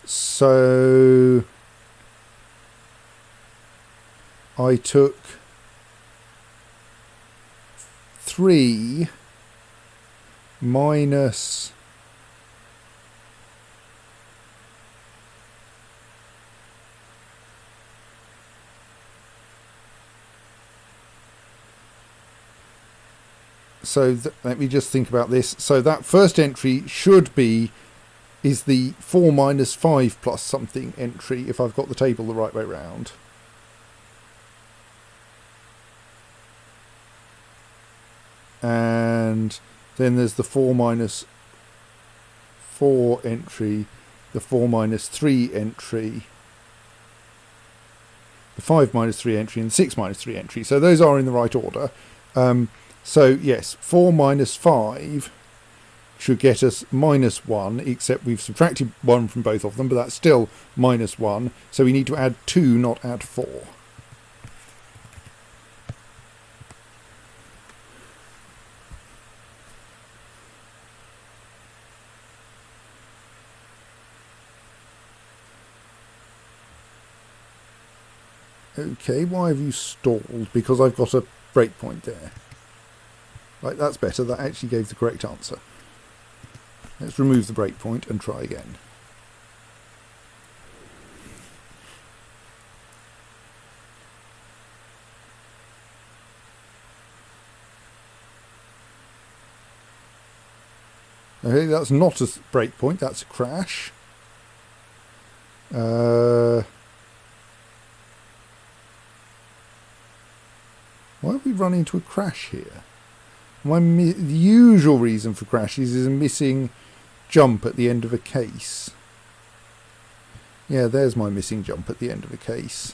So I took 3 minus let me just think about this. So that first entry is the 4 minus 5 plus something entry, if I've got the table the right way round. And then there's the 4 minus 4 entry, the 4 minus 3 entry, the 5 minus 3 entry, and the 6 minus 3 entry. So those are in the right order. So yes, 4 minus 5 should get us minus 1, except we've subtracted 1 from both of them, but that's still minus 1. So we need to add 2, not add 4. Okay, why have you stalled? Because I've got a breakpoint there. Right, that's better. That actually gave the correct answer. Let's remove the breakpoint and try again. Okay, that's not a breakpoint, that's a crash. Why have we run into a crash here? The usual reason for crashes is a missing jump at the end of a case. Yeah, there's my missing jump at the end of a case.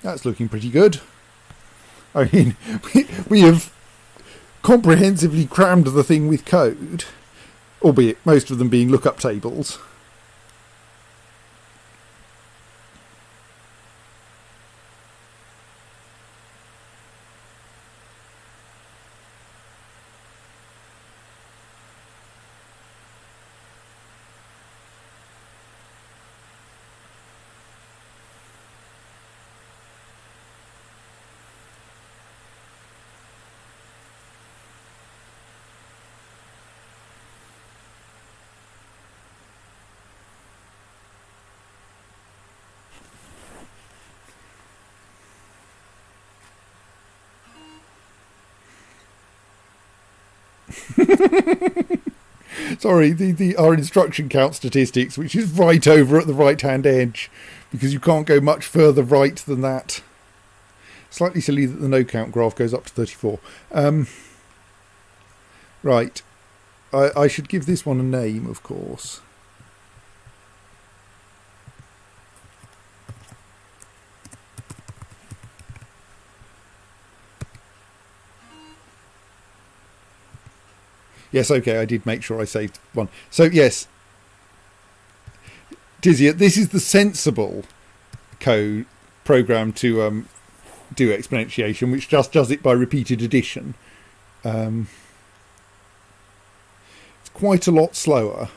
That's looking pretty good. I mean, we have comprehensively crammed the thing with code, albeit most of them being lookup tables. Sorry, our instruction count statistics, which is right over at the right-hand edge, because you can't go much further right than that. Slightly silly that the no count graph goes up to 34. Right, I should give this one a name, of course. Yes, okay, I did make sure I saved one. So, yes, Dizzy, this is the sensible code program to do exponentiation, which just does it by repeated addition. It's quite a lot slower,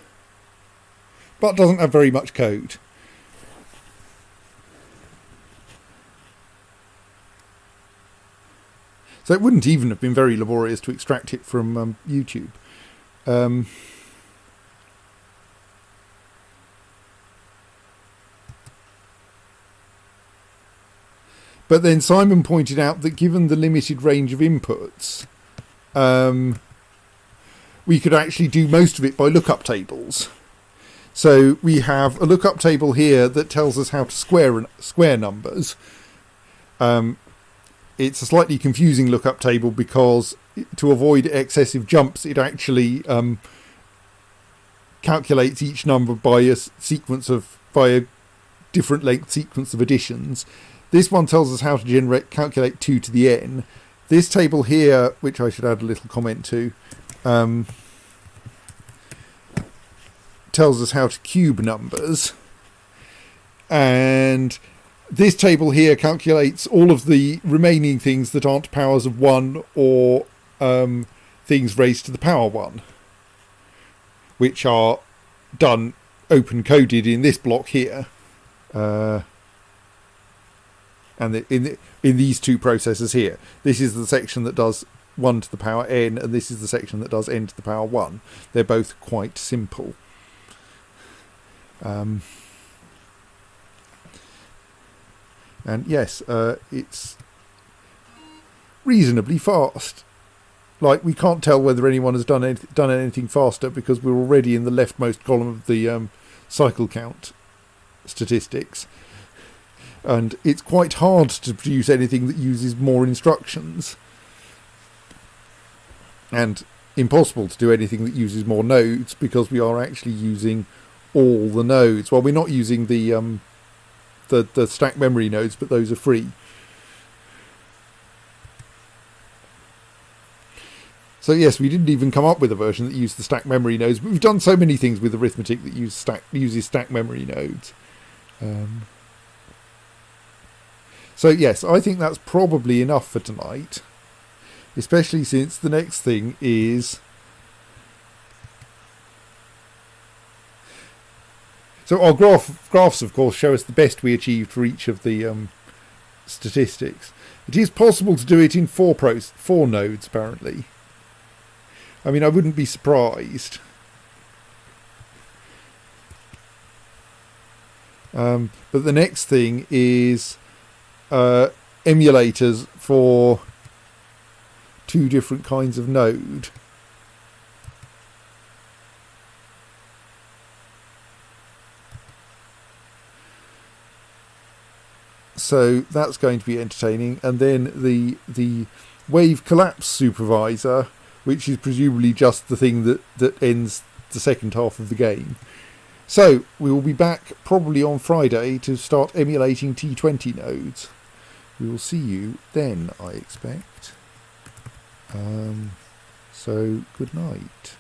but doesn't have very much code. So it wouldn't even have been very laborious to extract it from YouTube. But then Simon pointed out that given the limited range of inputs, we could actually do most of it by lookup tables. So we have a lookup table here that tells us how to square numbers. It's a slightly confusing lookup table because to avoid excessive jumps, it actually calculates each number by a different length sequence of additions. This one tells us how to calculate 2 to the n. This table here, which I should add a little comment to, tells us how to cube numbers. And this table here calculates all of the remaining things that aren't powers of 1 or things raised to the power 1, which are done open-coded in this block here. And in these two processes here. This is the section that does 1 to the power n, and this is the section that does n to the power 1. They're both quite simple. And yes, it's reasonably fast. Like, we can't tell whether anyone has done anything faster because we're already in the leftmost column of the cycle count statistics. And it's quite hard to produce anything that uses more instructions. And impossible to do anything that uses more nodes because we are actually using all the nodes. Well, we're not using the stack memory nodes, but those are free. So yes, we didn't even come up with a version that used the stack memory nodes, but we've done so many things with arithmetic that uses stack memory nodes. So yes, I think that's probably enough for tonight, especially since the next thing is... So our graphs, of course, show us the best we achieved for each of the statistics. It is possible to do it in four nodes, apparently. I mean, I wouldn't be surprised. But the next thing is emulators for 2 different kinds of node. So that's going to be entertaining. And then the wave collapse supervisor, which is presumably just the thing that ends the second half of the game. So we will be back probably on Friday to start emulating T20 nodes. We will see you then, I expect. So good night.